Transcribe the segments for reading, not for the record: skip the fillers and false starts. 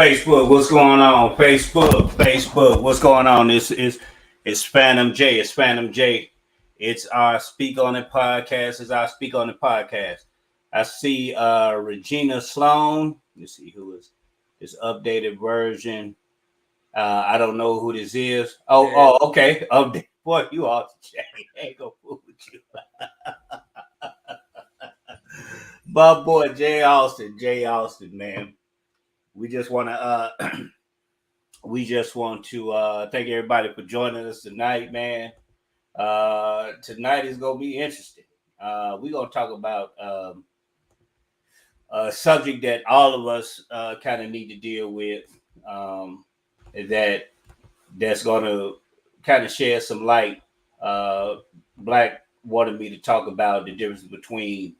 Facebook, what's going on? Facebook, what's going on? It's Phantom J. It's Phantom J. It's our Speak on It podcast. It's our Speak on It podcast. I see Regina Sloan. Let's see who is this updated version. I don't know who this is. Okay. Update. Boy, you off the chain. Ain't gonna fool with you. My boy Jay Austin, man. We just want to thank everybody for joining us tonight, man. Tonight is gonna be interesting. We're gonna talk about a subject that all of us kind of need to deal with. That's gonna kind of shed some light. Black wanted me to talk about the difference between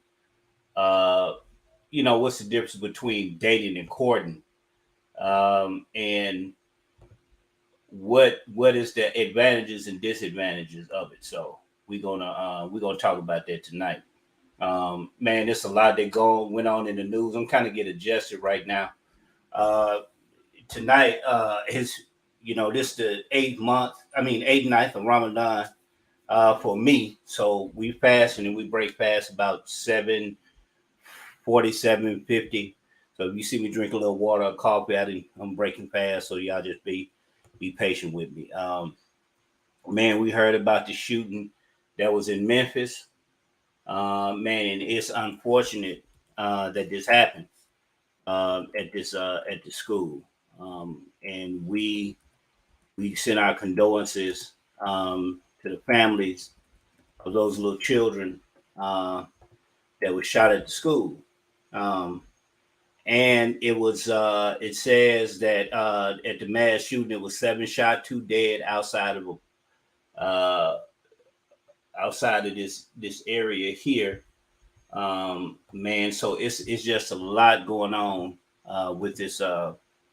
what's the difference between dating and courting, and what is the advantages and disadvantages of it. So we're gonna talk about that tonight. Man, there's a lot that went on in the news. I'm kind of get adjusted right now. Tonight is this the eighth ninth of Ramadan for me. So we fast and we break fast about 7:40, 7:50. So if you see me drink a little water or coffee, I'm breaking fast. So y'all just be patient with me. Man, we heard about the shooting that was in Memphis. Man, and it's unfortunate that this happened at the school. And we send our condolences to the families of those little children that were shot at the school. And it was it says that at the mass shooting, it was 7 shot, 2 dead outside of this area here. Man, so it's just a lot going on with this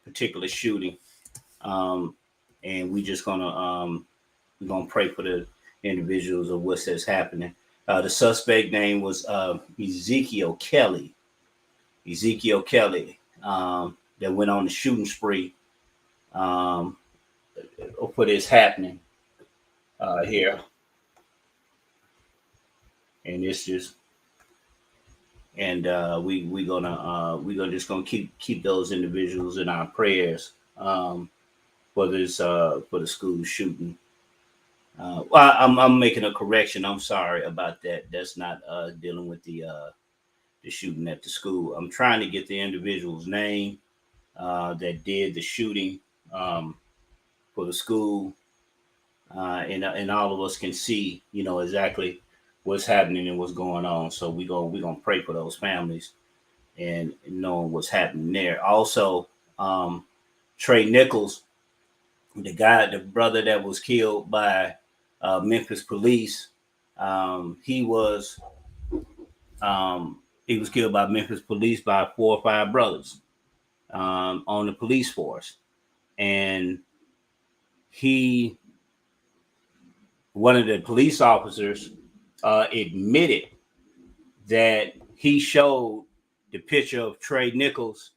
particular shooting. And we're gonna pray for the individuals of what says happening. The suspect name was Ezekiel Kelly, that went on the shooting spree for this happening here. And it's just, and we're gonna keep those individuals in our prayers for the school shooting. Well, I'm making a correction. I'm sorry about that. That's not dealing with the shooting at the school. I'm trying to get the individual's name that did the shooting for the school, and all of us can see, exactly what's happening and what's going on. So we're gonna pray for those families and knowing what's happening there. Also, Trey Nichols, the brother that was killed by Memphis police, he was killed by Memphis police by 4 or 5 brothers on the police force. And one of the police officers admitted that he showed the picture of Trey Nichols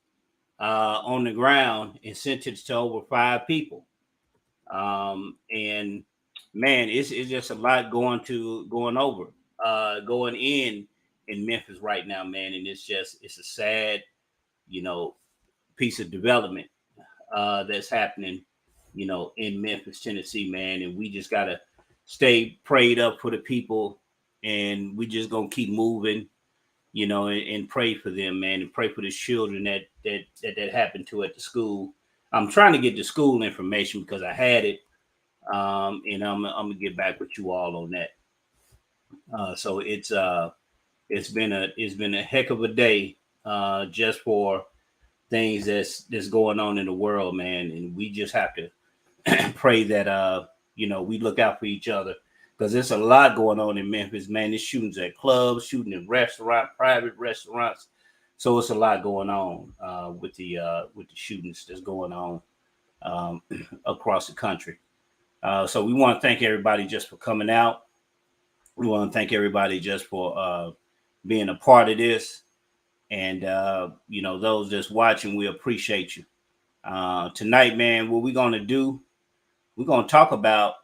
on the ground and sent it to over 5 people. And man, it's just a lot going in Memphis right now, man. And it's a sad, piece of development that's happening, in Memphis, Tennessee, man. And we just gotta stay prayed up for the people, and we just gonna keep moving, and pray for them, man, and pray for the children that happened to at the school. I'm trying to get the school information because I had it, and I'm gonna get back with you all on that. So it's been a heck of a day, just for things that's going on in the world, man, and we just have to pray that we look out for each other, because there's a lot going on in Memphis, man. There's shootings at clubs, shooting in private restaurants. So it's a lot going on with the shootings that's going on across the country. So we want to thank everybody just for coming out. We want to thank everybody just for being a part of this. And those that's watching, we appreciate you. Tonight, man, what we're gonna do, we're gonna talk about.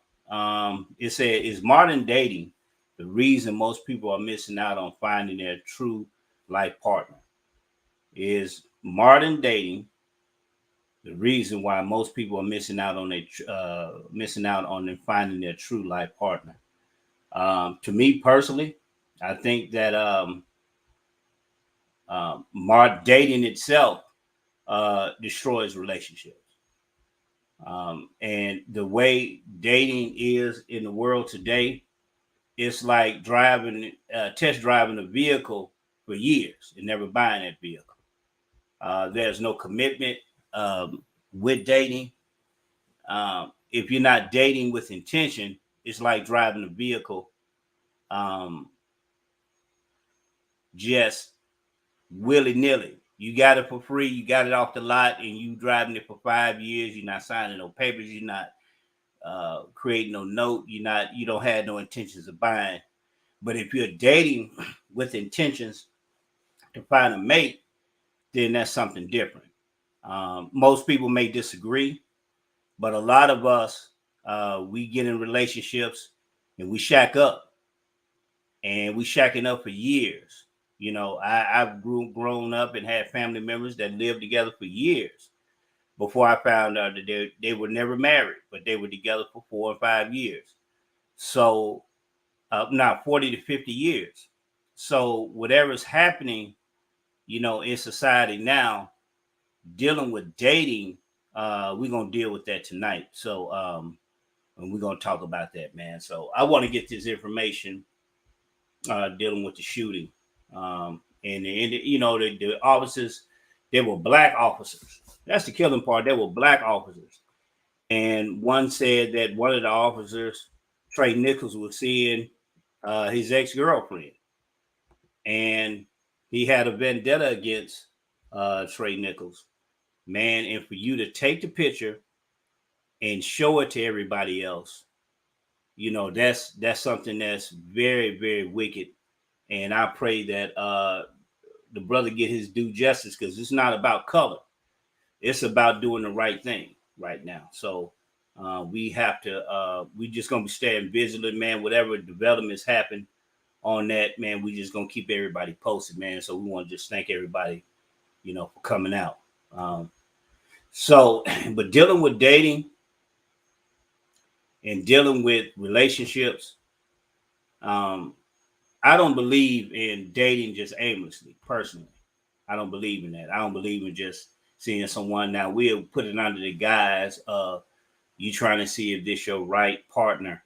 It said, is modern dating the reason most people are missing out on finding their true life partner? Is modern dating the reason why most people are missing out on them finding their true life partner? To me personally, I think that dating itself destroys relationships. And the way dating is in the world today, it's like test driving a vehicle for years and never buying that vehicle. There's no commitment with dating. If you're not dating with intention, it's like driving a vehicle um, just willy nilly. You got it for free. You got it off the lot, and you driving it for 5 years. You're not signing no papers. You're not creating no note. You don't have no intentions of buying. But if you're dating with intentions to find a mate, then that's something different. Most people may disagree, but a lot of us, we get in relationships and we shack up, and we shacking up for years. I've grown up and had family members that lived together for years before I found out that they were never married, but they were together for 4 or 5 years. So, not 40 to 50 years. So, whatever's happening, in society now, dealing with dating, we're going to deal with that tonight. So, and we're going to talk about that, man. So, I want to get this information dealing with the shooting. The officers, they were black officers. That's the killing part. They were black officers. And one said that one of the officers, Trey Nichols, was seeing his ex-girlfriend. And he had a vendetta against Trey Nichols. Man, and for you to take the picture and show it to everybody else, that's something that's very, very wicked. And I pray that the brother get his due justice, because it's not about color. It's about doing the right thing right now. So we just going to be staying vigilant, man. Whatever developments happen on that, man, we just going to keep everybody posted, man. So we want to just thank everybody, for coming out. But dealing with dating and dealing with relationships, I don't believe in dating just aimlessly, personally. I don't believe in that. I don't believe in just seeing someone. Now, we'll put it under the guise of you trying to see if this your right partner.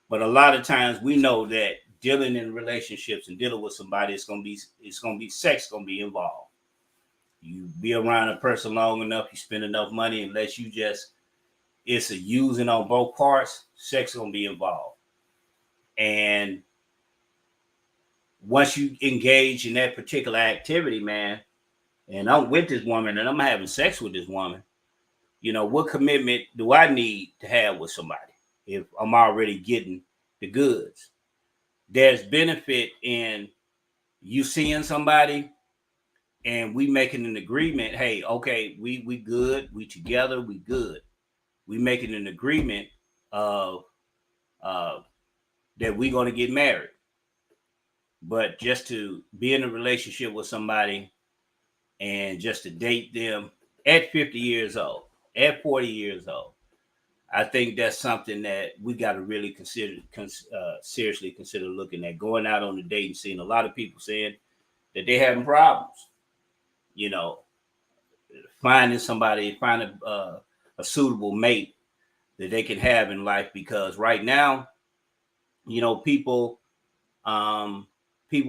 But a lot of times we know that dealing in relationships and dealing with somebody, it's gonna be sex gonna be involved. You be around a person long enough, you spend enough money, unless it's a using on both parts, sex gonna be involved. And once you engage in that particular activity, man, and I'm with this woman and I'm having sex with this woman, what commitment do I need to have with somebody if I'm already getting the goods? There's benefit in you seeing somebody and we making an agreement. Hey, okay, we good, we together, we good. We making an agreement of that we're going to get married. But just to be in a relationship with somebody and just to date them at 50 years old, at 40 years old, I think that's something that we got to really seriously consider looking at. Going out on the dating scene, a lot of people saying that they're having problems, finding a suitable mate that they can have in life, because right now, people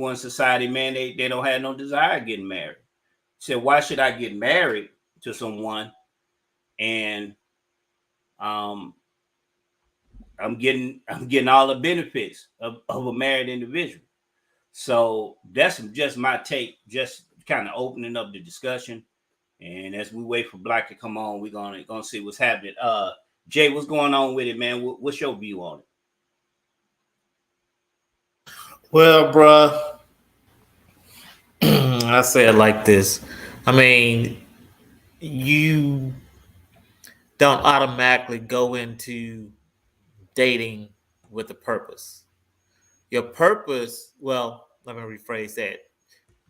in society, man, they don't have no desire getting married. So why should I get married to someone and I'm getting all the benefits of a married individual? So that's just my take, just kind of opening up the discussion. And as we wait for Black to come on, we're gonna see what's happening. Jay, what's going on with it, man? What's your view on it? Well, bruh, I say it like this. I mean, you don't automatically go into dating with a purpose. Your purpose, well, let me rephrase that.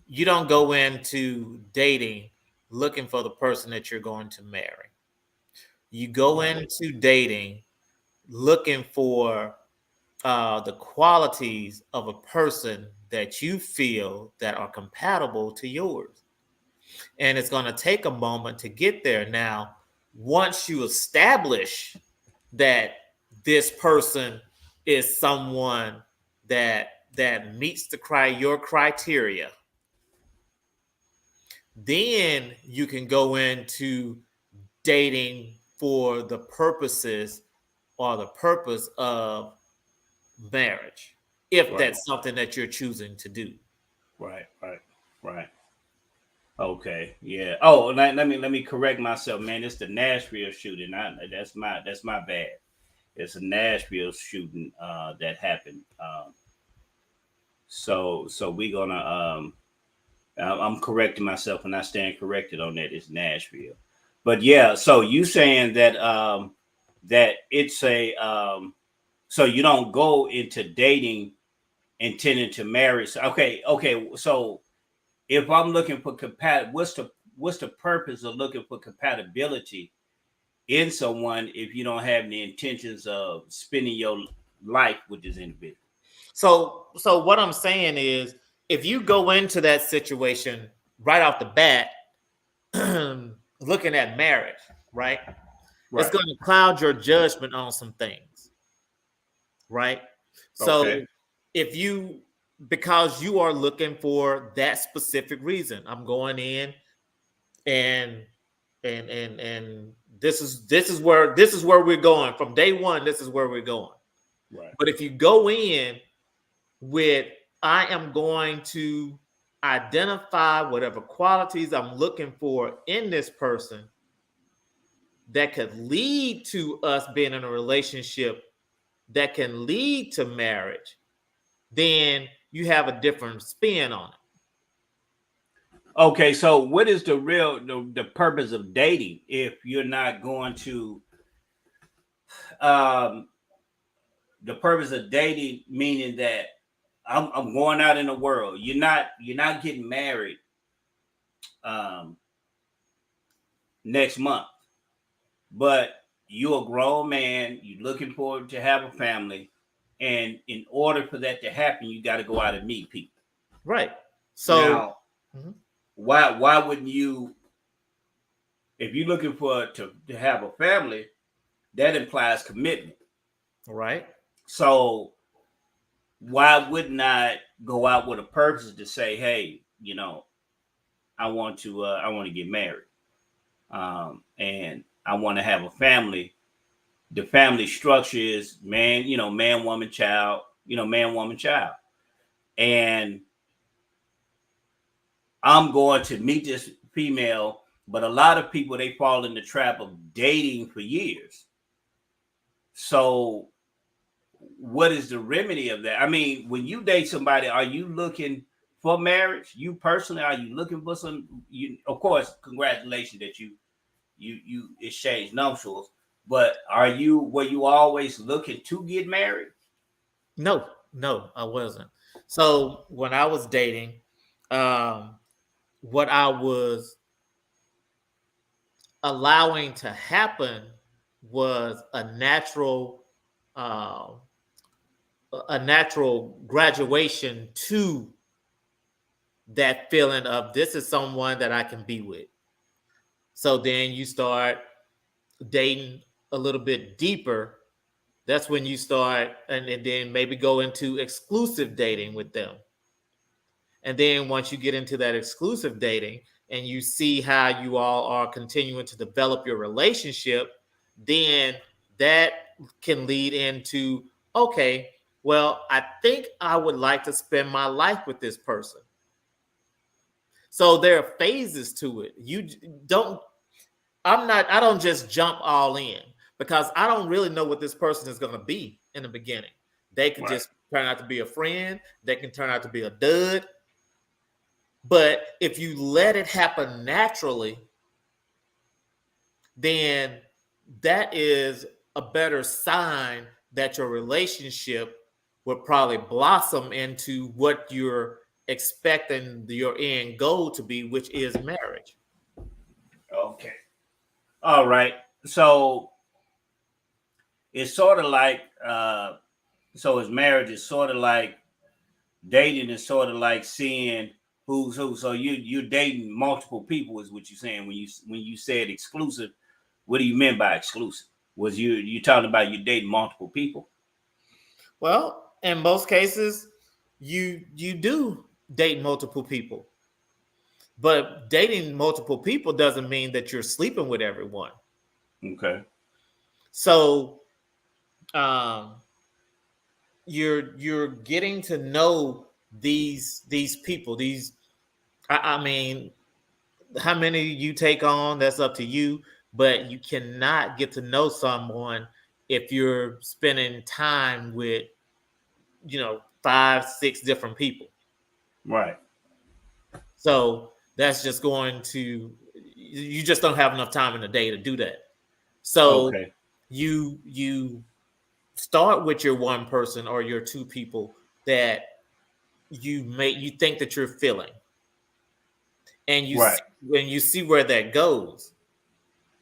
You don't go into dating looking for the person that you're going to marry. You go Right. into dating looking for the qualities of a person that you feel that are compatible to yours. And it's going to take a moment to get there. Now, once you establish that this person is someone that meets your criteria, then you can go into dating for the purposes or the purpose of marriage, if Right. that's something that you're choosing to do. Right. Right. Right. Okay. Yeah. Oh, let me correct myself, man. It's the Nashville shooting. That's my bad. It's a Nashville shooting that happened. So we gonna I'm correcting myself and I stand corrected on that. It's Nashville. But yeah, so you saying that it's a so you don't go into dating intending to marry. So, okay. So if I'm looking for what's the purpose of looking for compatibility in someone if you don't have the intentions of spending your life with this individual? So what I'm saying is, if you go into that situation right off the bat, looking at marriage, right, it's Right. going to cloud your judgment on some things, right? Okay. So if you, because you are looking for that specific reason, I'm going in and and this is where we're going from day one. This is where we're going. Right. But if you go in with, I am going to identify whatever qualities I'm looking for in this person that could lead to us being in a relationship that can lead to marriage, then you have a different spin on it. Okay, so what is the purpose of dating if you're not going to um the purpose of dating meaning that I'm going out in the world. You're not getting married um next month, but you're a grown man, you're looking forward to have a family, and in order for that to happen, you got to go out and meet people. Right. So, Now, mhm, why wouldn't you if you're looking for to have a family, that implies commitment. right. So why wouldn't I go out with a purpose to say, hey, I want to get married, and I want to have a family. The family structure is man, man, woman, child, man, woman, child, and I'm going to meet this female. But a lot of people they fall in the trap of dating for years. So what is the remedy of that? I mean, when you date somebody, are you looking for marriage? You personally, are you looking for some? You, of course, congratulations that you exchange nuptials. But were you always looking to get married? No, no, I wasn't. So when I was dating, um, what I was allowing to happen was uh, a natural graduation to that feeling of, this is someone that I can be with. So then you start dating a little bit deeper. That's when you start, and then maybe go into exclusive dating with them. And then once you get into that exclusive dating and you see how you all are continuing to develop your relationship, then that can lead into, okay, well, I think I would like to spend my life with this person. So there are phases to it. Don't, I don't just jump all in, because I don't really know what this person is going to be in the beginning. They could Right. just turn out to be a friend, they can turn out to be a dud. But if you let it happen naturally, then that is a better sign that your relationship would probably blossom into what you're expecting your end goal to be, which is marriage. Okay. All right. So it's sort of like so is marriage is sort of like dating is sort of like seeing who's who. So you're dating multiple people is what you're saying when you said exclusive. What do you mean by exclusive? Was you talking about you dating multiple people? Well, in most cases, you do date multiple people, but dating multiple people doesn't mean that you're sleeping with everyone. Okay. So, um, you're getting to know these people. I mean, how many you take on, that's up to you. But you cannot get to know someone if you're spending time with 5, 6 different people. Right. So that's just going to you just don't have enough time in the day to do that. So Okay. you start with your one person or your two people that you think that you're feeling, and Right. you see where that goes.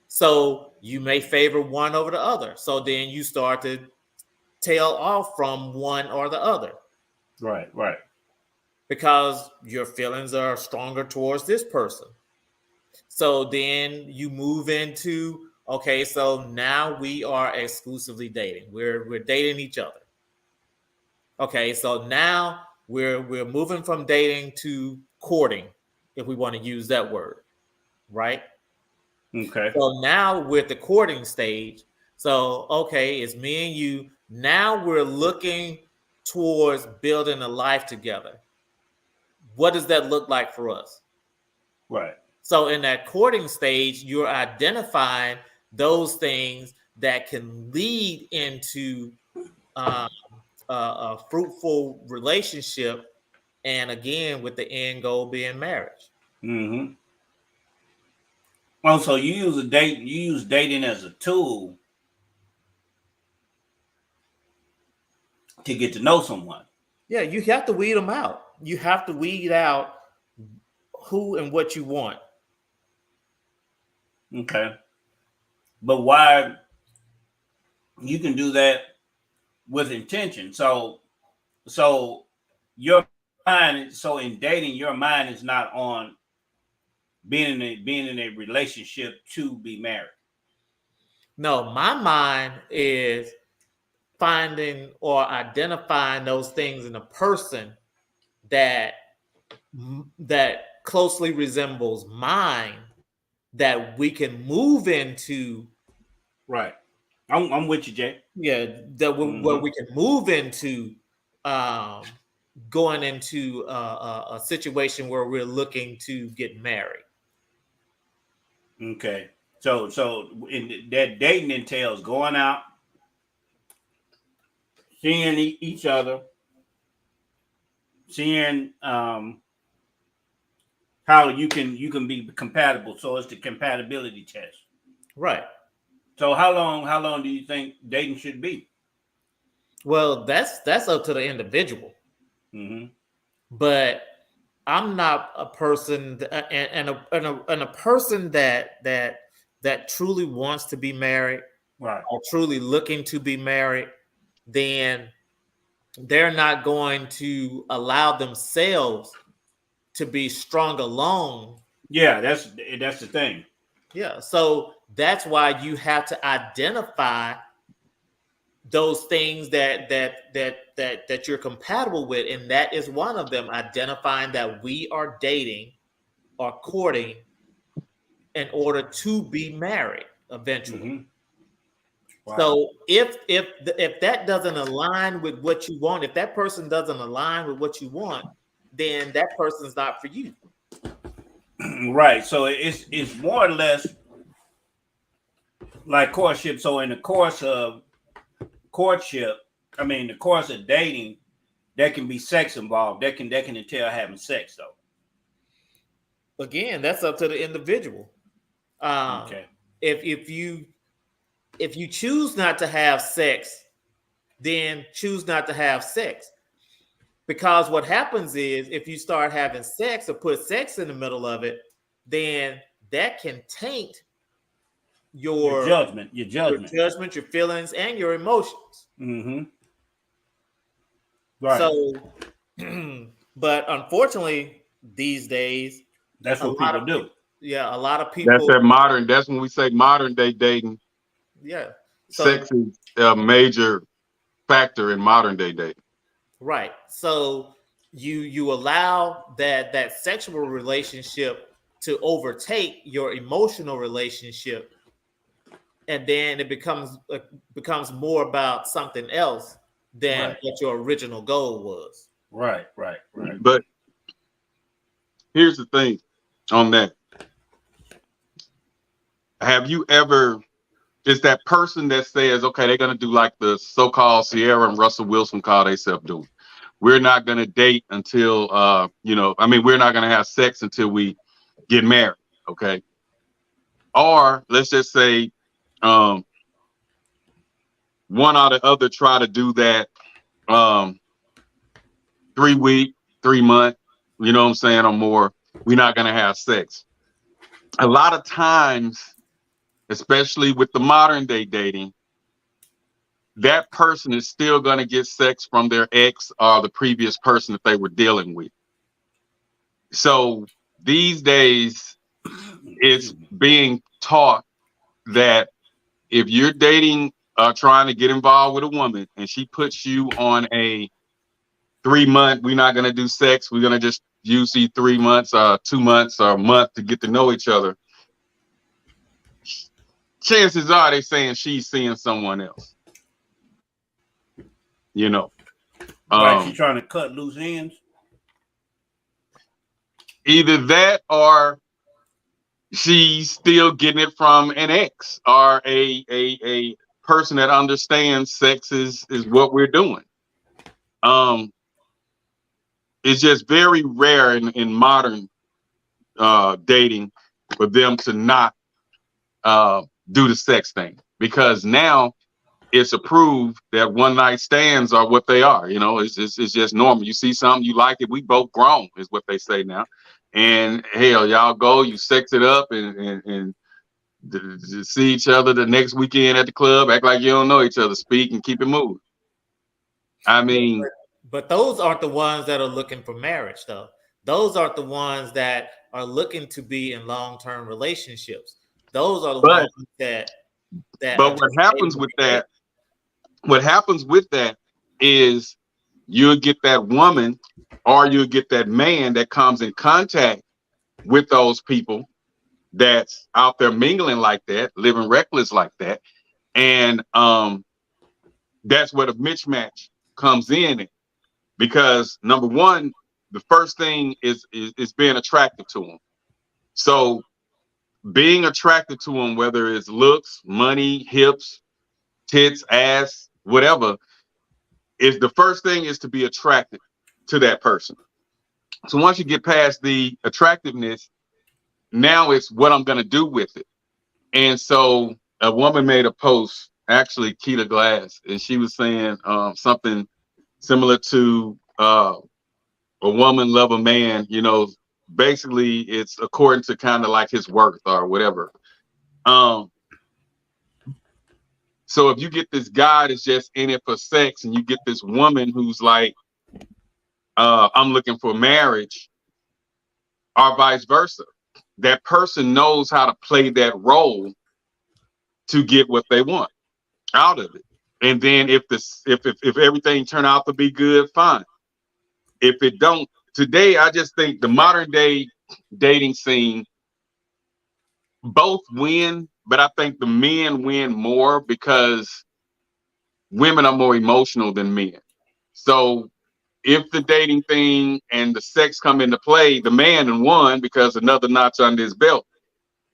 So you may favor one over the other. So then you start to tail off from one or the other Right. Right. because your feelings are stronger towards this person. So then you move into, okay, so now we are exclusively dating. We're dating each other. Okay, so now we're moving from dating to courting, if we want to use that word, right? Okay. So now we're at the courting stage. So okay, it's me and you. Now we're looking towards building a life together. What does that look like for us? Right. So in that courting stage, you're identifying those things that can lead into uh, a fruitful relationship, and again, with the end goal being marriage. Mm-hmm. Oh, so you use dating as a tool to get to know someone. Yeah, you have to weed them out. You have to weed out who and what you want. Okay. But why you can do that with intention. So your mind so in dating, your mind is not on being in a relationship to be married. No, my mind is finding or identifying those things in a person that that closely resembles mine, that we can move into. Right. I'm with you, Jay. Yeah, that where Mm-hmm. we can move into um, going into a situation where we're looking to get married. Okay. So in that dating entails going out, seeing each other, seeing how you can be compatible. So it's the compatibility test. Right. So how long do you think dating should be? Well, that's up to the individual. Mm-hmm. But I'm not a person and a person that truly wants to be married Right. or truly looking to be married, then they're not going to allow themselves to be strong alone. Yeah, that's the thing. Yeah. So that's why you have to identify those things that you're compatible with, and that is one of them, identifying that we are dating or courting in order to be married eventually. Mm-hmm. Wow. So if that doesn't align with what you want, if that person doesn't align with what you want, then that person's not for you. Right. So it's more or less like courtship. So in the course of courtship, the course of dating, there can be sex involved. That can entail having sex though. Again, that's up to the individual. Okay. if you choose not to have sex, then choose not to have sex. Because what happens is if you start having sex or put sex in the middle of it, then that can taint your judgment, your feelings, and your emotions. Mm-hmm. Right. So, but unfortunately, these days, that's what people do. Yeah, a lot of people. That's when we say modern day dating. Yeah. So, sex is a major factor in modern day dating. Right. So you allow that sexual relationship to overtake your emotional relationship, and then it becomes more about something else than what your original goal was. Right. But here's the thing on that. Have you ever, is that person that says, okay, they're going to do like the so-called Sierra and Russell Wilson call themselves doing. We're not going to date until, we're not going to have sex until we get married. Okay. Or let's just say one or the other try to do that 3 week, 3 month, you know what I'm saying, or more. We're not going to have sex. A lot of times, especially with the modern day dating, that person is still going to get sex from their ex or the previous person that they were dealing with. So these days, it's being taught that if you're dating, trying to get involved with a woman, and she puts you on a 3 month, we're not going to do sex, we're going to just use these 3 months, 2 months, or a month to get to know each other, chances are they saying she's seeing someone else. You know, right? She's trying to cut loose ends. Either that, or she's still getting it from an ex or a person that understands sex is what we're doing. It's just very rare in modern dating for them to not do the sex thing, because now it's approved that one night stands are what they are. You know, it's just normal. You see something, you like it, we both grown, is what they say now. And hell, y'all go, you sex it up and see each other the next weekend at the club, act like you don't know each other, speak and keep it moving. I mean, but those aren't the ones that are looking for marriage, though. Those aren't the ones that are looking to be in long-term relationships. Those are the ones that. But what happens with that? What happens with that is you'll get that woman or you'll get that man that comes in contact with those people that's out there mingling like that, living reckless like that. And that's where the mismatch comes in. Because number one, the first thing is being attracted to them. So being attracted to them, whether it's looks, money, hips, tits, ass, whatever, is the first thing is to be attracted to that person. So once you get past the attractiveness, now it's what I'm going to do with it. And so a woman made a post, actually Keita Glass, and she was saying something similar to a woman love a man, you know, basically it's according to kind of like his worth or whatever. So if you get this guy that's just in it for sex, and you get this woman who's like, I'm looking for marriage, or vice versa, that person knows how to play that role to get what they want out of it. And then if everything turn out to be good, fine. If it don't, today, I just think the modern day dating scene, both win, but I think the men win more because women are more emotional than men. So if the dating thing and the sex come into play, the man won because another notch under his belt.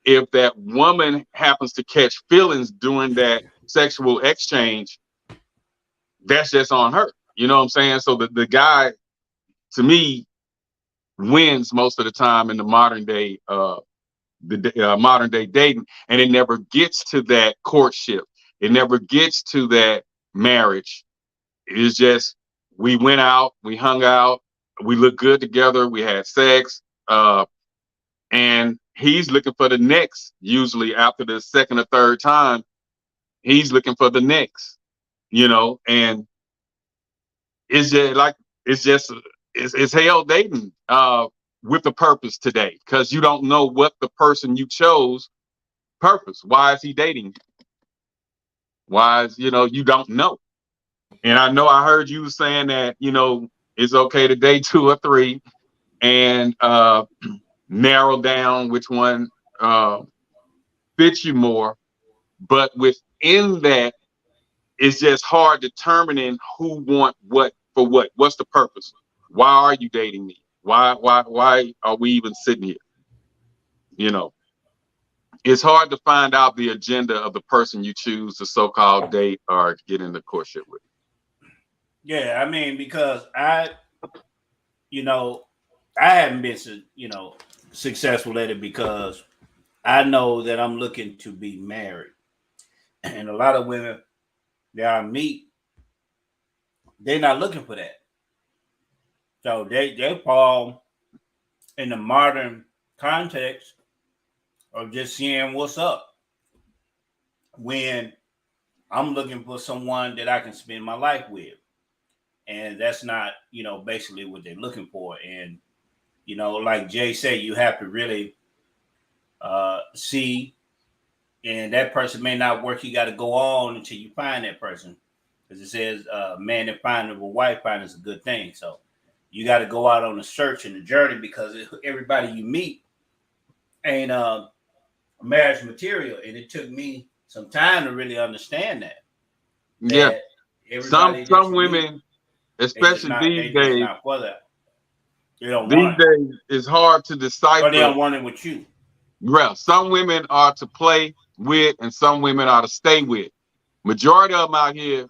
If that woman happens to catch feelings during that sexual exchange, that's just on her. You know what I'm saying? So the guy, to me, wins most of the time in the modern day the modern day dating, and it never gets to that courtship. It never gets to that marriage. It's just we went out, we hung out, we looked good together, we had sex, and he's looking for the next. Usually after the second or third time, he's looking for the next, and it's just like it's hell dating with a purpose today, because you don't know what the person you chose purpose. Why is he dating? Why is you don't know. And I know I heard you saying that it's okay to date 2 or 3 and narrow down which one fits you more, but within that, it's just hard determining who want what for what. What's the purpose? Why are you dating me? Why are we even sitting here? It's hard to find out the agenda of the person you choose to so-called date or get into courtship with. Yeah, I mean, because I haven't been successful at it because I know that I'm looking to be married, and a lot of women that I meet, they're not looking for that. So they fall in the modern context of just seeing what's up, when I'm looking for someone that I can spend my life with. And that's not, basically what they're looking for. And, like Jay said, you have to really see, and that person may not work. You got to go on until you find that person. Because it says, man that findeth a wife findeth a good thing. So you got to go out on the search and the journey, because everybody you meet ain't marriage material. And it took me some time to really understand that. Yeah. Some women, especially these days, not for that. They don't these want days it's hard to decipher. Or they don't want it with you. Well, some women are to play with and some women are to stay with. Majority of them out here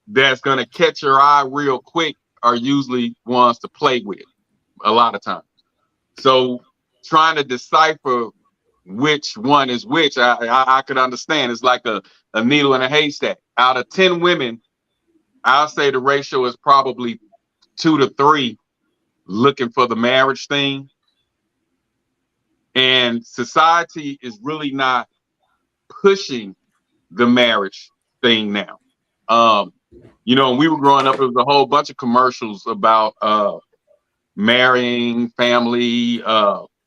that's going to catch your eye real quick are usually ones to play with a lot of times. So trying to decipher which one is which, I could understand. It's like a needle in a haystack. Out of 10 women, I'll say the ratio is probably 2 to 3 looking for the marriage thing. And society is really not pushing the marriage thing now. When we were growing up, there was a whole bunch of commercials about marrying, family,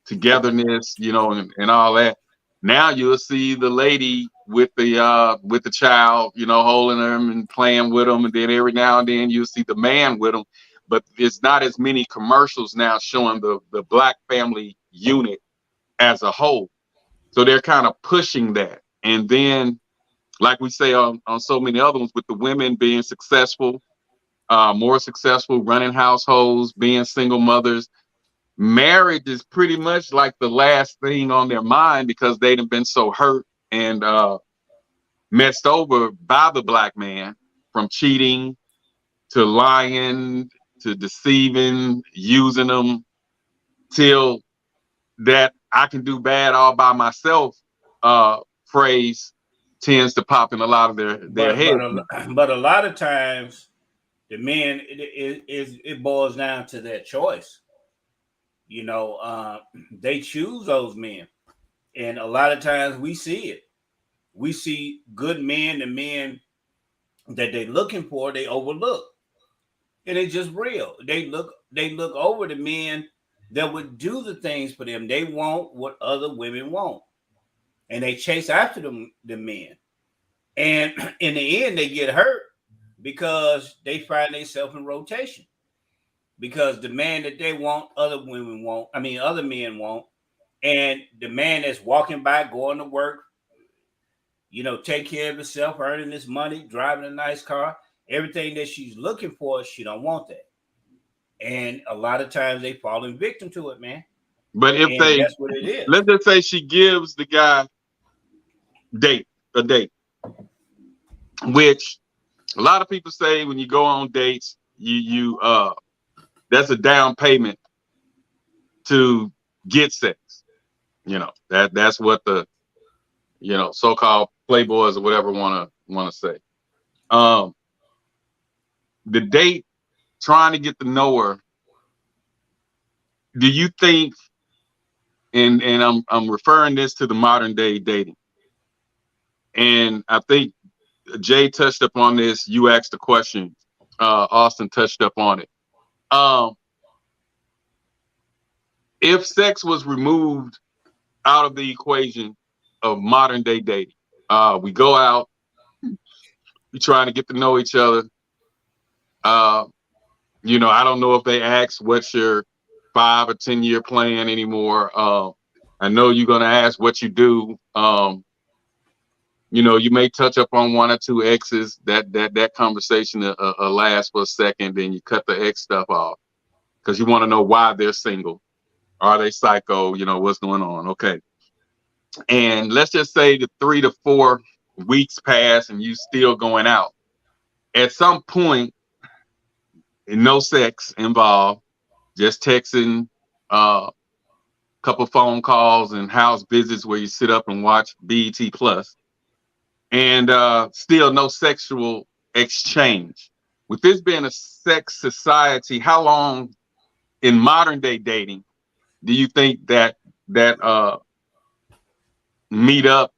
togetherness, and all that. Now you'll see the lady with the child, holding them and playing with them, and then every now and then you'll see the man with them. But it's not as many commercials now showing the Black family unit as a whole. So they're kind of pushing that. And then, like we say on so many other ones, with the women being successful, more successful, running households, being single mothers, marriage is pretty much like the last thing on their mind, because they've been so hurt and messed over by the Black man, from cheating to lying to deceiving, using them, till that I can do bad all by myself phrase tends to pop in a lot of their heads. But a lot of times the men, it boils down to their choice. They choose those men, and a lot of times we see it. We see good men, the men that they're looking for, they overlook, and it's just real. They look over the men that would do the things for them. They want what other women want, and they chase after the men, and in the end they get hurt because they find themselves in rotation. Because the man that they want, other men want, and the man that's walking by, going to work, take care of himself, earning his money, driving a nice car, everything that she's looking for, she don't want that. And a lot of times they fall in victim to it, man. But that's what it is. Let's just say she gives the guy a date, which a lot of people say when you go on dates, you that's a down payment to get sex. That's what the so-called playboys or whatever want to say. The date, trying to get to know her. Do you think? And I'm referring this to the modern day dating, and I think Jay touched up on this. You asked the question. Austin touched up on it. If sex was removed out of the equation of modern day dating, we go out, we trying to get to know each other. I don't know if they ask what's your 5 or 10 year plan anymore. I know you're gonna ask what you do. You may touch up on 1 or 2 exes. That conversation lasts for a second, then you cut the ex stuff off because you want to know why they're single. Are they psycho? What's going on? Okay. And let's just say the 3 to 4 weeks pass and you still going out. At some point, no sex involved, just texting, couple phone calls and house visits where you sit up and watch BET Plus, and still no sexual exchange. With this being a sex society, how long in modern day dating do you think that meet up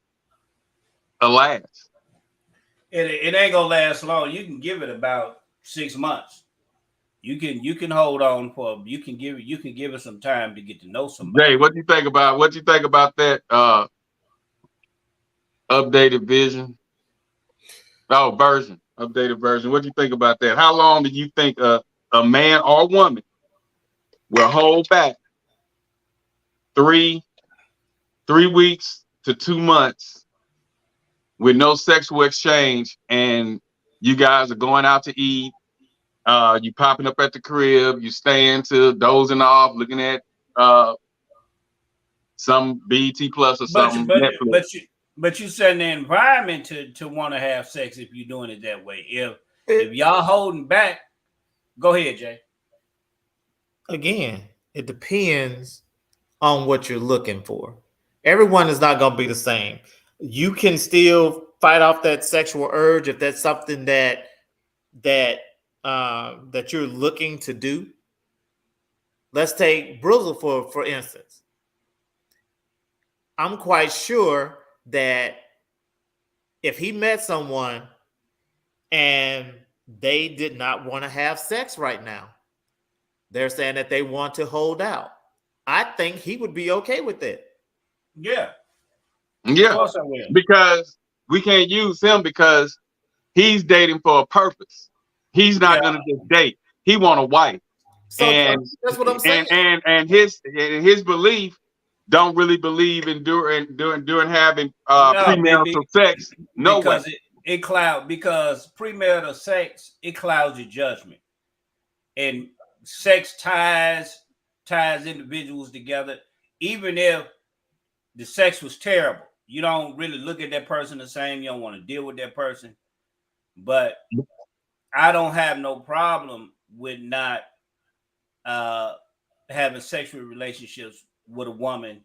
last? It ain't gonna last long. You can give it about 6 months. You can hold on for. You can give it some time to get to know somebody. Jay, what do you think about that updated vision? Updated version. What do you think about that? How long do you think a man or woman will hold back 3 weeks to 2 months with no sexual exchange, and you guys are going out to eat, you popping up at the crib, you staying till dozing off, looking at some BET Plus or something. But you set an environment to want to have sex if you're doing it that way. If y'all holding back, go ahead, Jay. Again, it depends on what you're looking for. Everyone is not going to be the same. You can still fight off that sexual urge if that's something that you're looking to do. Let's take Brizzle for instance. I'm quite sure that if he met someone and they did not want to have sex right now, they're saying that they want to hold out, I think he would be okay with it. Yeah. Yeah. Of course I will. Because we can't use him because he's dating for a purpose. He's not going to just date. He want a wife. So that's what I'm saying. And his belief don't really believe in doing having premarital sex. No way. Because premarital sex, it clouds your judgment. And sex ties individuals together. Even if the sex was terrible, you don't really look at that person the same. You don't want to deal with that person. But I don't have no problem with not having sexual relationships with a woman.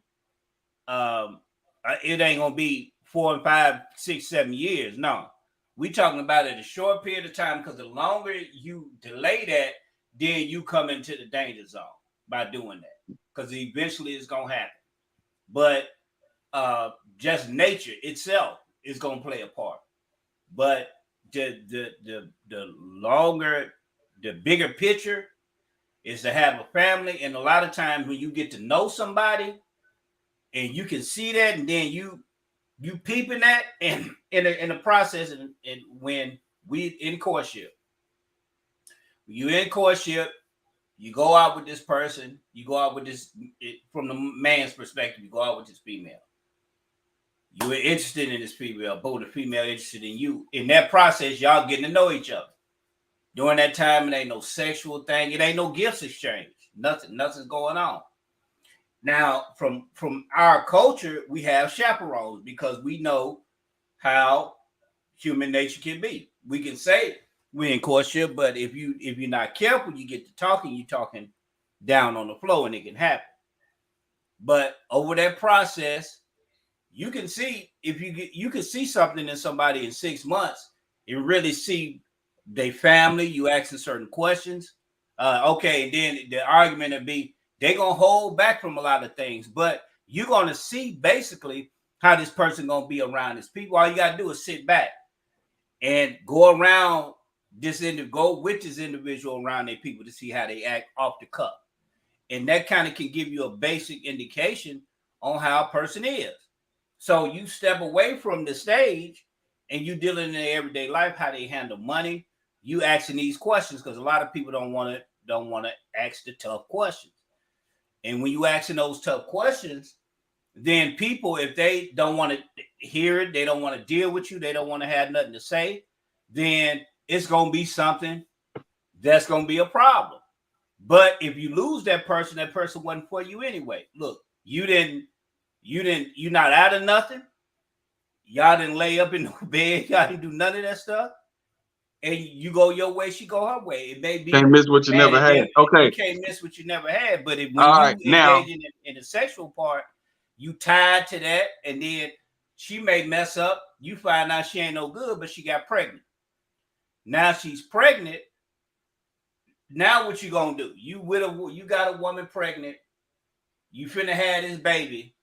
It ain't gonna be 4 and 5, 6, 7 years. No, we talking about it a short period of time, because the longer you delay that, then you come into the danger zone by doing that, because eventually it's gonna happen. But just nature itself is gonna play a part. But the longer, the bigger picture is to have a family. And a lot of times when you get to know somebody and you can see that, and then you peeping that, and in the process, and when we in courtship, you go out with this person, you go out with this, from the man's perspective, you go out with this female. You were interested in this female, both the female interested in you. In that process, y'all getting to know each other. During that time, it ain't no sexual thing. It ain't no gifts exchange. Nothing's going on. Now, from our culture, we have chaperones, because we know how human nature can be. We can say we're in courtship, but if you're not careful, you get to talking, you're talking down on the floor, and it can happen. But over that process, you can see if you can see something in somebody in 6 months and really see their family. You asking certain questions. Okay, and then the argument would be they're gonna hold back from a lot of things, but you're gonna see basically how this person gonna be around his people. All you gotta do is sit back and go around go with this individual around their people to see how they act off the cuff. And that kind of can give you a basic indication on how a person is. So you step away from the stage and you dealing in their everyday life, how they handle money. You asking these questions because a lot of people don't want to ask the tough questions. And when you asking those tough questions, then people, if they don't want to hear it, they don't want to deal with you, they don't want to have nothing to say, then it's going to be something that's going to be a problem. But if you lose that person wasn't for you anyway. Look, you're not out of nothing. Y'all didn't lay up in the bed. Y'all didn't do none of that stuff. And you go your way, she go her way. It may be can't miss what you never had. Okay, you can't miss what you never had. But if when all you right, now engage in the sexual part, you tied to that, and then she may mess up. You find out she ain't no good, but she got pregnant. Now she's pregnant. Now what you gonna do? You got a woman pregnant. You finna have this baby,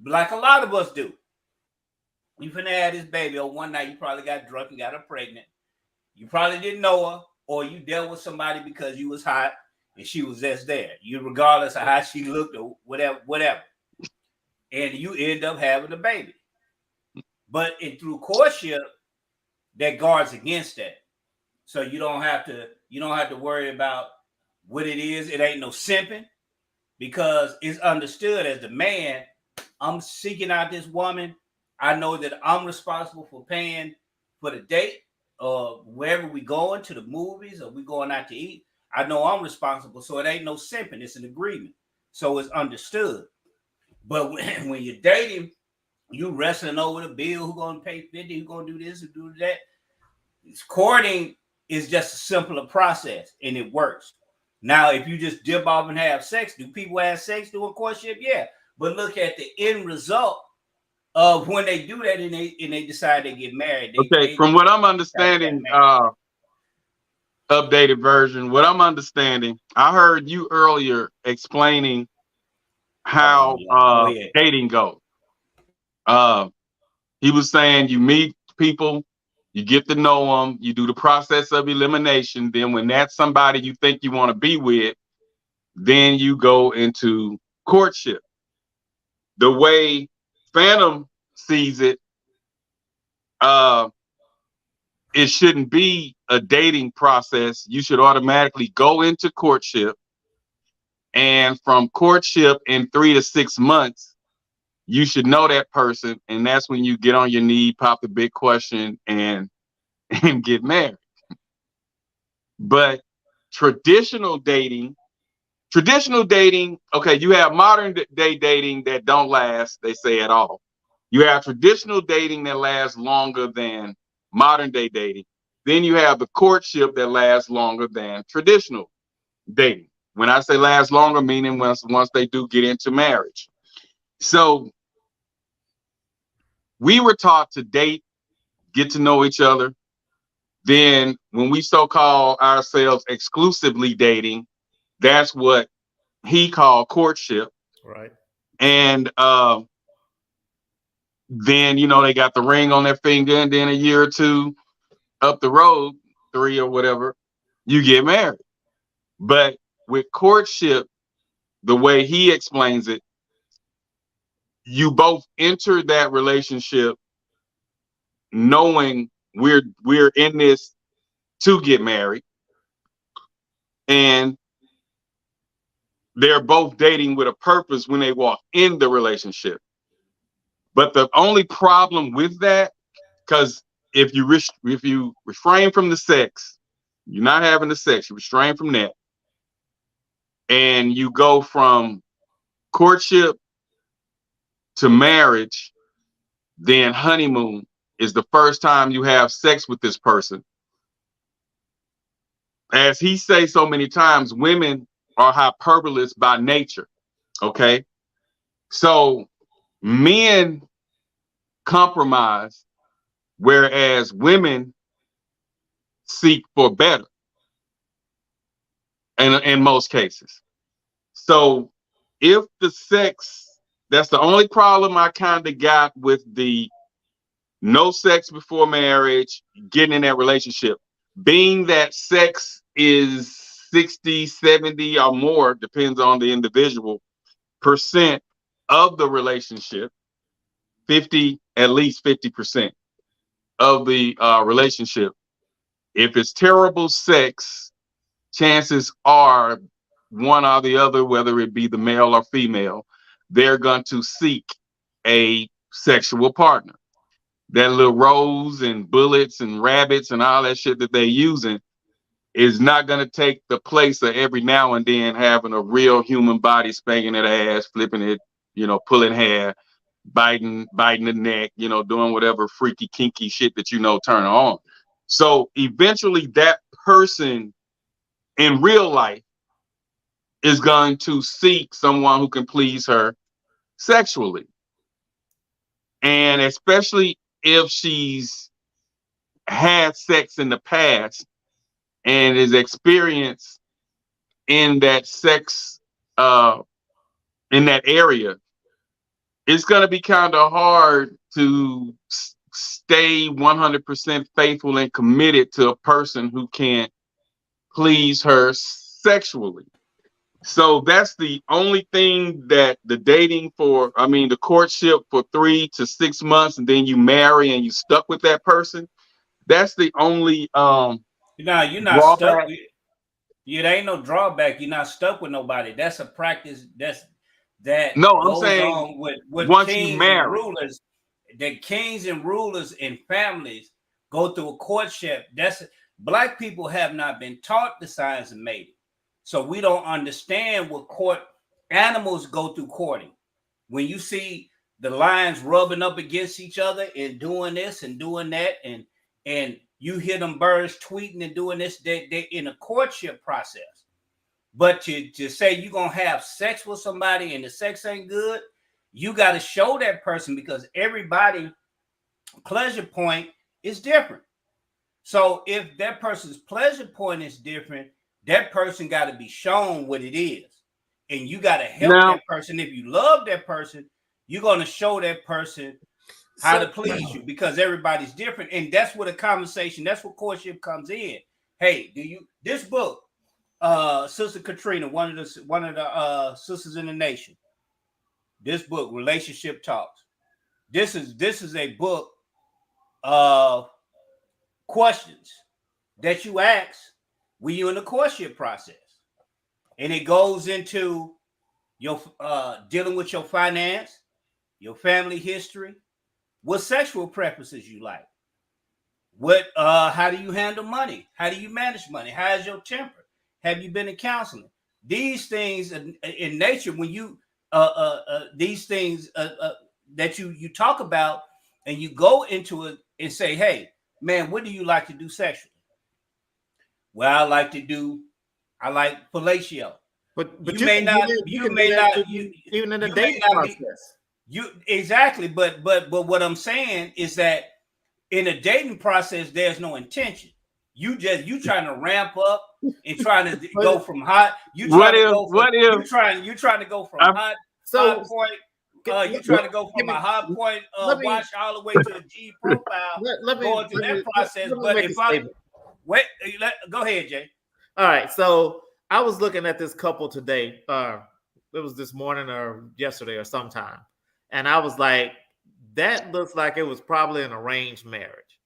like a lot of us do. You finna have this baby. Or one night you probably got drunk and got her pregnant. You probably didn't know her, or you dealt with somebody because you was hot and she was just there. You, regardless of how she looked or whatever. And you end up having a baby. But through courtship, that guards against that. So you don't have to worry about what it is. It ain't no simping, because it's understood as the man, I'm seeking out this woman. I know that I'm responsible for paying for the date or wherever we going, to the movies or we going out to eat. I know I'm responsible. So it ain't no simping. It's an agreement. So it's understood. But when you're dating, you wrestling over the bill, who's going to pay 50, who's going to do this and do that. Courting is just a simpler process, and it works. Now, if you just dip off and have sex, do people have sex during courtship? Yeah. But look at the end result of when they do that and they decide they get married. From what I'm understanding, updated version, what I'm understanding, I heard you earlier explaining how dating goes. He was saying you meet people, you get to know them, you do the process of elimination. Then when that's somebody you think you want to be with, then you go into courtship. The way Phantom sees it, it shouldn't be a dating process. You should automatically go into courtship. And from courtship in 3 to 6 months, you should know that person. And that's when you get on your knee, pop the big question, and get married. But traditional dating, okay, you have modern day dating that don't last, they say, at all. You have traditional dating that lasts longer than modern day dating. Then you have the courtship that lasts longer than traditional dating. When I say last longer, meaning once they do get into marriage. So we were taught to date, get to know each other. Then when we so-called ourselves exclusively dating, that's what he called courtship. Right. And then, they got the ring on their finger, and then a year or two up the road, 3 or whatever, you get married. But with courtship, the way he explains it, you both enter that relationship knowing we're in this to get married, and they're both dating with a purpose when they walk in the relationship. But the only problem with that, because if you refrain from the sex, you're not having the sex, you restrain from that, and you go from courtship to marriage, then honeymoon is the first time you have sex with this person. As he says so many times, women are hyperbolists by nature, okay? So men compromise, whereas women seek for better in most cases. So if the sex, that's the only problem I kind of got with the no sex before marriage, getting in that relationship, being that sex is 60, 70 or more, depends on the individual, percent of the relationship, 50, at least 50% of the relationship. If it's terrible sex, chances are one or the other, whether it be the male or female, they're going to seek a sexual partner. That little rose and bullets and rabbits and all that shit that they're using is not going to take the place of every now and then having a real human body spanking that ass, flipping it, pulling hair, biting the neck, doing whatever freaky, kinky shit that turn on. So eventually that person in real life is going to seek someone who can please her sexually. And especially if she's had sex in the past and is experienced in that sex, in that area, it's going to be kind of hard to stay 100% faithful and committed to a person who can't please her sexually. So that's the only thing that the courtship for 3 to 6 months, and then you marry and you stuck with that person. That's the only you're not stuck with, there ain't no drawback. You're not stuck with nobody. That's a practice that no, goes I'm saying on with once kings you marry, and rulers. The kings and rulers and families go through a courtship. Black people have not been taught the science of mating. So we don't understand what animals go through courting. When you see the lions rubbing up against each other and doing this and doing that, and you hear them birds tweeting and doing this, they in a courtship process. But to say you're going to have sex with somebody and the sex ain't good, you got to show that person, because everybody pleasure point is different. So if that person's pleasure point is different, that person got to be shown what it is. And you got to help that person. If you love that person, you're going to show that person how to please you, because everybody's different. And that's what that's what courtship comes in. Hey, this book, Sister Katrina, one of the sisters in the nation, this book, Relationship Talks, this is a book of questions that you ask when you're in the courtship process. And it goes into your dealing with your finance, your family history, what sexual preferences you like, how do you handle money, how do you manage money, how is your temper, have you been in counseling? These things in nature, when you these things that you talk about, and you go into it and say, hey man, what do you like to do sexually? Well, I like fellatio. But you may not even in the dating process. Exactly, but what I'm saying is that in a dating process, there's no intention. You trying to ramp up and trying to go from hot. You're trying to go from hot point. You're trying to go from a high point watch all the way to a G profile, going through that process. But if go ahead, Jay. All right, so I was looking at this couple today. It was this morning or yesterday or sometime, and I was like, that looks like it was probably an arranged marriage.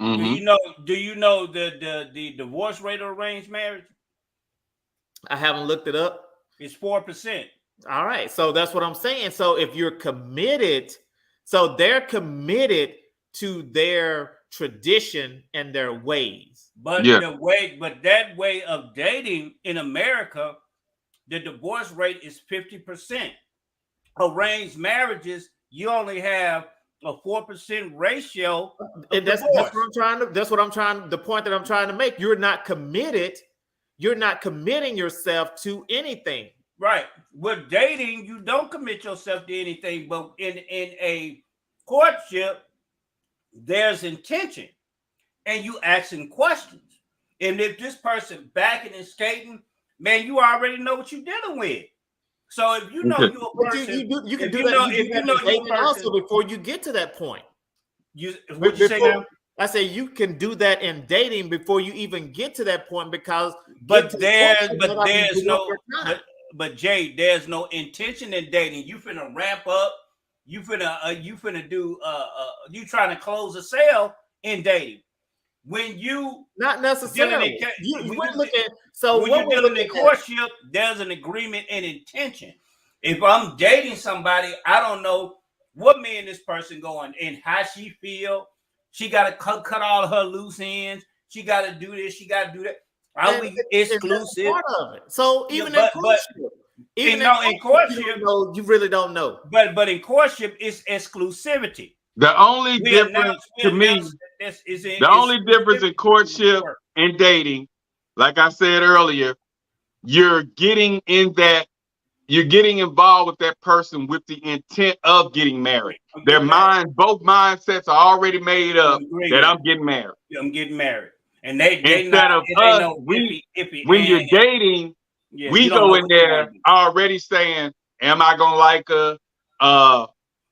Mm-hmm. Do you know the divorce rate of arranged marriage? I haven't looked it up. It's 4%. All right, so that's what I'm saying. So if you're committed, so they're committed to their tradition and their ways. But that way of dating in America, the divorce rate is 50%. Arranged marriages, you only have a 4% ratio. And that's what I'm trying. The point that I'm trying to make. You're not committed. You're not committing yourself to anything. Right. With dating, you don't commit yourself to anything, but in a courtship, there's intention, and you asking questions. And if this person backing and skating, man, you already know what you're dealing with. So if you know you're a person, you can if do you that. know, You if do you that know in dating your person, also before you get to that point. What you say now? I say you can do that in dating before you even get to that point because But Jay, there's no intention in dating. You finna ramp up. You finna do you trying to close a sale in dating. When you not necessarily when what you're dealing in courtship, there's an agreement and intention. If I'm dating somebody, I don't know what me and this person going and how she feel. She got to cut all her loose ends. She got to do this. She got to do that. Are we exclusive? Part of it. So even in courtship, you really don't know. But in courtship, it's exclusivity. The only difference to me, the only difference in courtship and dating, like I said earlier, you're getting involved with that person with the intent of getting married. Both mindsets are already made up that I'm getting married. I'm getting married. And they instead of us, when you're dating, we go in there already saying, am I gonna like her?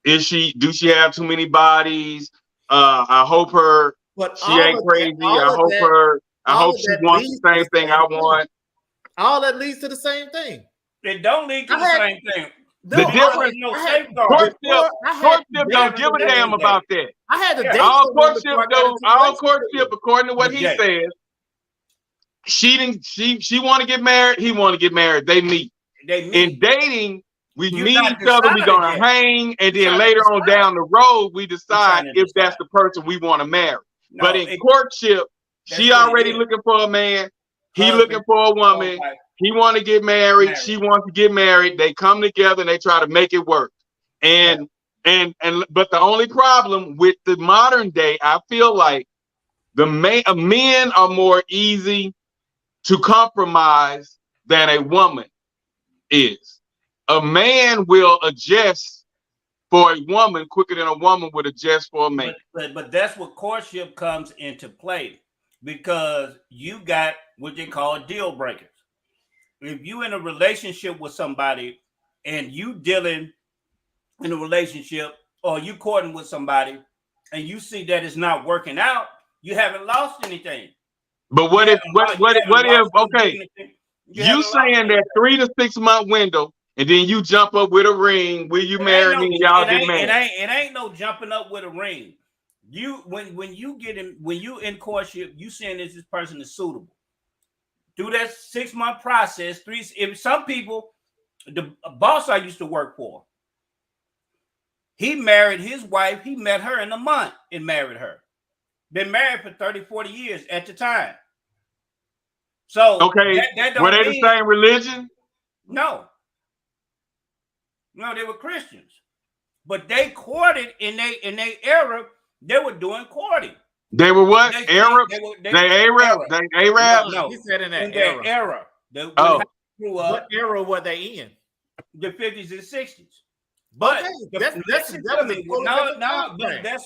Do she have too many bodies? I hope she ain't crazy. I hope she wants the same thing I want. All that leads to the same thing. It don't lead to the same thing. The difference, courtship don't give a damn about that. I had to date all courtship, according to what he says. She want to get married. He want to get married. They meet. In dating, we meet each other. We gonna hang, and then later on down the road, we decide if that's the person we want to marry. But in courtship, she already looking for a man. He looking for a woman. He want to get married. She wants to get married. They come together and they try to make it work. But the only problem with the modern day, I feel like men are more easy to compromise than a woman is. A man will adjust for a woman quicker than a woman would adjust for a man. But that's what courtship comes into play, because you got what they call deal breakers. If you in a relationship with somebody and you dealing in a relationship, or you courting with somebody and you see that it's not working out, you haven't lost anything. But what if you saying that 3 to 6 month window, and then you jump up with a ring, will you marry me and y'all get married? It ain't no jumping up with a ring. When you in courtship, you saying this person is suitable. Through that 6 month process, if some people, the boss I used to work for, he married his wife. He met her in a month and married her. Been married for 30, 40 years at the time. So okay, were they the same religion? No, they were Christians, but they courted in their era. They were doing courting. They were what? Arab? They Arab? No, he said in that era. What era were they in? The 50s and 60s. But that's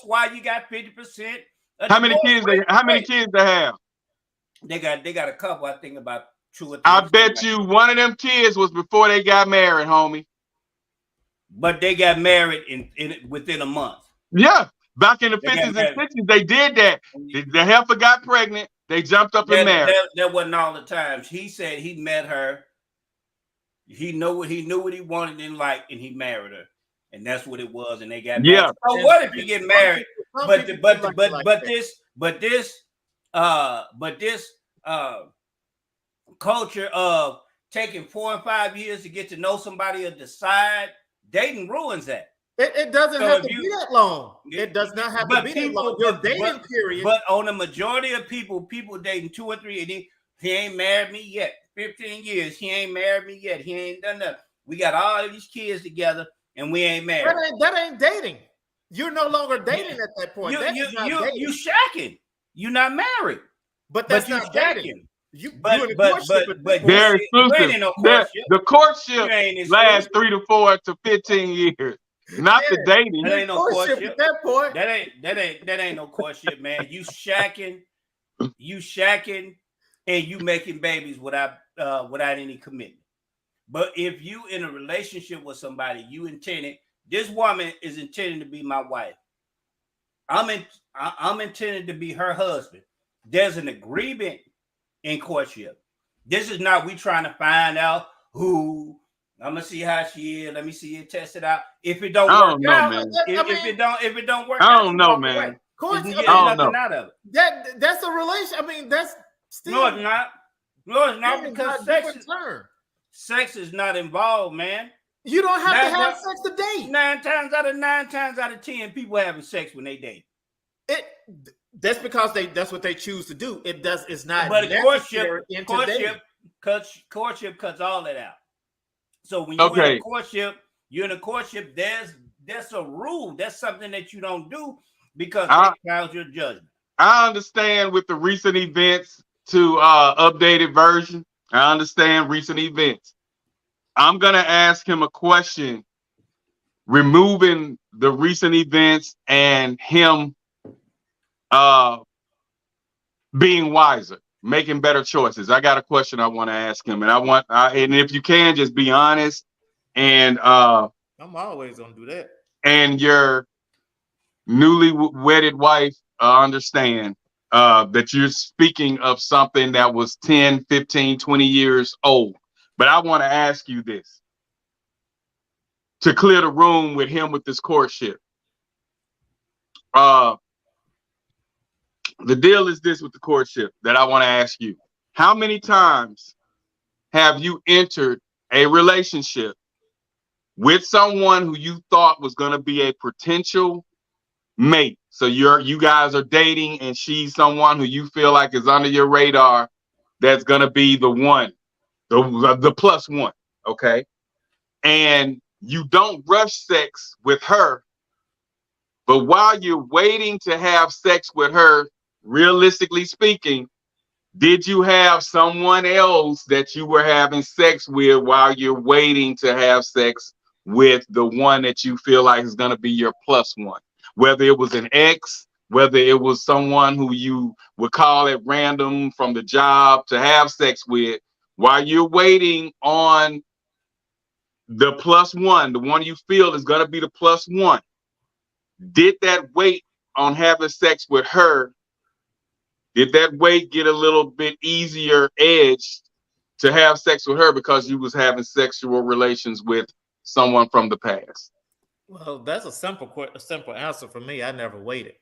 why you got 50%. How many kids they have? They got a couple. I think about 2 or 3. I bet you one of them kids was before they got married, homie. But they got married within a month. Yeah. Back in the 50s and 60s, they did that. The heifer got pregnant. They jumped up and married. That wasn't all the times. He said he met her. He knew what he wanted in life, and he married her, and that's what it was. And they got married. So what if you get married? But this culture of taking 4 and 5 years to get to know somebody or decide, dating ruins that. It doesn't have to be that long. It does not have to be that long. Your dating period. But on the majority of people dating 2 or 3, and he ain't married me yet. 15 years, he ain't married me yet. He ain't done nothing. We got all of these kids together, and we ain't married. That ain't dating. You're no longer dating at that point. You shacking. You're not married. But that's not dating. You But in a but courtship but at but this you point. They're ain't- you ain't exclusive. in no courtship. The You courtship ain't in lasts school. 3 to 4 to 15 years, not the Yeah. dating. That ain't no Courtship courtship. at that point. That ain't no courtship, man. You shacking, and you making babies without any commitment. But if you in a relationship with somebody, you intended, this woman is intending to be my wife. I'm intended to be her husband. There's an agreement in courtship. This is not we trying to find out who. I'm gonna see how she is. Let me see it, test it out. If it don't I work don't know, out, man. if it don't work I out, don't you know, walk man. away. Courtship, There's I don't nothing know. out of it. that's a relation. I mean, that's still No, it's not. No, it's not, because sex is not involved, man. You don't have to Nine have times- sex to date. 9 times out of 10, people having sex when they date. That's because that's what they choose to do. It's not But necessary in today. courtship cuts all that out. So when you're in a courtship, there's a rule. That's something that you don't do because that clouds your judgment. I understand with the recent events to updated version. I understand recent events. I'm gonna ask him a question, removing the recent events and him being wiser, making better choices. I got a question I want to ask him, and and if you can, just be honest. And I'm always gonna do that. And your newly wedded wife understand that you're speaking of something that was 10, 15, 20 years old. But I want to ask you this to clear the room with him with this courtship. The deal is this with the courtship that I want to ask you. How many times have you entered a relationship with someone who you thought was going to be a potential mate? So you guys are dating, and she's someone who you feel like is under your radar that's going to be the one, the plus one, okay? And you don't rush sex with her, but while you're waiting to have sex with her, realistically speaking, did you have someone else that you were having sex with while you're waiting to have sex with the one that you feel like is going to be your plus one? Whether it was an ex, whether it was someone who you would call at random from the job to have sex with, while you're waiting on the plus one, the one you feel is going to be the plus one, did that wait on having sex with her, did that wait get a little bit easier edged to have sex with her because you was having sexual relations with someone from the past? Well, that's a simple answer for me. I never waited.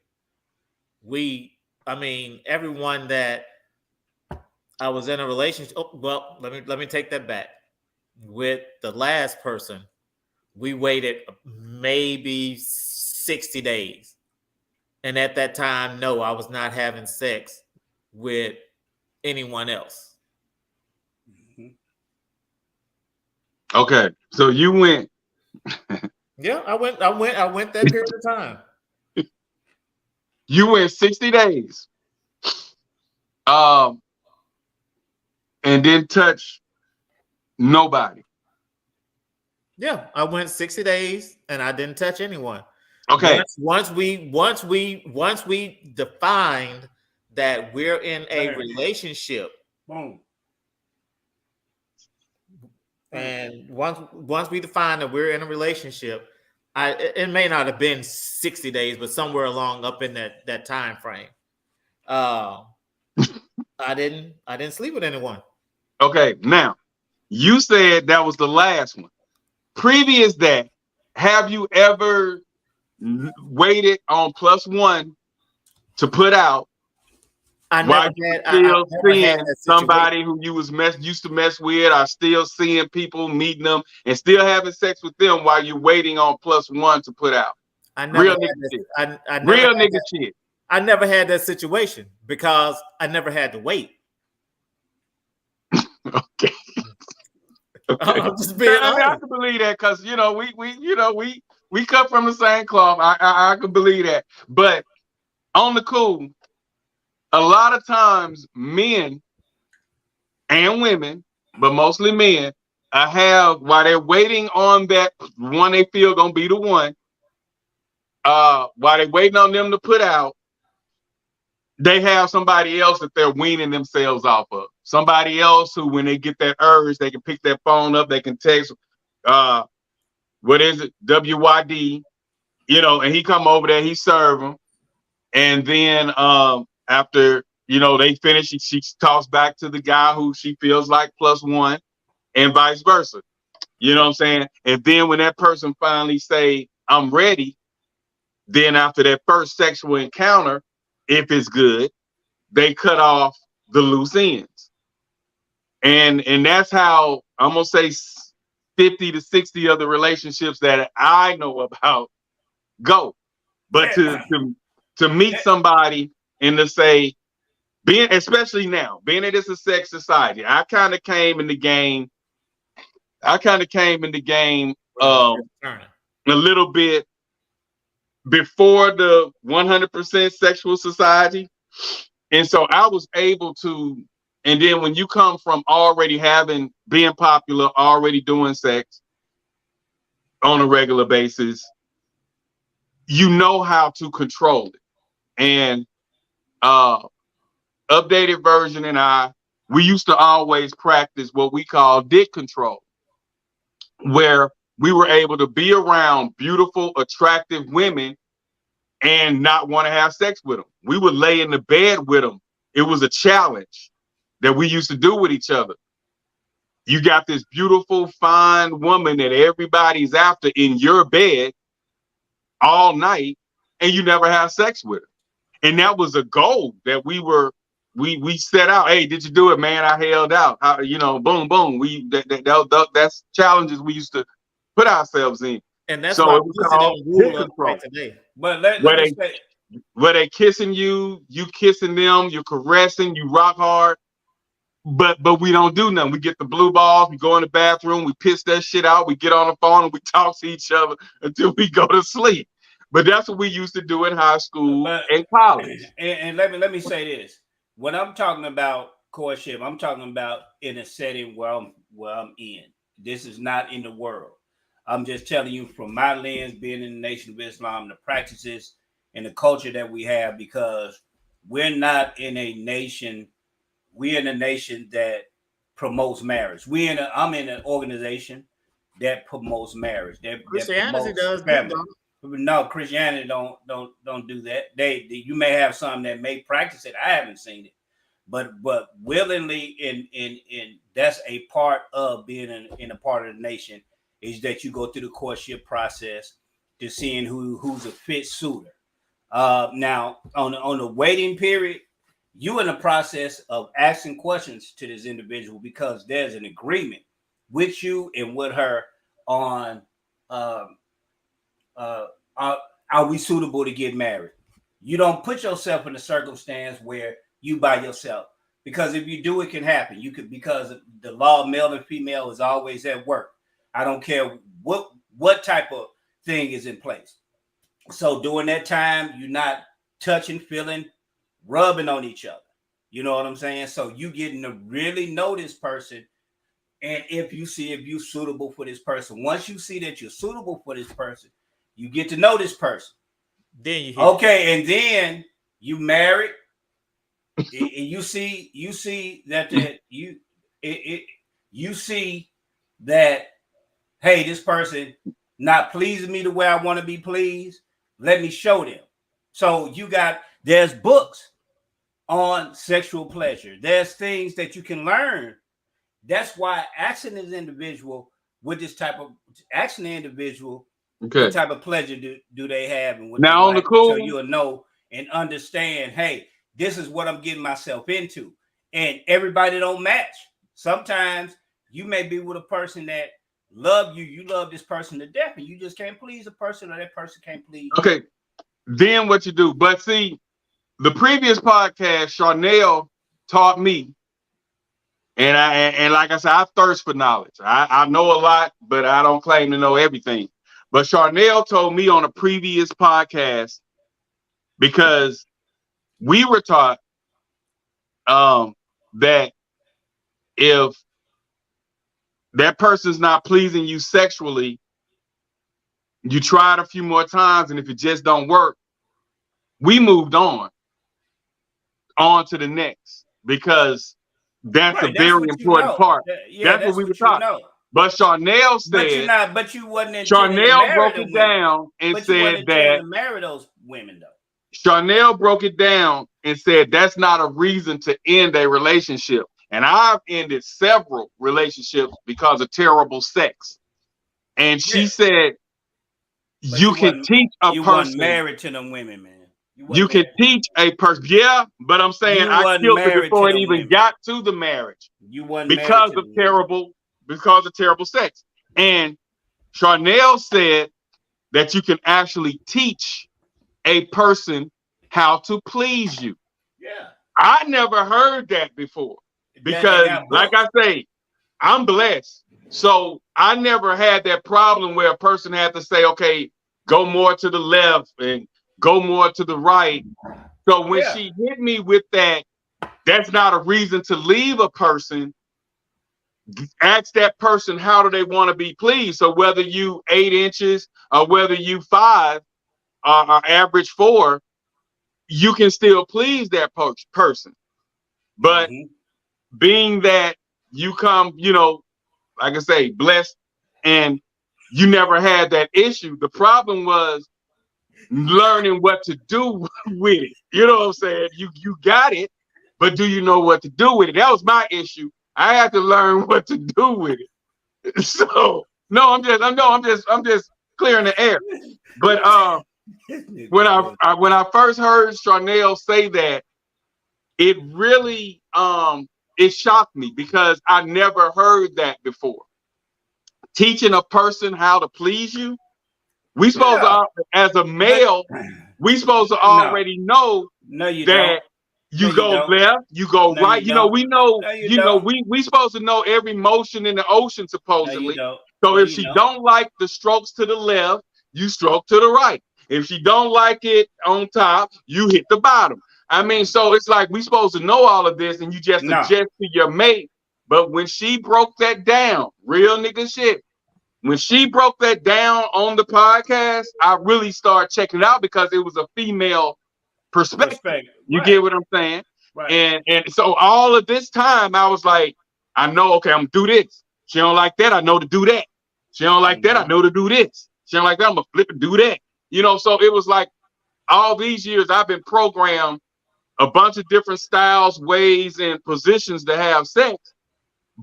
Everyone that I was in a relationship. Oh, well, let me take that back. With the last person, we waited maybe 60 days. And at that time, no, I was not having sex with anyone else. Okay, so you went. Yeah, I went that period of time. You went 60 days. And didn't touch nobody. Yeah, I went 60 days and I didn't touch anyone. Okay. Once we defined that we're in a relationship, boom. And once we define that we're in a relationship, it may not have been 60 days, but somewhere along up in that time frame. I didn't sleep with anyone. Okay, now you said that was the last one. Previous that, have you ever waited on plus one to put out? I never had somebody who you used to mess with, or still seeing people, meeting them, and still having sex with them while you're waiting on plus one to put out. Real nigga shit. I never had that situation because I never had to wait. Okay. I'm just being honest. I can believe that because we cut from the same cloth. I can believe that. But on the cool, a lot of times men and women, but mostly men, have while they're waiting on that one they feel gonna be the one, while they're waiting on them to put out, they have somebody else that they're weaning themselves off of. Somebody else who, when they get that urge, they can pick that phone up, they can text, what is it, WYD, and he come over there, he serve them, and then after they finish, she talks back to the guy who she feels like plus one, and vice versa. You know what I'm saying? And then when that person finally say, I'm ready, then after that first sexual encounter, if it's good, they cut off the loose ends. And that's how I'm gonna say 50 to 60 of the relationships that I know about go. But to meet somebody and to say, especially now, being that it's a sex society, I kind of came in the game a little bit before the 100% sexual society. And so I was able to, and then when you come from already being popular, already doing sex on a regular basis, you know how to control it. And Updated Version and we used to always practice what we call dick control, where we were able to be around beautiful, attractive women and not want to have sex with them. We would lay in the bed with them. It was a challenge that we used to do with each other. You got this beautiful, fine woman that everybody's after in your bed all night, and you never have sex with her. And that was a goal that we set out. Hey, did you do it, man? I held out. Boom, boom. That's challenges we used to put ourselves in. And that's why we don't rule up right today. But where they kissing you kissing them, you're caressing, you rock hard, but we don't do nothing. We get the blue balls, we go in the bathroom, we piss that shit out, we get on the phone and we talk to each other until we go to sleep. But that's what we used to do in high school and college. And let me say this. When I'm talking about courtship, I'm talking about in a setting where I'm in. This is not in the world. I'm just telling you from my lens, being in the Nation of Islam, the practices and the culture that we have, because we're not in a nation. We're in a nation that promotes marriage. I'm in an organization that promotes marriage. Christianity does. No, Christianity don't do that. You may have some that may practice it. I haven't seen it, but willingly, and that's a part of being in a part of the nation, is that you go through the courtship process to seeing who's a fit suitor. Now on the waiting period, you in the process of asking questions to this individual because there's an agreement with you and with her on are we suitable to get married? You don't put yourself in a circumstance where you by yourself, because if you do, it can happen. You could, because the law of male and female is always at work. I don't care what type of thing is in place. So during that time, you're not touching, feeling, rubbing on each other. You know what I'm saying? So you getting to really know this person. And if you're suitable for this person, once you see that you're suitable for this person, you get to know this person. Then and then you married. And you see that you see that, hey, this person not pleasing me the way I want to be pleased. Let me show them. So there's books on sexual pleasure. There's things that you can learn. That's why asking this individual with this type of what type of pleasure do they have, and what now on the cool, so you'll know and understand, hey, this is what I'm getting myself into. And everybody don't match. Sometimes you may be with a person that love you love this person to death, and you just can't please a person, or that person can't please you. Okay, then what you do? But see, the previous podcast, Charnel taught me, and like I said, I thirst for knowledge. I know a lot, but I don't claim to know everything. But Charnel told me on a previous podcast, because we were taught that if that person's not pleasing you sexually, you try it a few more times, and if it just don't work, we moved on to the next, because that's Right, a very what you important know. part. Yeah, That's what we were you talking. know. But Charnel said, But you wasn't intending to Charnel marry broke the it women. down and But you said wasn't intending that to marry those women, though. Charnel broke it down and said that's not a reason to end a relationship. And I've ended several relationships because of terrible sex. And she said, But you can teach a You wasn't person. married to them women, man. You can teach a person. Yeah, but I'm saying You I wasn't killed it married before to it them even women. got to the marriage You wasn't because married to of them terrible sex. And Charnel said that you can actually teach a person how to please you. Yeah. I never heard that before, because like I say, I'm blessed. So I never had that problem where a person had to say, okay, go more to the left and go more to the right. So when she hit me with that, that's not a reason to leave a person. Ask that person, how do they want to be pleased? So whether you 8 inches or whether you 5 or average 4, you can still please that person. But being that you come, like I say, blessed, and you never had that issue, the problem was learning what to do with it. You know what I'm saying? You got it, but do you know what to do with it? That was my issue. I had to learn what to do with it. So I'm just clearing the air. But when I first heard Charnel say that, it really it shocked me, because I never heard that before. Teaching a person how to please you, we supposed to, as a male, we supposed to already know that you go left, you go right. We know, we supposed to know every motion in the ocean, supposedly. So if she don't like the strokes to the left, you stroke to the right. If she don't like it on top, you hit the bottom. I mean, so it's like we supposed to know all of this, and you just adjust to your mate. But when she broke that down, real nigga shit, when she broke that down on the podcast, I really started checking it out, because it was a female perspective. You get what I'm saying? Right. And so all of this time, I was like, I know, okay, I'm gonna do this. She don't like that, I know to do that. She don't like that, I know to do this. She don't like that, I'm gonna flip and do that. So it was like all these years I've been programmed a bunch of different styles, ways, and positions to have sex.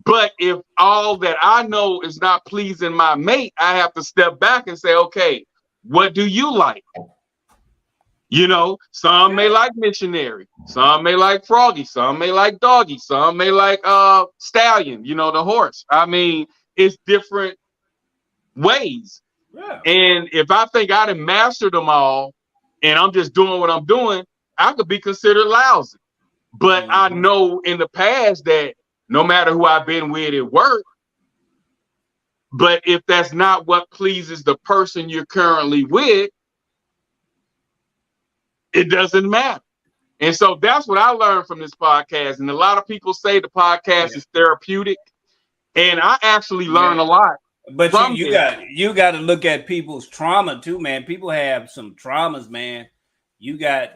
But if all that I know is not pleasing my mate, I have to step back and say, okay, what do you like? Some may like missionary, some may like froggy, some may like doggy, some may like stallion, the horse. I mean, it's different ways. Yeah. And if I think I done mastered them all and I'm just doing what I'm doing, I could be considered lousy. But I know in the past that no matter who I've been with, it worked. But if that's not what pleases the person you're currently with, it doesn't matter. And so that's what I learned from this podcast. And a lot of people say the podcast is therapeutic. And I actually learn a lot. But you got to look at people's trauma too, man. People have some traumas, man. You got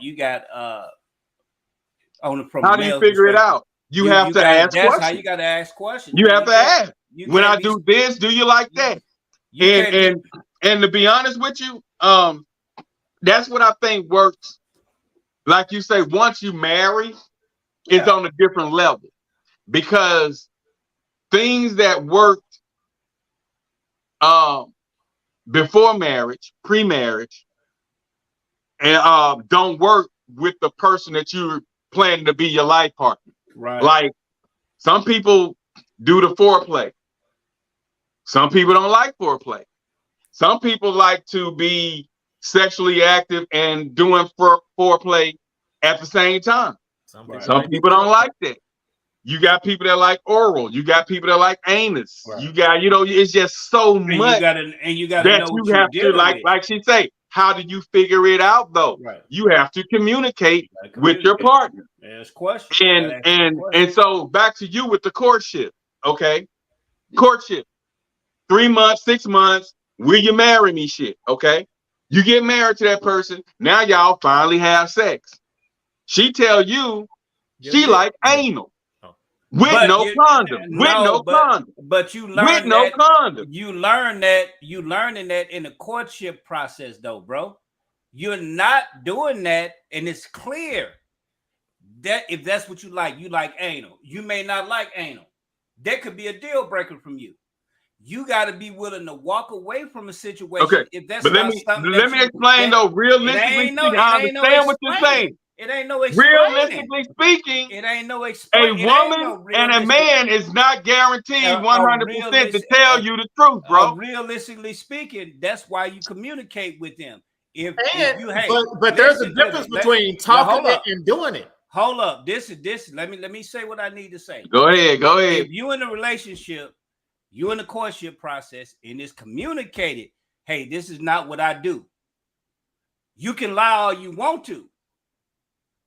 on the how do you figure it out? You have to ask questions. That's how you got to ask questions. You have to ask. When I do this, do you like that? And to be honest with you, that's what I think works. Like you say, once you marry, it's on a different level, because things that worked before marriage, pre-marriage, and don't work with the person that you're planning to be your life partner. Right. Like some people do the foreplay. Some people don't like foreplay. Some people like to be sexually active and doing foreplay at the same time. Some people don't like that. You got people that like oral. You got people that like anus. Right. You got, it's just so much. And you got to know you have to, like she say, how do you figure it out though? Right. You have to communicate Gotta with your communicate. partner. There's questions. And so back to you with the courtship. Okay. Courtship. 3 months, 6 months, will you marry me shit? Okay. You get married to that person. Now y'all finally have sex. She tell you she like anal. With But no condom. With no condom. But you With learn no that. condom. You learn that. You learning that in the courtship process, though, bro. You're not doing that, and it's clear that if that's what you like anal. You may not like anal. That could be a deal breaker from you. You got to be willing to walk away from a situation. Okay, If that's but let me explain though. Realistically speaking, I understand what you're saying. It ain't no explaining. Realistically speaking, it ain't no explaining. A woman and a man is not guaranteed 100% to tell you the truth, bro. Realistically speaking, that's why you communicate with them. If you but there's a difference between talking it and doing it. Hold up. This. Let me say what I need to say. Go ahead. If you in a relationship, you in the courtship process, and it's communicated, hey, this is not what I do. You can lie all you want to.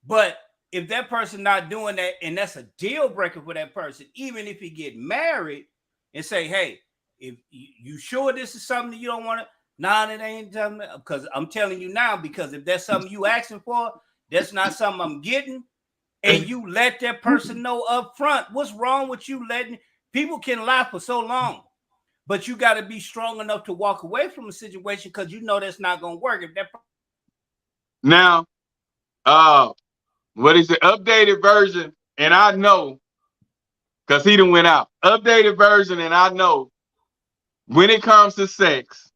But if that person not doing that, and that's a deal breaker for that person, even if you get married and say, hey, if you sure this is something that you don't want to, nah, that ain't something, because I'm telling you now, because if that's something you asking for, that's not something I'm getting, and you let that person know up front, what's wrong with you letting, people can lie for so long, but you got to be strong enough to walk away from a situation because you know that's not going to work. If that now, what is the updated version? And I know, because he done went out. Updated version, and I know when it comes to sex,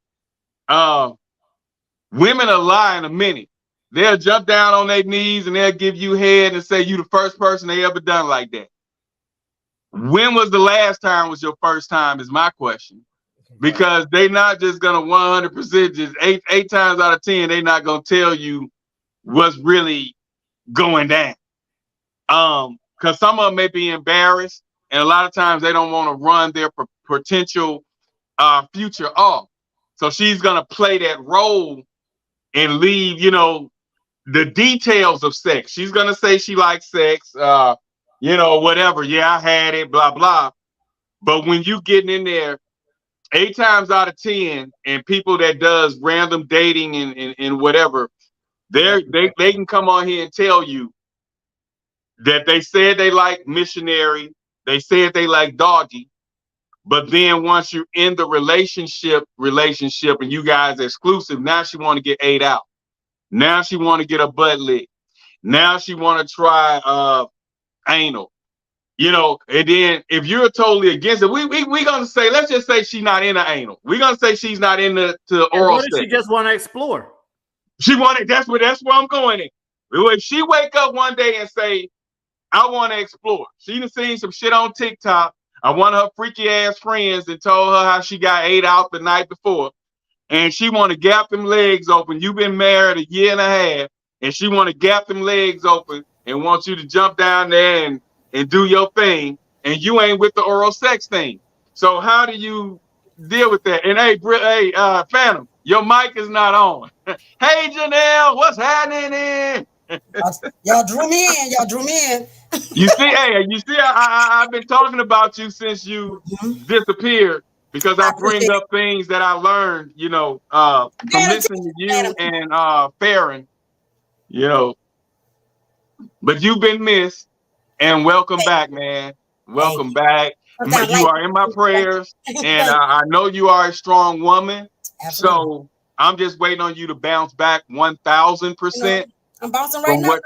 women are lying a minute. They'll jump down on their knees and they'll give you head and say you the first person they ever done like that. When was the last time was your first time is my question. Because they not just gonna 100% just eight times out of 10, they not gonna tell you what's really going down. Because some of them may be embarrassed, and a lot of times they don't want to run their potential future off. So she's gonna play that role and leave, the details of sex. She's gonna say she likes sex, whatever. Yeah, I had it, blah blah. But when you getting in there 8 times out of 10, and people that does random dating and whatever, they can come on here and tell you that they said they like missionary, they said they like doggy, but then once you're in the relationship and you guys are exclusive, now she want to get ate out. Now she want to get a butt lick. Now she want to try anal. And then if you're totally against it, we gonna say, let's just say she's not into anal. We're gonna say she's not into oral sex. She just want to explore. She wanted. That's where I'm going in. If she wake up one day and say, I want to explore. She done seen some shit on TikTok. One of her freaky ass friends that told her how she got ate out the night before, and she want to gap them legs open. You've been married a year and a half, and she want to gap them legs open and wants you to jump down there and do your thing, and you ain't with the oral sex thing. So how do you deal with that? And hey, Phantom, your mic is not on. Hey, Janelle, what's happening? Y'all drew me in. You see, I've been talking about you since you disappeared, because I bring up things that I learned, from listening to you and Farron, But you've been missed, and welcome back, man. Welcome back. You are in my prayers, and I know you are a strong woman. Absolutely. So I'm just waiting on you to bounce back 1,000%. I'm bouncing right now,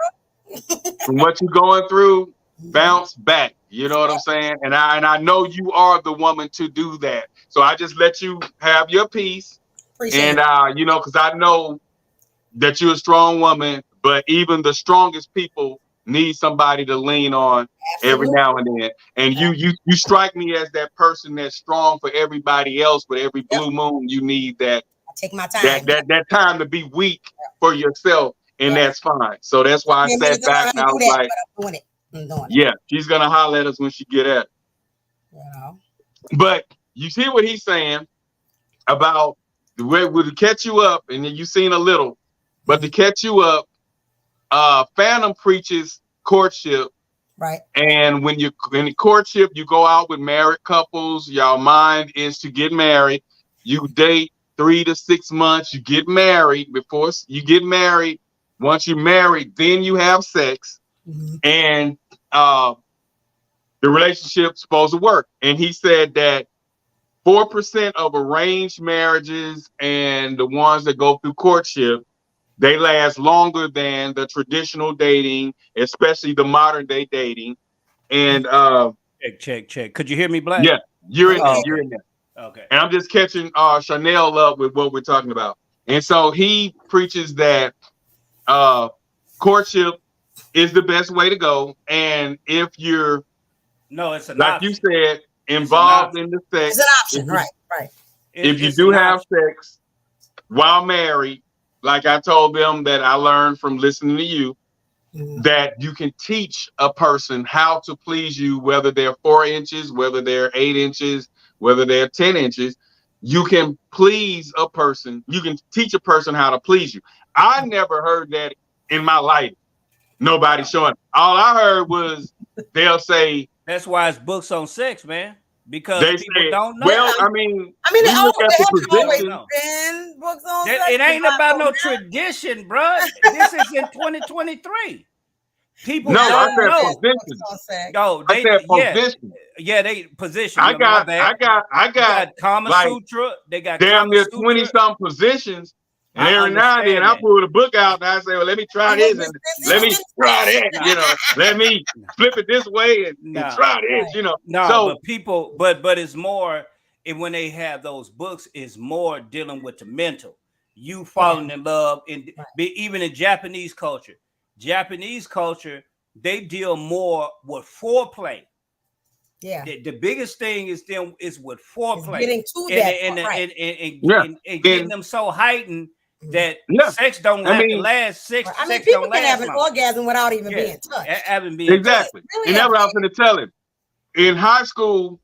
from what you're going through, bounce back. You know what I'm saying? And I know you are the woman to do that. So I just let you have your peace. Appreciate it. Because I know that you're a strong woman, but even the strongest people need somebody to lean on. Absolutely. Every now and then. And you strike me as that person that's strong for everybody else, but every blue moon you need that. I take my time. That time to be weak for yourself. And that's fine. So that's why I sat back and I was like, I'm doing it. Yeah, she's gonna holler at us when she get at it. But you see what he's saying about to catch you up, and then you've seen a little, but to catch you up, Phantom preaches courtship. Right. And when you're in courtship, you go out with married couples. Your mind is to get married. You date 3 to 6 months. You get married. Before you get married, once you're married, then you have sex. Mm-hmm. And the relationship's supposed to work. And he said that 4% of arranged marriages and the ones that go through courtship, they last longer than the traditional dating, especially the modern day dating. And check. Could you hear me, Black? yeah, you're in there. Okay. You're in there. Okay. And I'm just catching Chanel up with what we're talking about. And so he preaches that courtship is the best way to go. And if you're, No, it's an like option. you said, involved in the sex, It's an option. Right. if you It's do an have option. sex while married, like I told them that I learned from listening to you, Mhm. that you can teach a person how to please you, whether they're 4 inches, whether they're 8 inches, whether they're 10 inches. You can please a person. You can teach a person how to please you. I never heard that in my life. Nobody showing. All I heard was they'll say, That's why it's books on sex, man. Because they people say, don't know. well, I mean, They we look at the haven't always position. been books on It sex. ain't about no tradition, bro. This is in 2023. People No, I don't said know. position. Books on sex. No, I they said yeah, position. yeah, they position. I My got bad. They got Kama like, Sutra. They got damn Kama near Sutra. 20 some positions. And I every now and then understand I that. pull the book out and I say, well, let me try this and let me try that, you know, let me flip it this way and Nah. try this, you know. No, So but people, but it's more. And when they have those books, it's more dealing with the mental. You falling in love, and even in Japanese culture, they deal more with foreplay. Yeah. The biggest thing is them is with foreplay, Getting to that and getting them so heightened that sex don't have to last. Sex people don't can have last an long. orgasm without even being touched. Haven't been exactly. Really And that's what I was going to tell him. In high school,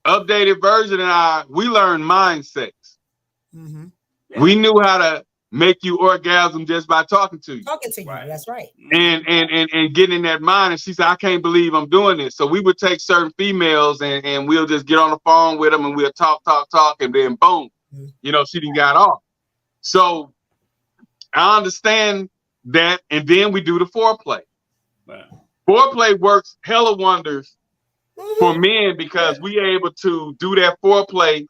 updated version and we learned mind sex. Mm-hmm. Yeah. We knew how to make you orgasm just by talking to you. Talking to you, that's right. And getting in that mind. And she said, I can't believe I'm doing this. So we would take certain females and we'll just get on the phone with them and we'll talk, and then boom, you know, she done got off. So I understand that. And then we do the foreplay. Right. Foreplay works hella wonders for men because we are able to do that foreplay.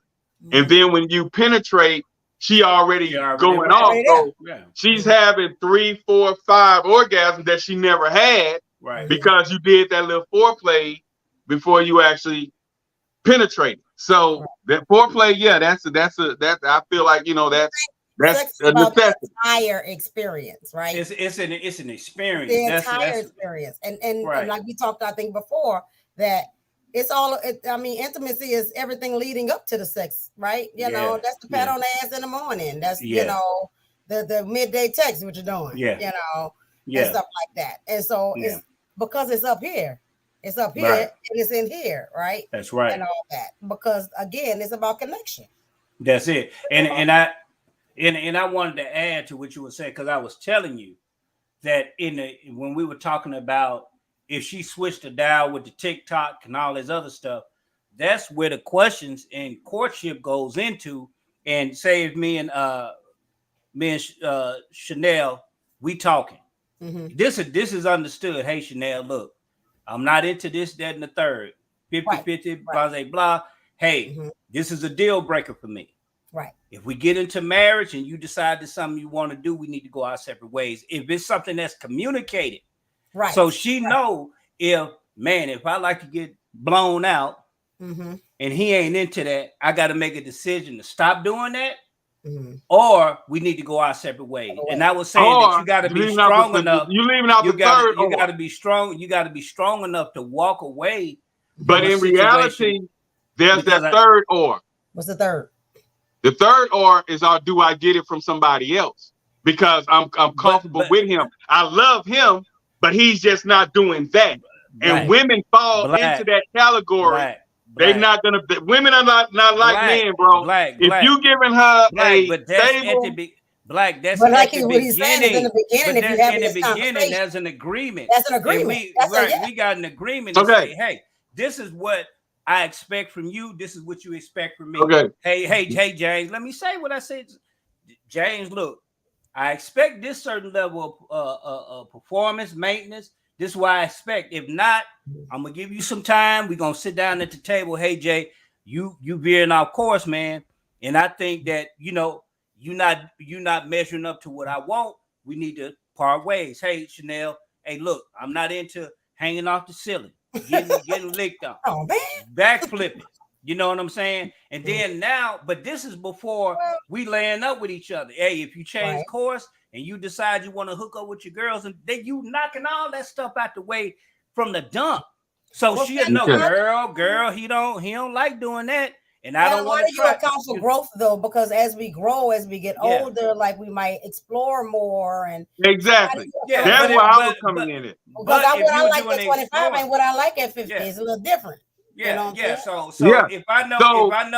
And then when you penetrate, she already going off. So she's having 3, 4, 5 orgasms that she never had, right? Because you did that little foreplay before you actually penetrate. So that foreplay, that's I feel like, you know, that's a necessity. Entire experience, right? It's an experience. The entire experience, and like we talked, I think before that. It's all. I mean, intimacy is everything leading up to the sex, right? You know, that's the pat on the ass in the morning. That's you know, the midday text, what you're doing. You know, and stuff like that. And so it's because it's up here. It's up here. And it's in here, right? That's right. And all that because again, it's about connection. That's it. And I wanted to add to what you were saying because I was telling you that when we were talking about. If she switched the dial with the TikTok and all this other stuff, that's where the questions and courtship goes into. And say if me and Chanel, we talking. Mm-hmm. This is understood. Hey, Chanel, look, I'm not into this, that, and the third. 50-50, blah, blah, blah. Hey, this is a deal breaker for me. Right. If we get into marriage and you decide there's something you want to do, we need to go our separate ways. If it's something that's communicated. Right. So she know if I like to get blown out and he ain't into that, I got to make a decision to stop doing that or we need to go our separate ways. And I was saying that you got to be strong enough. You leaving out the third. You got to be strong. You got to be strong enough to walk away. But in reality, there's that third or. What's the third? The third or is do I get it from somebody else? Because I'm comfortable with him. I love him. But he's just not doing that. And women fall into that category They not gonna. Women are not like men, bro. If you giving her but that's stable, Black, that's but like what he's saying is in the beginning. But if you have in the beginning, conversation, there's an agreement. That's an agreement. We got an agreement to say, hey, this is what I expect from you. This is what you expect from me. Okay. Hey, James, let me say what I said. James, look, I expect this certain level of performance, maintenance. This is what I expect. If not, I'm gonna give you some time. We're gonna sit down at the table. Hey, Jay, you veering off course, man. And I think that you're not measuring up to what I want. We need to part ways. Hey, Chanel. Hey, look, I'm not into hanging off the ceiling, getting licked on, backflipping. You know what I'm saying? And then now, but this is before we laying up with each other. Hey, if you change course and you decide you want to hook up with your girls, and then you knocking all that stuff out the way from the dump. So she'll know, girl, he don't like doing that. And I don't want to try. Account for growth though, because as we grow, as we get older, like we might explore more and exactly. That's where I was coming in it. Because what I like at 25 and what I like at 50 is a little different. So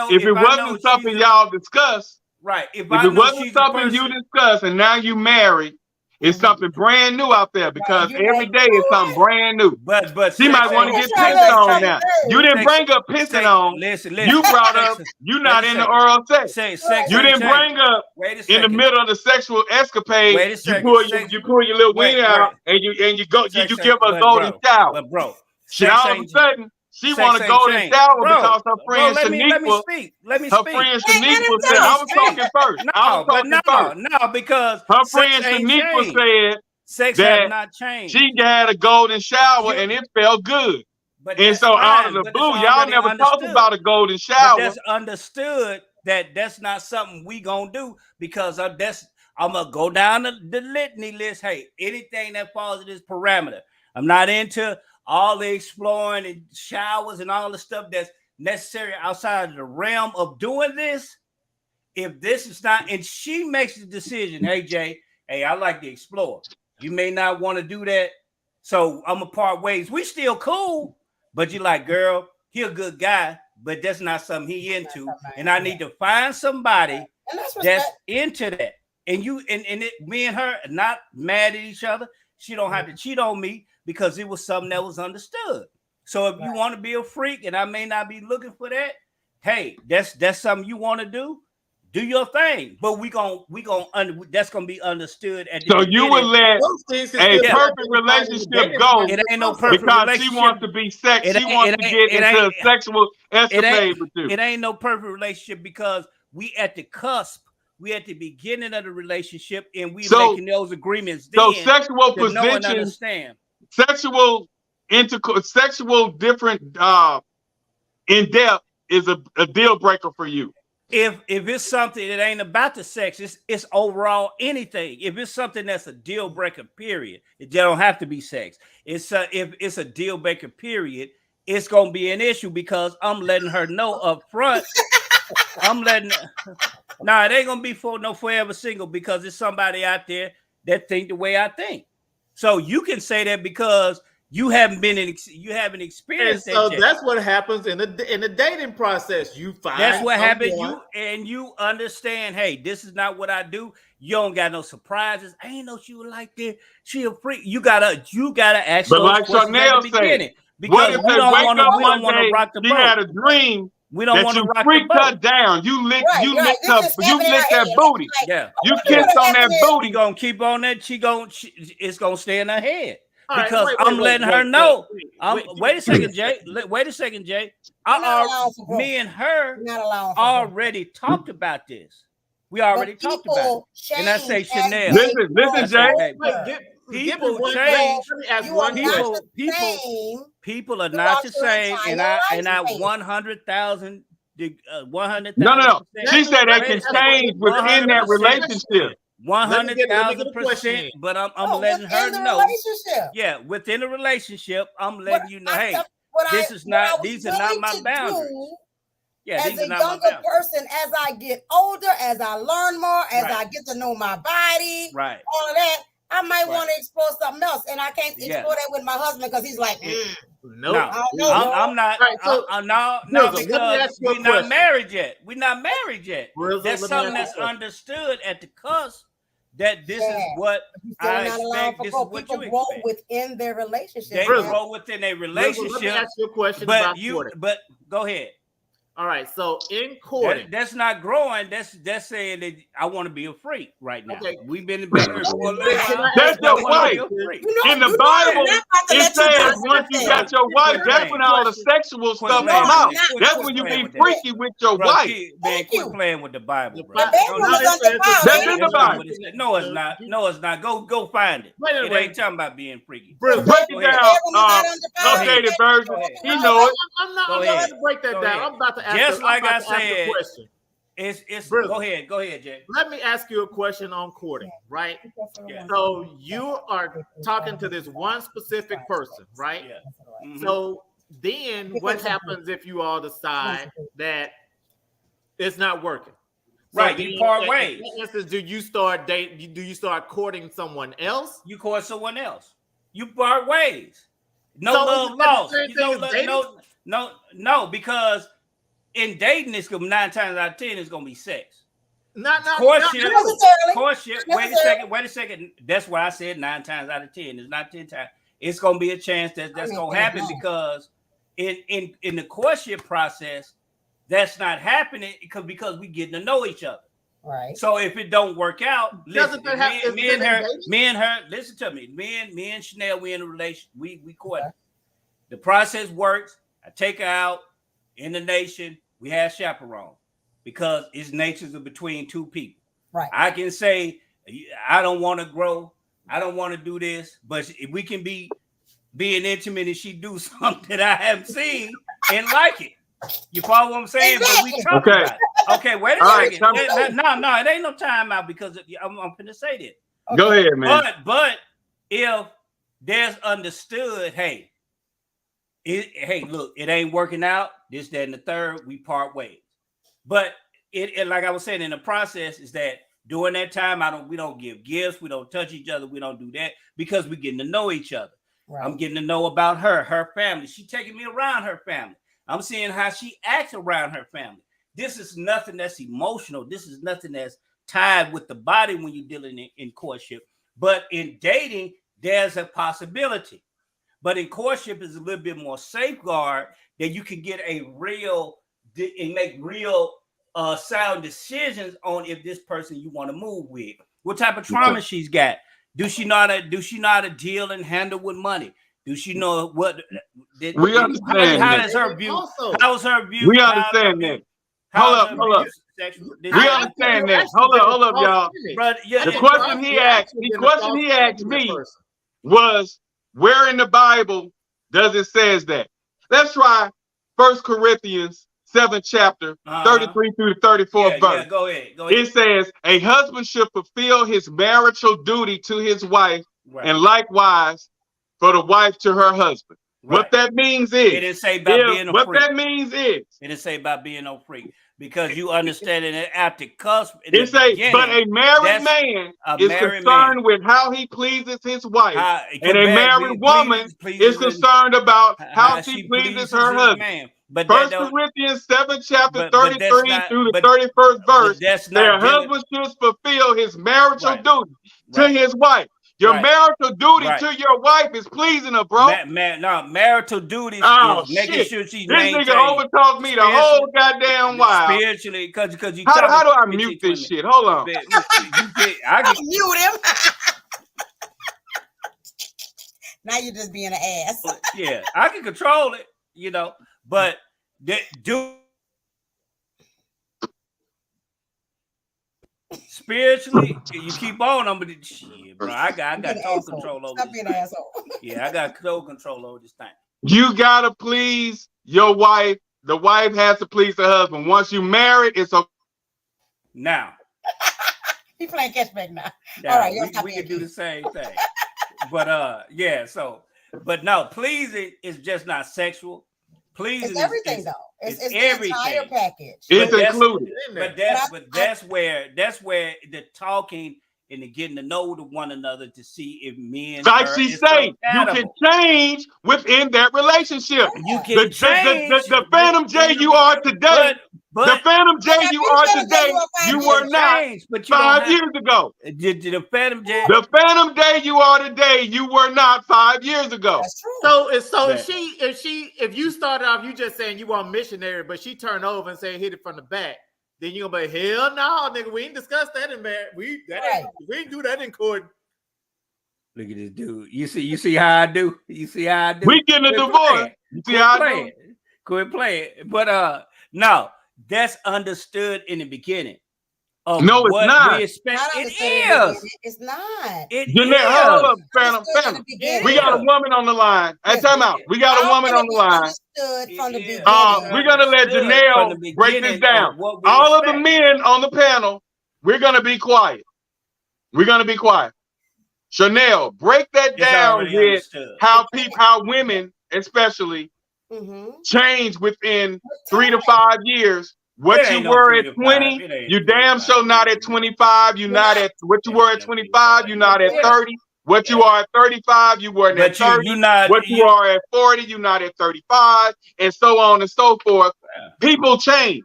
if it wasn't something y'all discussed, right? If it wasn't something you discussed, and now you married. It's something brand new out there because every day is something brand new. But she might want to get pissed on now. You didn't bring up pissing on. Listen. You brought up you not into oral sex. You didn't bring up in the middle of the sexual escapade. You pull your little wiener out and you give her a golden shower. But bro, all of a sudden. She want to go and shower because her friend Shaniqua. Let me speak. Her friend Shaniqua said, "I was talking first." No, because her friend Shaniqua said sex has not changed. She had a golden shower and it felt good. And so out of the blue, y'all never talked about a golden shower. But that's understood that that's not something we gonna do because I'm gonna go down the litany list. Hey, anything that falls in this parameter, I'm not into all the exploring and showers and all the stuff that's necessary outside of the realm of doing this. If this is not, and she makes the decision, hey, Jay, hey, I like to explore. You may not want to do that. So I'm gonna part ways. We still cool, but you're like, girl, he a good guy, but that's not something he into. And I need to find somebody that's into that. And me and her are not mad at each other. She don't have to cheat on me because it was something that was understood. So if you want to be a freak and I may not be looking for that, hey, that's something you want to do your thing. But that's gonna be understood at the so you would let a perfect relationship go. It ain't no perfect because relationship. She wants to be sex. She wants to get into a sexual escapade with you. It ain't no perfect relationship because we at the cusp. We at the beginning of the relationship and we making those agreements. So sexual position, understand. Sexual intercourse, sexual different in depth is a deal breaker for you. If it's something that ain't about the sex, it's overall anything. If it's something that's a deal breaker, period, it don't have to be sex. If it's a deal breaker, period, it's gonna be an issue because I'm letting her know up front. It ain't gonna be forever single because there's somebody out there that think the way I think. So you can say that because you haven't experienced that. So that's what happens in the dating process. You find that's what happens. You understand. Hey, this is not what I do. You don't got no surprises. I ain't know she was like that. She a freak. You gotta ask. But like Chanel said, because we don't want to rock the boat. She had a dream. We don't want to rock the boat. Her down. You licked that booty. Yeah. You kissed on that booty. She gonna keep on that. It's gonna stay in her head. Because I'm letting her know. Wait a second, Jay. Me and her already talked about this. We already talked about it. And I say, Chanel. Listen, Jay. People change. People are not the same. And I 100,000. 100,000. No. She said they can change within that relationship. 100,000%, but I'm letting her know. Yeah, within the relationship, I'm letting you know, hey, these are not my boundaries. Yeah, as a younger person, as I get older, as I learn more, as I get to know my body, right, all of that, I might want to explore something else, and I can't explore that with my husband because he's like, no, I'm not. Right, so, No, because we're not married yet. We're not married yet. That's something that's understood at the cusp. That this is what I expect. This is what you expect. Grow within their relationship. They grow within a relationship. Let me ask you a question about courting. But go ahead. All right. So in courting, that's not growing. That's saying that I want to be a freak right now. Okay. We've been married for a little while. That's your wife. In the Bible, it says once you got your wife, that's when all the sexual stuff come out. That's when you be freaky with your wife. Man, quit playing with the Bible, bro. That's in the Bible. No, it's not. No, it's not. Go find it. It ain't talking about being freaky. Break it down. Updated version. You know it. I'm not going to break that down. I'm about to ask. Just like I said, it's go ahead, Jay. Let me ask you a question on courting, right? Yeah. So you are talking to this one specific person, right? Yeah. Mm-hmm. So then what happens if you all decide that it's not working? So right, you part ways. Do you start dating? Do you start courting someone else? You court someone else. You part ways. No love lost. No, because in dating, it's gonna 9 times out of 10 it's gonna be sex. Courtship. Wait a second. That's why I said 9 times out of 10. It's not 10 times. It's gonna be a chance that's gonna happen because in the courtship process, that's not happening because we getting to know each other. Right. So if it don't work out, listen, me and her, listen to me. Me and Chanel, we in a relation. We court. Okay. The process works. I take her out in the nation. We have chaperone because it's natures of between two people. Right. I can say I don't want to grow. I don't want to do this, but if we can be being intimate and she do something that I haven't seen and like it. You follow what I'm saying? But we talk about it. Okay, wait a second. No, it ain't no time out because I'm finna say this. Okay. Go ahead, man. But if there's understood, hey, look, it ain't working out. This, that, and the third, we part ways. But it like I was saying in the process is that during that time, we don't give gifts, we don't touch each other, we don't do that because we're getting to know each other. Right. I'm getting to know about her family. She taking me around her family. I'm seeing how she acts around her family. This is nothing that's emotional. This is nothing that's tied with the body when you're dealing in courtship. But in dating, there's a possibility. But in courtship is a little bit more safeguard that you can get and make real sound decisions on if this person you want to move with. What type of trauma she's got? Do she know how to deal and handle with money? Do she know what? We understand. How is her view? How is her view? We understand that. Hold up. We understand that. Hold up, y'all. The question he asked me was, where in the Bible does it says that? Let's try 1 Corinthians 7th chapter, 33 through the 34th verse. Yeah, go ahead. It says, a husband should fulfill his marital duty to his wife, and likewise for the wife to her husband. Right. What that means is, it didn't say about being a freak. What that means is, it didn't say about being no freak because you understand it at the cusp. It say, but a married man is concerned with how he pleases his wife, and a married woman is concerned about how she pleases her husband. But 1 Corinthians 7 chapter 33 through the 31st verse, their husband should fulfill his marital duty to his wife. Your marital duty to your wife is pleasing her, bro. Marital duty is making sure she's maintained. This nigga overtalked me the whole goddamn while. Spiritually, because you. How do I mute this shit? Hold on. I can mute him. Now you're just being an ass. Yeah, I can control it, but spiritually, you keep on them, but shit, bro. I got total control over Stop being an asshole. Yeah, I got total control over this thing. You gotta please your wife. The wife has to please the husband. Once you married, it's okay. Now. He playing catchback now. Yeah, all right, we can do the same thing. But but no, pleasing is just not sexual. Pleasing it's everything though. It's everything. The entire package. It's included. But that's where the talking and to getting to know one another to see if men. Like she say, you can change within that relationship. You can change. The Phantom J you are today. The Phantom J you are today, you were not 5 years ago. The Phantom J. The Phantom J you are today, you were not 5 years ago. That's true. So if you started off, you just saying you want missionary, but she turned over and say hit it from the back. Then you're gonna be hell no, nigga. We ain't discussed that in marriage. We ain't do that in court. Look at this dude. You see how I do? You see how I do? We getting a divorce. You see how I do? Quit playing. But no, that's understood in the beginning. No, it's not. We expect. It is. It's not. It Jeanette, hold up, Phantom. We got a woman on the line. Hey, time out. We got a woman on the line. From the beginning. We're gonna let Janelle break this down. All of the men on the panel, we're gonna be quiet. We're gonna be quiet. Chanel, break that down with how women, especially, change within 3 to 5 years. What you were at 20, you damn sure not at 25. You not at what you were at 25. You not at 30. What you are at 35, you weren't at 30. What you are at 40, you not at 35, and so on and so forth. People change.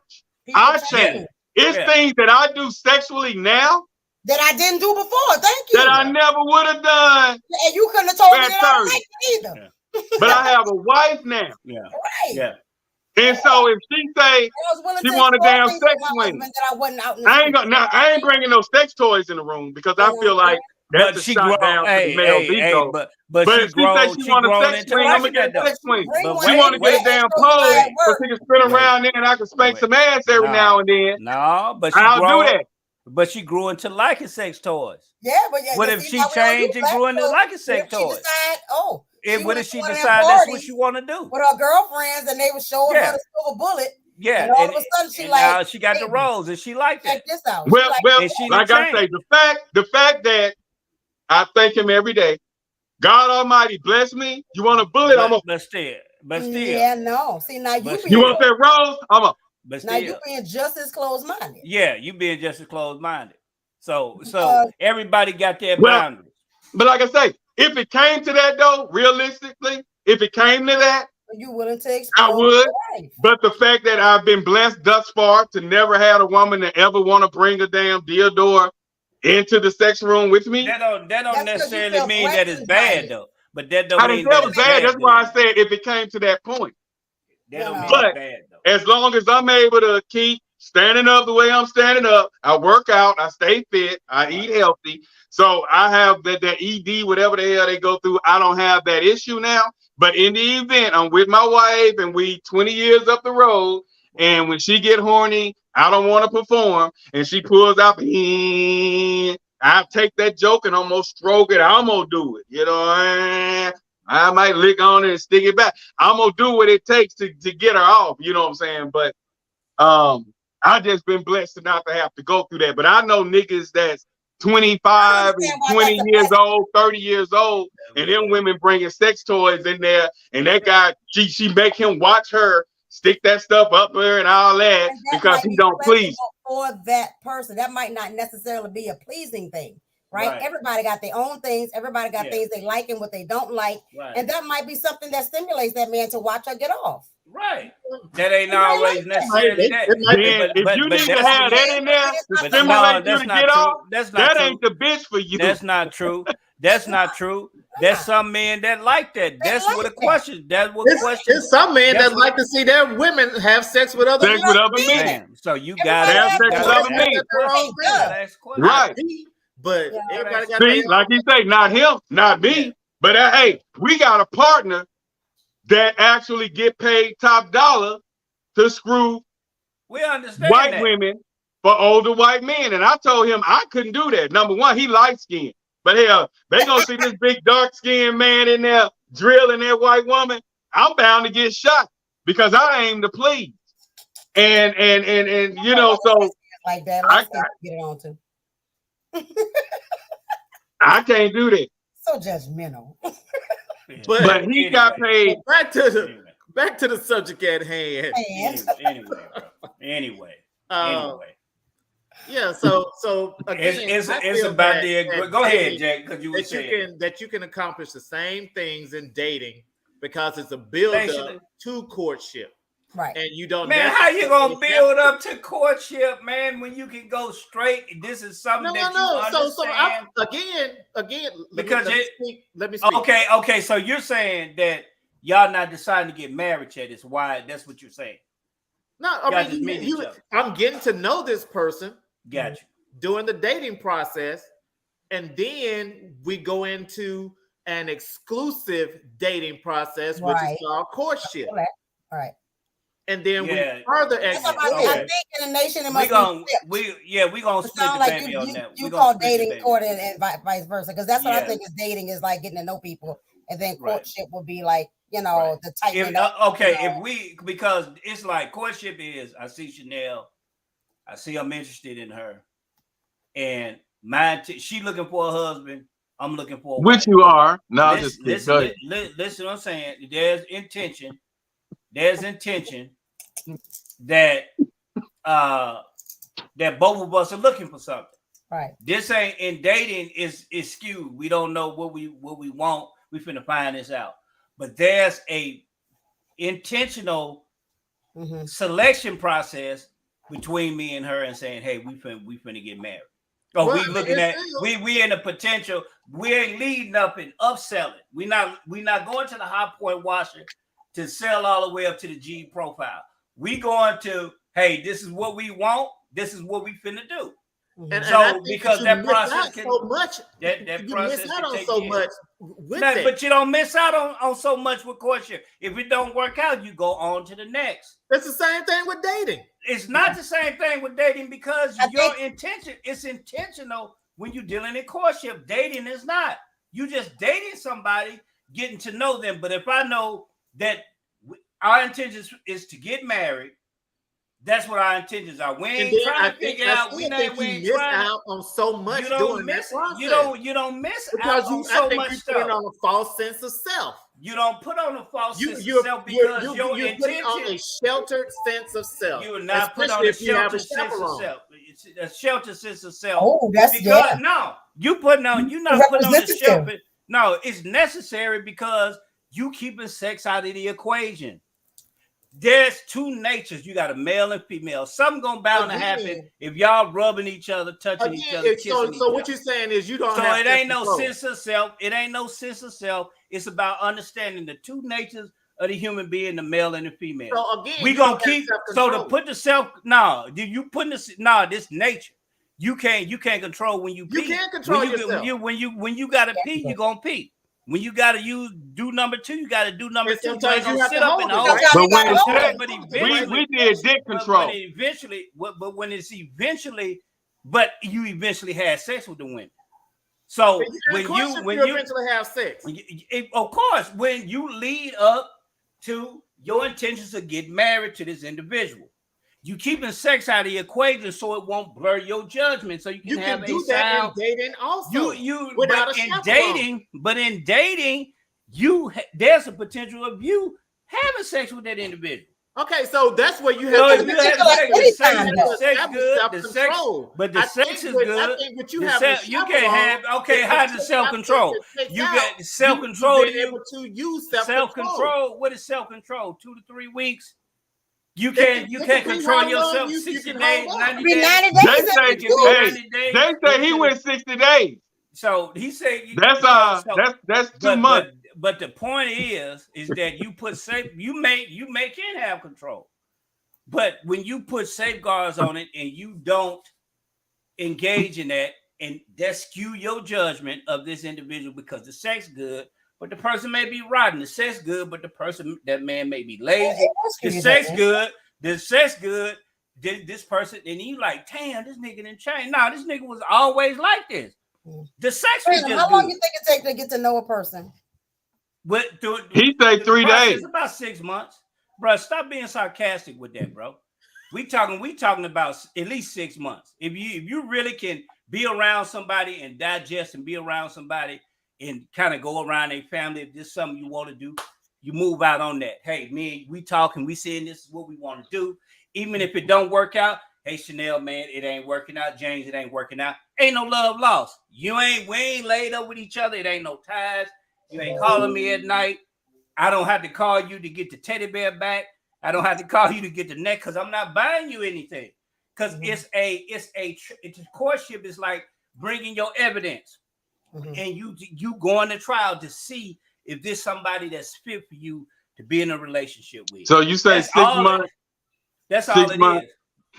I change. It's things that I do sexually now that I didn't do before. Thank you. That I never would have done. And you couldn't have told me that I liked it either. But I have a wife now. Yeah. Right. Yeah. And so if she say she want a damn sex swing, I ain't bringing no sex toys in the room because I feel like that's a shot down to the male ego. But if she say she want a sex swing, I'm gonna get a sex swing. She want to get a damn pole so she can spin around there and I can spank some ass every now and then. No, but I'll do that. But she grew into liking sex toys. Yeah, but what if she changed and grew into liking sex toys? What if she decide that's what she want to do with her girlfriends and they were showing her the silver bullet? Yeah, and all of a sudden she like now she got the rose and she liked it. This out. Well, like I say, the fact that I thank him every day. God Almighty bless me. You want a bullet? But still. Yeah, no. See now you want that rose? Now you being just as closed-minded. Yeah, you being just as closed-minded. So everybody got their boundaries. But like I say, if it came to that though, realistically, if it came to that, you wouldn't take. I would. But the fact that I've been blessed thus far to never had a woman that ever want to bring a damn dildo into the sex room with me. That don't necessarily mean that it's bad though. But that don't mean that it's bad. That's why I said if it came to that point. That don't mean but it's bad though. As long as I'm able to keep standing up the way I'm standing up, I work out, I stay fit, I eat healthy. So I have that ED, whatever the hell they go through. I don't have that issue now. But in the event, I'm with my wife and we 20 years up the road. And when she get horny, I don't want to perform. And she pulls out the I take that joke and almost stroke it. I'm going to do it. You know, I might lick on it and stick it back. I'm going to do what it takes to get her off. You know what I'm saying? But I just been blessed to not to have to go through that. But I know niggas that's 25 and 20 years old, 30 years old, and them women bringing sex toys in there, and that guy, she make him watch her stick that stuff up there and all that because he don't please. For that person, that might not necessarily be a pleasing thing, right? Everybody got their own things. Everybody got things they like and what they don't like, and that might be something that stimulates that man to watch her get off. Right. That ain't always necessarily that. If you need to have that in there to stimulate you to get off, that ain't the bitch for you. That's not true. That's not true. There's some men that like that. That's what a question. That's what question. There's some men that like to see their women have sex with other men. So you gotta have sex with other men. Right. But everybody got see, like you say, not him, not me. But hey, we got a partner that actually get paid top dollar to screw white women for older white men. And I told him I couldn't do that. Number one, he light skinned. But hell, they gonna see this big dark skinned man in there drilling that white woman. I'm bound to get shot because I aim to please. And you know, so like that, let's get it on too. I can't do that. So judgmental. But he got paid. Back to the subject at hand. Anyway. Yeah, so again, it's I feel about that go ahead, dating- Jay, because you were saying that you can accomplish the same things in dating because it's a build Basically. up to courtship, Right. and you don't. man, how you gonna build up to courtship, man, when you can go straight? This is something that you understand. Again, Because let me speak. Okay. So you're saying that y'all not deciding to get married yet. It's why that's what you're saying. No, I mean, I'm getting to know this person. Got you. During the dating process, and then we go into an exclusive dating process, which is called courtship. Right. And then we further I think in the nation it must we gonna split the like baby on that. You call dating court and vice versa, because that's what I think is dating is like getting to know people, and then courtship will be like the tightening up. Because it's like courtship is I see Chanel, I see I'm interested in her, and she looking for a husband, I'm looking for a wife. Which you are. No, listen what I'm saying. There's intention that that both of us are looking for something. Right. This ain't in dating is skewed. We don't know what we want. We finna find this out. But there's a intentional selection process between me and her and saying, hey, we finna get married. Oh, we looking at we in a potential, we ain't leading up and upselling. We not going to the high point washer to sell all the way up to the G profile. We going to, hey, this is what we want, this is what we finna do. And so because that process can so much that process miss out on take so years. much with that. But you don't miss out on so much with courtship. If it don't work out, you go on to the next. It's the same thing with dating. It's not the same thing with dating because intention, it's intentional when you're dealing in courtship. Dating is not. You just dating somebody, getting to know them. But if I know that our intention is to get married, that's what our intentions are. We ain't trying to figure out. We ain't miss out on so much doing that process. You don't miss because out on so much stuff. You put on a false sense of self. You don't put on a false sense of self because your intention on a sheltered sense of self. You will not put on a sheltered sense of self. It's a sheltered sense of self. Oh, that's because no, you're not putting on the shelter. No, it's necessary because you keeping sex out of the equation. There's two natures. You got a male and female. Something gonna bound to happen if y'all rubbing each other, touching each other, kissing each so what you're saying is you don't. So it ain't no sense of self. It ain't no sense of self. It's about understanding the two natures of the human being, the male and the female. So again, we gonna keep. So to put the self. You putting this. This nature. You can't control when you pee. You can't control yourself. When you gotta pee, you gonna pee. When you gotta do number two, you gotta do number two. Sometimes you have to hold it. But we did dick control. But when it's eventually, you eventually had sex with the women. So when you eventually have sex, of course, when you lead up to your intentions of getting married to this individual, you keeping sex out of the equation so it won't blur your judgment. So you can have do that in dating also. But in dating, there's a potential of you having sex with that individual. Okay, so that's where you have to the sex good. But the sex is good. I think what you have you can't have. Okay, how's the self-control? You get self-control. Able to use self-control. What is self-control? 2 to 3 weeks. You can't control yourself 60 days, 90 days. They say he went 60 days. So he said that's 2 months. But the point is that you put you can have control. But when you put safeguards on it and you don't engage in that, and that skew your judgment of this individual because the sex good. But the person may be rotten. The sex good, but that man may be lazy. The sex good. This person, and you like, damn, this nigga didn't change. No, this nigga was always like this. The sex was just how long you think it takes to get to know a person? He say 3 days. It's about 6 months, bro. Stop being sarcastic with that, bro. We talking about at least 6 months. If you really can be around somebody and digest and be around somebody. And kind of go around their family. If this is something you want to do, you move out on that. Hey, we talking, we saying this is what we want to do. Even if it don't work out, hey Chanel, man, it ain't working out. James, it ain't working out. Ain't no love lost. We ain't laid up with each other. It ain't no ties. You ain't calling me at night. I don't have to call you to get the teddy bear back. I don't have to call you to get the neck because I'm not buying you anything. Because it's courtship is like bringing your evidence, and you going to trial to see if this somebody that's fit for you to be in a relationship with. So you say 6 months. That's all it is.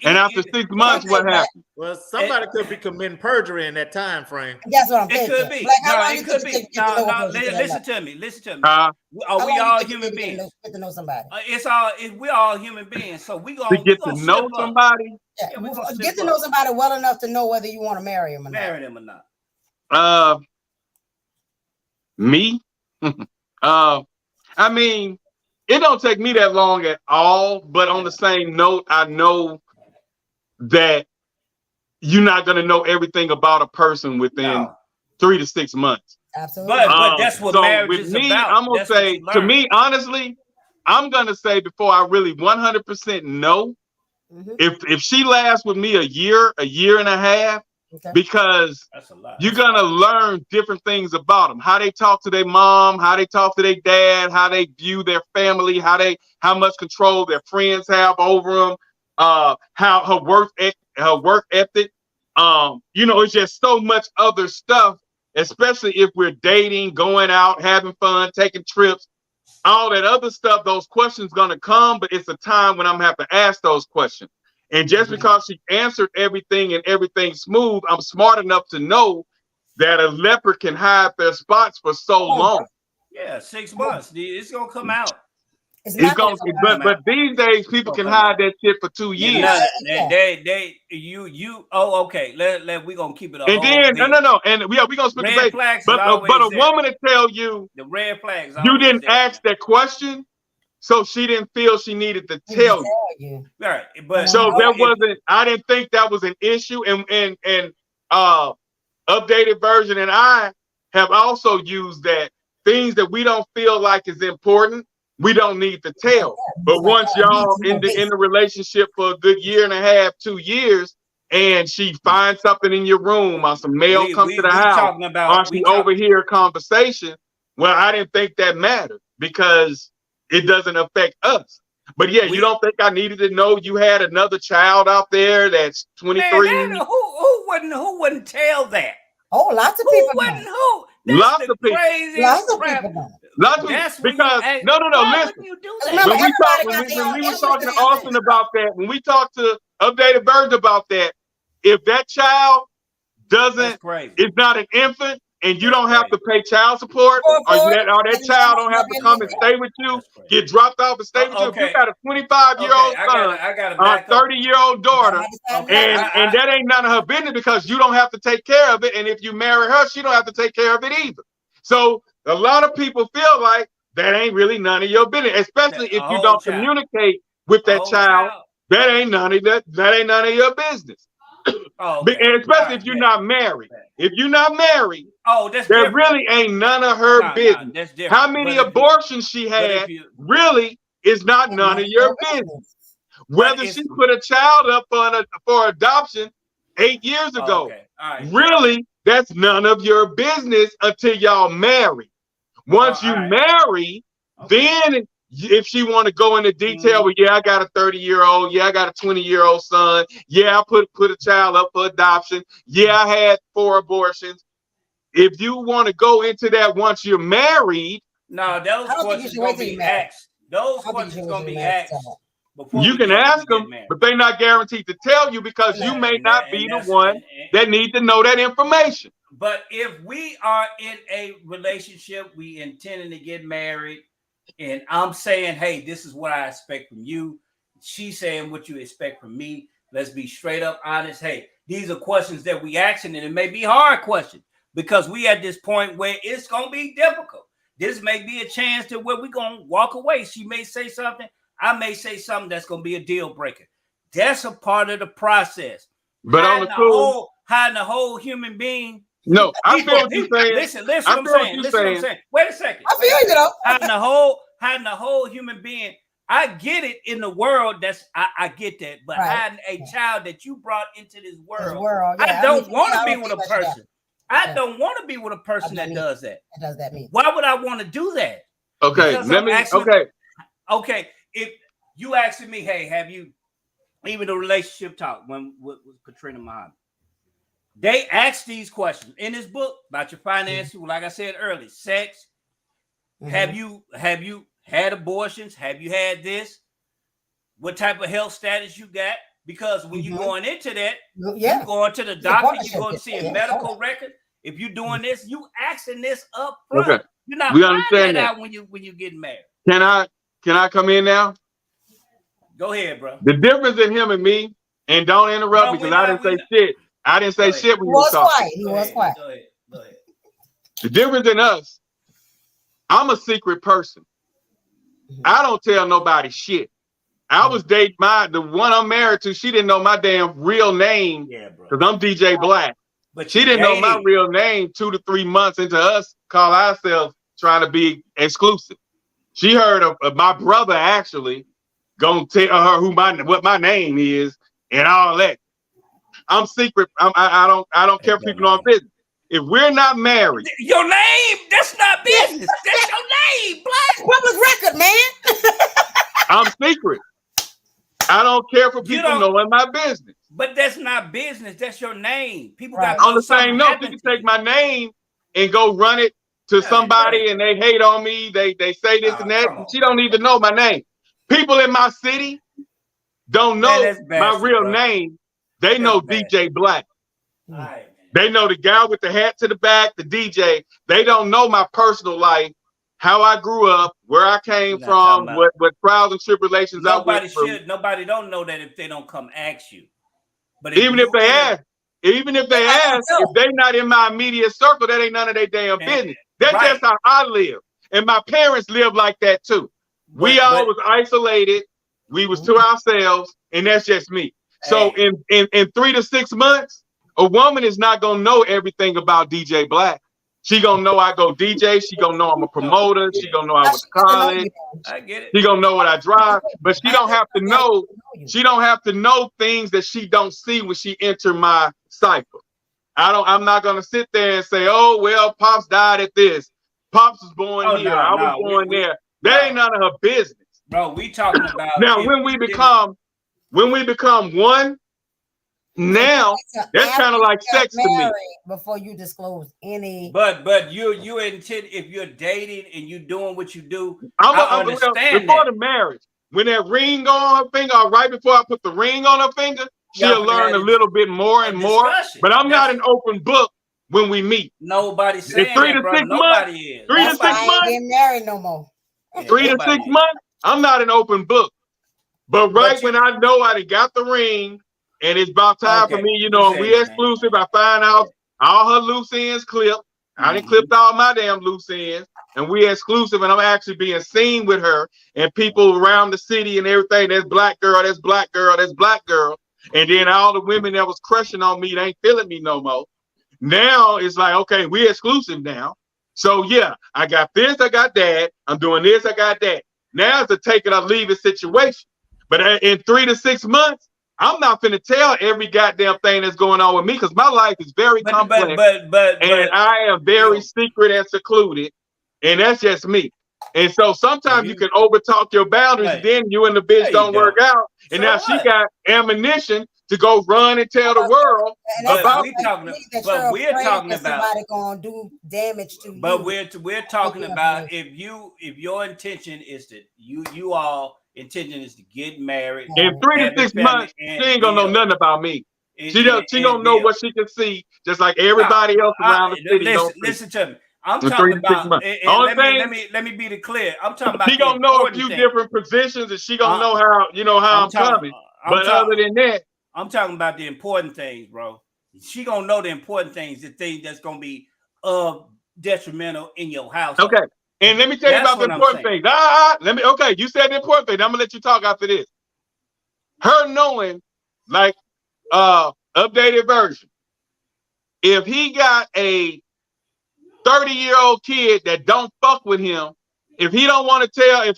And after 6 months, what happened? Well, somebody could be committing perjury in that time frame. That's what I'm It thinking. could be. It could be. No, listen to me. Are we all human beings? Get to know somebody. We're all human beings. So we To get to know somebody? Yeah, get to know somebody well enough to know whether you want to marry him or not. Marry them or not. Me? I mean, it don't take me that long at all. But on the same note, I know that you're not going to know everything about a person within 3 to 6 months. Absolutely. But that's what marriage is about. I'm going to say, to me, honestly, I'm going to say before I really 100% know, if she lasts with me a year and a half, because you're going to learn different things about them, how they talk to their mom, how they talk to their dad, how they view their family, how much control their friends have over them, how her work ethic. It's just so much other stuff, especially if we're dating, going out, having fun, taking trips, all that other stuff. Those questions gonna come, but it's a time when I'm gonna have to ask those questions. And just because she answered everything and everything's smooth, I'm smart enough to know that a leopard can hide their spots for so long. Yeah, 6 months. It's gonna come out. But these days people can hide that shit for 2 years. Okay. We gonna keep it up. And then no, and we gonna split the bait. But a woman to tell you the red flags. You didn't ask that question, so she didn't feel she needed to tell you. Right, but so that wasn't. I didn't think that was an issue. And updated version, and I have also used that things that we don't feel like is important, we don't need to tell. But once y'all in the relationship for a good year and a half, 2 years, and she finds something in your room, or some mail comes to the house, or she overhear a conversation, well, I didn't think that mattered because it doesn't affect us. But yeah, you don't think I needed to know you had another child out there that's 23? Man, who wouldn't tell that? Oh, lots of people. Lots of people. Lots of people. Because no, listen. When we were talking to Austin about that, when we talked to Updated Version about that, if that child is not an infant and you don't have to pay child support, or that child don't have to come and stay with you, get dropped off and stay with you. If you got a 25-year-old son, a 30-year-old daughter, and that ain't none of her business because you don't have to take care of it. And if you marry her, she don't have to take care of it either. So a lot of people feel like that ain't really none of your business, especially if you don't communicate with that child. That ain't none of your business. And especially if you're not married. If you're not married, there really ain't none of her business. How many abortions she had really is not none of your business. Whether she put a child up for adoption 8 years ago, really, that's none of your business until y'all marry. Once you marry, then if she want to go into detail, well, yeah, I got a 30-year-old, yeah, I got a 20-year-old son, yeah, I put a child up for adoption, yeah, I had 4 abortions. If you want to go into that once you're married, no, those questions gonna be asked. Those questions gonna be asked. You can ask them, but they're not guaranteed to tell you because you may not be the one that need to know that information. But if we are in a relationship, we intending to get married, and I'm saying, hey, this is what I expect from you. She's saying what you expect from me. Let's be straight up honest. Hey, these are questions that we asking, and it may be hard questions because we at this point where it's going to be difficult. This may be a chance to where we're going to walk away. She may say something. I may say something that's going to be a deal breaker. That's a part of the process. But on the hiding the whole human being. No, I feel what you're saying. Listen what I'm saying. Wait a second. I feel you though. Hiding the whole human being I get it in the world. I get that, but having a child that you brought into this world, I don't want to be with a person. I don't want to be with a person that does that. Does that mean? Why would I want to do that? Okay, okay. If you asking me, hey, have you even a relationship talk when with Katrina Muhammad? They ask these questions in this book about your finances. Mm-hmm. Like I said earlier, sex. Mm-hmm. Have you had abortions? Have you had this? What type of health status you got? Because when you're going into that, you're going to the doctor, you're going to see a medical record. If you're doing this, you asking this up front. Okay. You're not finding that out when you get married. Can I come in now? Go ahead, bro. The difference in him and me, and don't interrupt me because I didn't say shit. I didn't say shit when you was talking. He was quiet. Go ahead. The difference in us, I'm a secret person. I don't tell nobody shit. I was dating the one I'm married to. She didn't know my damn real name because I'm DJ Black. But she didn't know my real name 2 to 3 months into us call ourselves trying to be exclusive. She heard of my brother actually gonna tell her what my name is and all that. I'm secret. I don't care if people know I'm business. If we're not married, your name, that's not business. That's your name, Black. Public record, man. I'm secret. I don't care for people knowing my business. But that's not business. That's your name. People got on the same note. You can take my name and go run it to somebody, and they hate on me. They say this and that. She don't need to know my name. People in my city don't know my real name. They know DJ Black. Right. They know the guy with the hat to the back, the DJ. They don't know my personal life, how I grew up, where I came from, what trials and tribulations I went through. Nobody don't know that if they don't come ask you. But even if they ask, if they're not in my immediate circle, that ain't none of their damn business. That's just how I live. And my parents live like that too. We all was isolated. We was to ourselves, and that's just me. So in 3 to 6 months, a woman is not gonna know everything about DJ Black. She gonna know I go DJ. She gonna know I'm a promoter. She gonna know I went to college. I get it. She gonna know what I drive, but she don't have to know. She don't have to know things that she don't see when she enter my cipher. I'm not gonna sit there and say, "Oh well, Pops died at this. Pops was born here. I was born there." That ain't none of her business. Bro, we talking about now when we become one. Now that's kind of like sex to me. Before you disclose any, but you intend if you're dating and you doing what you do, I understand before the marriage. When that ring on her finger, or right before I put the ring on her finger, she'll learn a little bit more and more. But I'm not an open book when we meet. Nobody's saying in 3 to 6 months. 3 to 6 months. Getting married no more. 3 to 6 months. I'm not an open book. But when I know I done got the ring. And it's about time for me, and we exclusive. I find out all her loose ends clipped. I done clipped all my damn loose ends. And we exclusive, and I'm actually being seen with her. And people around the city and everything, there's black girl, there's black girl, there's black girl. And then all the women that was crushing on me, they ain't feeling me no more. Now it's like, okay, we exclusive now. So yeah, I got this, I got that. I'm doing this, I got that. Now it's a take it or leave it situation. But in 3 to 6 months, I'm not finna tell every goddamn thing that's going on with me because my life is very complex, and I am very secret and secluded, and that's just me. And so sometimes you can overtalk your boundaries, then you and the bitch don't work out, and now she got ammunition to go run and tell the world about. We're talking about somebody gonna do damage to you. But we're talking about if your intention is that you all. Intention is to get married. In 3 to 6 months, she ain't gonna know nothing about me. She don't know what she can see, just like everybody else around the city. Listen to me. I'm talking about. Let me be clear. I'm talking about. She gonna know a few different positions, and she gonna know how I'm coming. But other than that, I'm talking about the important things, bro. She gonna know the important things, the things that's gonna be detrimental in your house. Okay. And let me tell you about the important things. Okay, you said the important thing. I'm gonna let you talk after this. Her knowing, like, updated version. If he got a 30-year-old kid that don't fuck with him, if he don't want to tell, if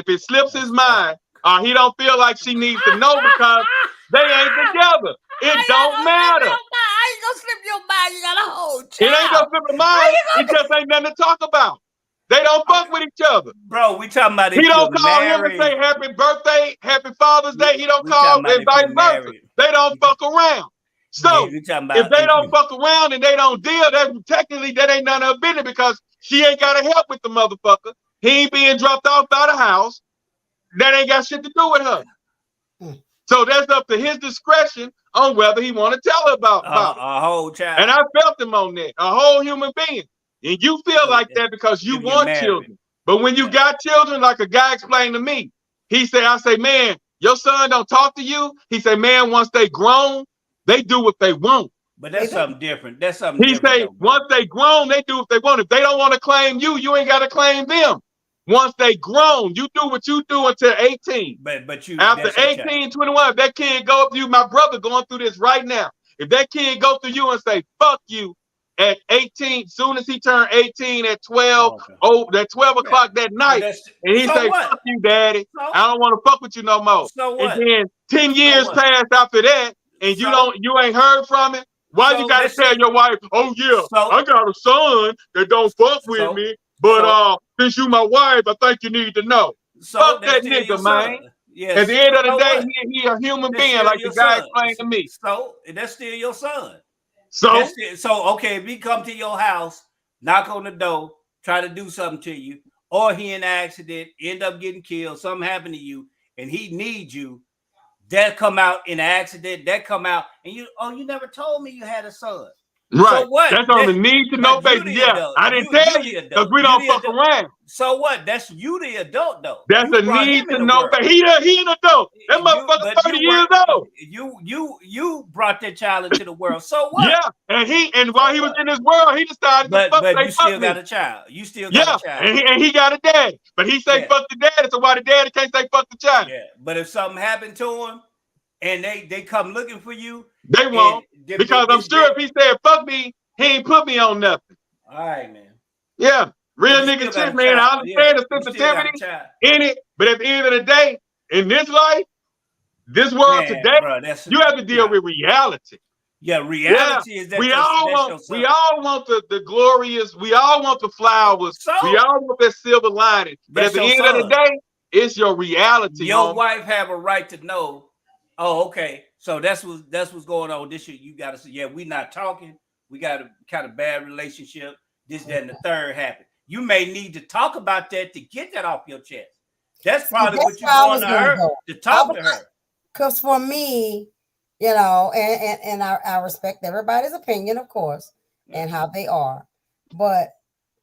it slips his mind, or he don't feel like she needs to know because they ain't together, it don't matter. I ain't gonna slip your mind. You got a whole child. It ain't gonna slip your mind. It just ain't nothing to talk about. They don't fuck with each other. Bro, we talking about He don't call him and say happy birthday, happy Father's Day. He don't call and vice versa. They don't fuck around. So if they don't fuck around and they don't deal, that technically that ain't none of her business because she ain't gotta help with the motherfucker. He ain't being dropped off by the house. That ain't got shit to do with her. So that's up to his discretion on whether he want to tell her about a whole child. And I felt him on that, a whole human being. And you feel like that because you want children. But when you got children, like a guy explained to me, he said, I say, man, your son don't talk to you. He said, man, once they grown, they do what they want. But that's something different. That's something different. He say, once they grown, they do what they want. If they don't want to claim you, you ain't got to claim them. Once they grown, you do what you do until 18. But you after 18, 21, if that kid go up to you, my brother going through this right now. If that kid go through you and say, fuck you, at 18, soon as he turned 18 at 12, at 12 o'clock that night, and he say, fuck you, daddy. I don't want to fuck with you no more. And then 10 years pass after that, and you ain't heard from it. Why you gotta tell your wife, oh yeah, I got a son that don't fuck with me, but since you my wife, I think you need to know. Fuck that nigga, man. Yes. At the end of the day, he a human being, like the guy explained to me. So that's still your son. So okay, if he come to your house, knock on the door, try to do something to you, or he in an accident, end up getting killed, something happened to you, and he needs you, that come out in an accident, that come out, and you never told me you had a son. Right. So what? That's on the need to know basis. Yeah, I didn't tell you because we don't fuck around. So what? That's you the adult though. That's a need to know basis. He an adult. That motherfucker 30 years old. You brought that child into the world. So what? Yeah, and while he was in this world, he decided to fuck. But you still got a child. You still got a child. And he got a dad. But he say fuck the daddy, so why the daddy can't say fuck the child? Yeah, but if something happened to him and they come looking for you, they won't. Because I'm sure if he said fuck me, he ain't put me on nothing. All right, man. Yeah. Real nigga shit, man. I understand the sensitivity in it, but at the end of the day, in this life, this world today, you have to deal with reality. Yeah, reality is that we all want the glorious, we all want the flowers, we all want that silver lining. But at the end of the day, it's your reality. Your wife have a right to know. Oh, okay. So that's what's going on. This shit, you gotta say, we not talking. We got a kind of bad relationship. This, that, and the third happened. You may need to talk about that to get that off your chest. That's probably what you want her to talk to her. Because for me, and I respect everybody's opinion, of course, and how they are. But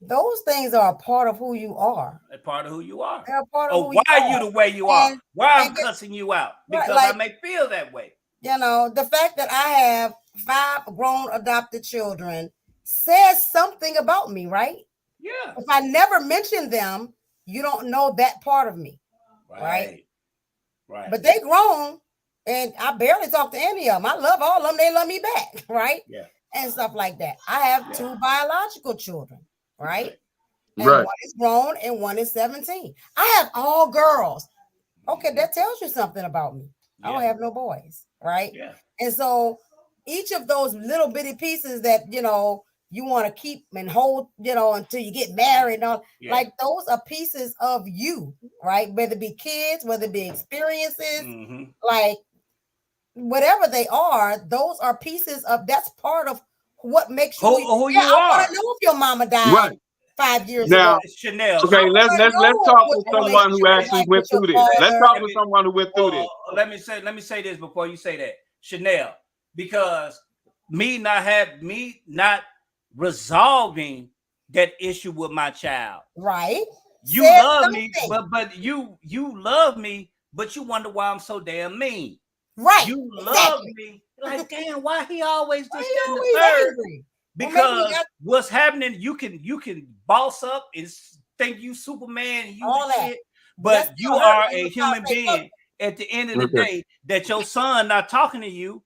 those things are a part of who you are. A part of who you are. They're a part of who you why are. You the way you are? Why I'm cussing you out? Because I may feel that way. The fact that I have 5 grown adopted children says something about me, right? Yeah. If I never mention them, you don't know that part of me, right? But they grown, and I barely talk to any of them. I love all of them. They love me back, right? Yeah. And stuff like that. I have 2 biological children, right? And right. One is grown and one is 17. I have all girls. Okay, that tells you something about me. I don't have no boys, right? Yeah. And so each of those little bitty pieces that, you want to keep and hold, until you get married, like those are pieces of you, right? Whether it be kids, whether it be experiences, like whatever they are, those are pieces of, that's part of what makes you who you are. I want to know if your mama died 5 years ago. Chanel. Okay, let's talk with someone who actually went through this. Let's talk with someone who went through this. Let me say this before you say that, Chanel, because me not resolving that issue with my child. Right. You love me, but you love me, but you wonder why I'm so damn mean. Right. You love me. Like, damn, why he always this and the third? Because what's happening, you can boss up and think you Superman and you all that shit, but you are a human being at the end of the day. That your son not talking to you,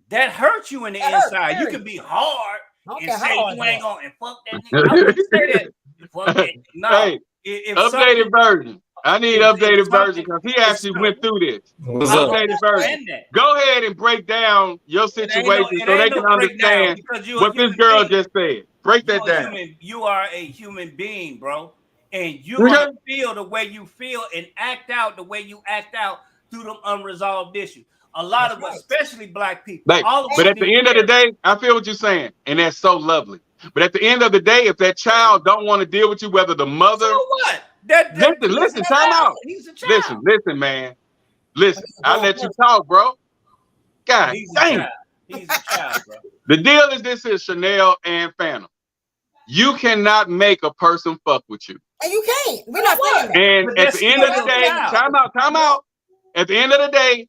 that hurts you in the inside. You can be hard and say you ain't gonna and fuck that nigga. I wouldn't say that. Fuck that. No. updated version. I need updated version because he actually went through this. Updated version. Go ahead and break down your situation so they can understand what this girl just said. Break that down. You are a human being, bro. And you're going to feel the way you feel and act out the way you act out through them unresolved issues. A lot of us, especially black people. But at the end of the day, I feel what you're saying. And that's so lovely. But at the end of the day, if that child don't want to deal with you, whether the mother... So what? Listen, time out. Listen, man. Listen, I let you talk, bro. God damn. He's a child, bro. The deal is this is Chanel and Phantom. You cannot make a person fuck with you. And you can't. We're not saying that. And at the end of the day, time out. At the end of the day,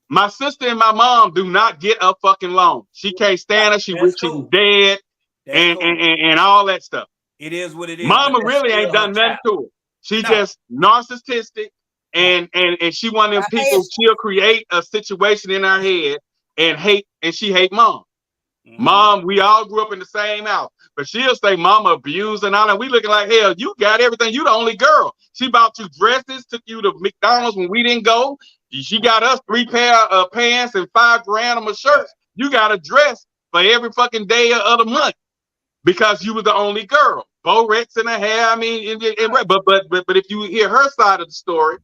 my sister and my mom do not get up fucking long. She can't stand her. She wish she was dead and all that stuff. It is what it is. Mama really ain't done nothing to her. She just narcissistic and she one of them people. She'll create a situation in her head and she hate mom. Mom, we all grew up in the same house, but she'll say mama abused and all that. We looking like hell. You got everything. You the only girl. She bought you dresses, took you to McDonald's when we didn't go. She got us 3 pair of pants and $5 grand on a shirt. You got a dress for every fucking day of the month because you were the only girl. Borex in her hair. I mean, but if you hear her side of the story,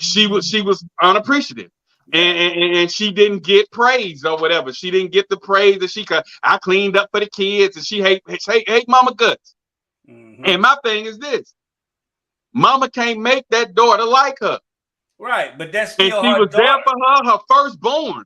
she was unappreciative. And she didn't get praise or whatever. She didn't get the praise that she could. I cleaned up for the kids, and she hate mama guts. And my thing is this: mama can't make that daughter like her. Right, but that's still and she was there for her firstborn.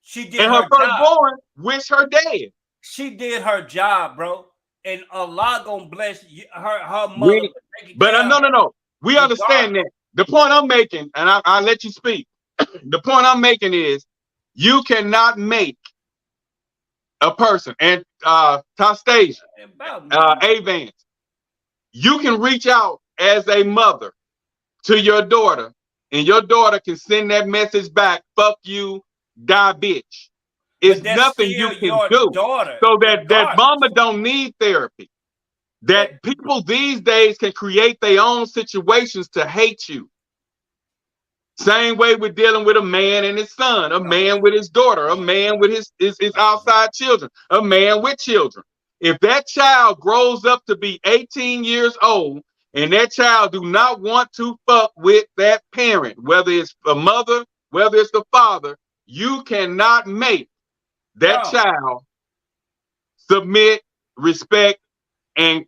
She did, and her firstborn wish her dead. She did her job, bro, and Allah gonna bless her mother. But no. We understand that. The point I'm making, and I'll let you speak. The point I'm making is you cannot make a person, and Tastasia, Avance, you can reach out as a mother to your daughter, and your daughter can send that message back, fuck you, die bitch. It's nothing you can do. So that mama don't need therapy. That people these days can create their own situations to hate you. Same way we're dealing with a man and his son, a man with his daughter, a man with his outside children, a man with children. If that child grows up to be 18 years old and that child do not want to fuck with that parent, whether it's a mother, whether it's the father, you cannot make that child submit, respect, and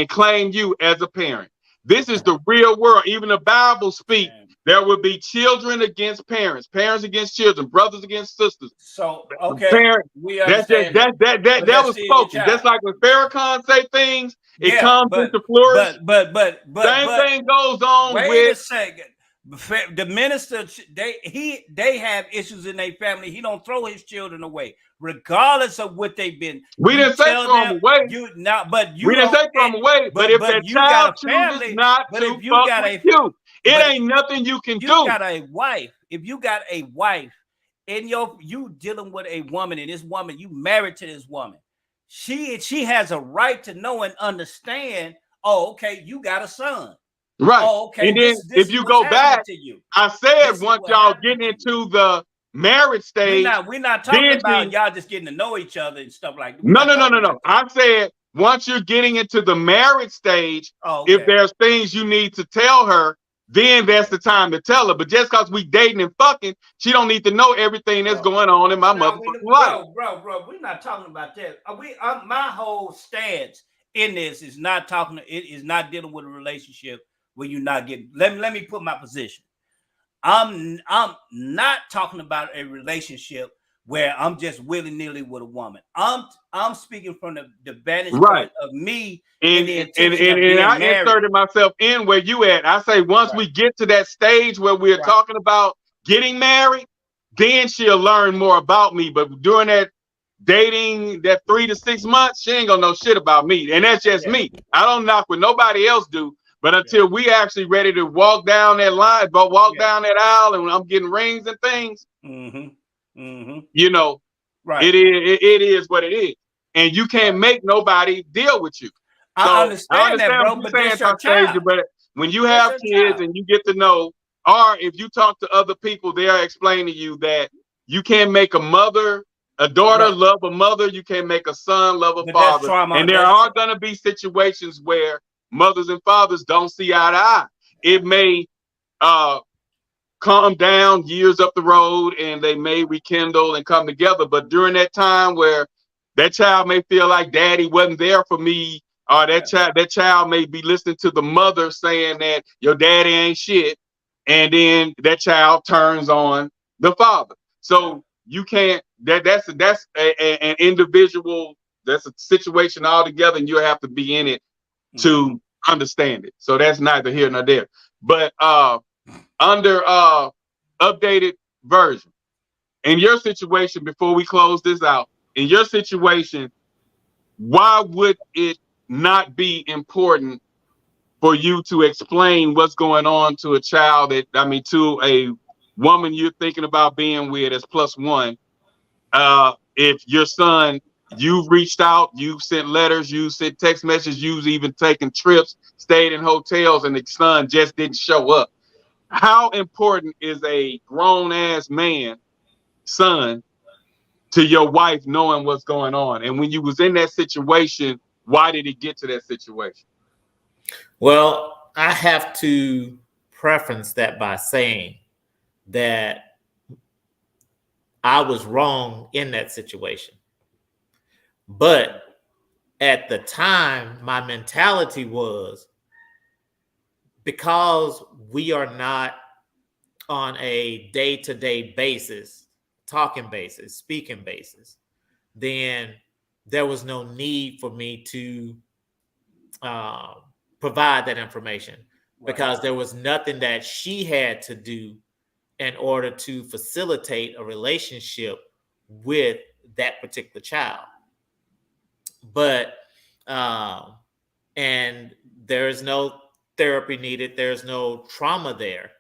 claim you as a parent. This is the real world. Even the Bible speaks. There will be children against parents, parents against children, brothers against sisters. So okay, we understand that was spoken. Just like when Farrakhan say things, it comes into flourish. But same thing goes on with. Wait a second. The minister, they have issues in their family. He don't throw his children away, regardless of what they've been. We didn't say throw them away. We didn't say throw them away. But if that child chooses not to fuck with you, it ain't nothing you can do. You got a wife. If you got a wife, and you dealing with a woman, and this woman, you married to this woman, she has a right to know and understand. Oh, okay, you got a son. Right. Oh, okay. And then if you go back, I said once y'all getting into the marriage stage, we're not talking about y'all just getting to know each other and stuff like that. No. I said once you're getting into the marriage stage, if there's things you need to tell her, then that's the time to tell her. But just because we dating and fucking, she don't need to know everything that's going on in my motherfucking life. Bro, we're not talking about that. My whole stance in this is not talking. It is not dealing with a relationship where you're not getting. Let me put my position. I'm not talking about a relationship where I'm just willy-nilly with a woman. I'm speaking from the vantage point of me. And I inserted myself in where you at. I say once we get to that stage where we're talking about getting married, then she'll learn more about me. But during that dating, that 3 to 6 months, she ain't gonna know shit about me. And that's just me. I don't knock what nobody else do. But until we actually ready to walk down that line, down that aisle, and I'm getting rings and things, you know, it is what it is. And you can't make nobody deal with you. I understand that, bro, what but you're that's saying, your child. but when you That's have your kids child. and you get to know, or if you talk to other people, they are explaining to you that you can't make a daughter Right. love a mother, you can't make a son love a But that's father. trauma. And there are going to be situations where mothers and fathers don't see eye to eye. It may calm down years up the road and they may rekindle and come together. But during that time where that child may feel like daddy wasn't there for me, or that child may be listening to the mother saying that your daddy ain't shit, and then that child turns on the father. So you can't, that's an individual, that's a situation altogether, and you have to be in it to understand it. So that's neither here nor there. But under updated version, in your situation, before we close this out, in your situation, why would it not be important for you to explain what's going on to a child to a woman you're thinking about being with as plus one? If your son, you've reached out, you've sent letters, you've sent text messages, you've even taken trips, stayed in hotels, and the son just didn't show up. How important is a grown ass man, son, to your wife knowing what's going on? And when you was in that situation, why did it get to that situation? Well, I have to preference that by saying that I was wrong in that situation. But at the time, my mentality was, because we are not on a day-to-day basis, talking basis, speaking basis, then there was no need for me to provide that information, because there was nothing that she had to do in order to facilitate a relationship with that particular child. But and there is no therapy needed, there's no trauma there.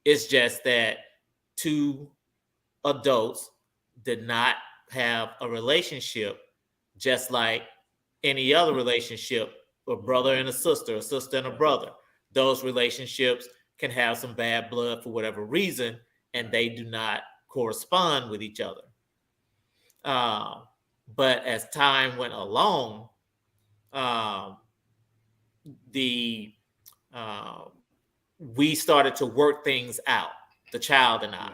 It's just that two adults did not have a relationship, just like any other relationship, a brother and a sister and a brother. Those relationships can have some bad blood for whatever reason, and they do not correspond with each other. But as time went along, we started to work things out, the child and I.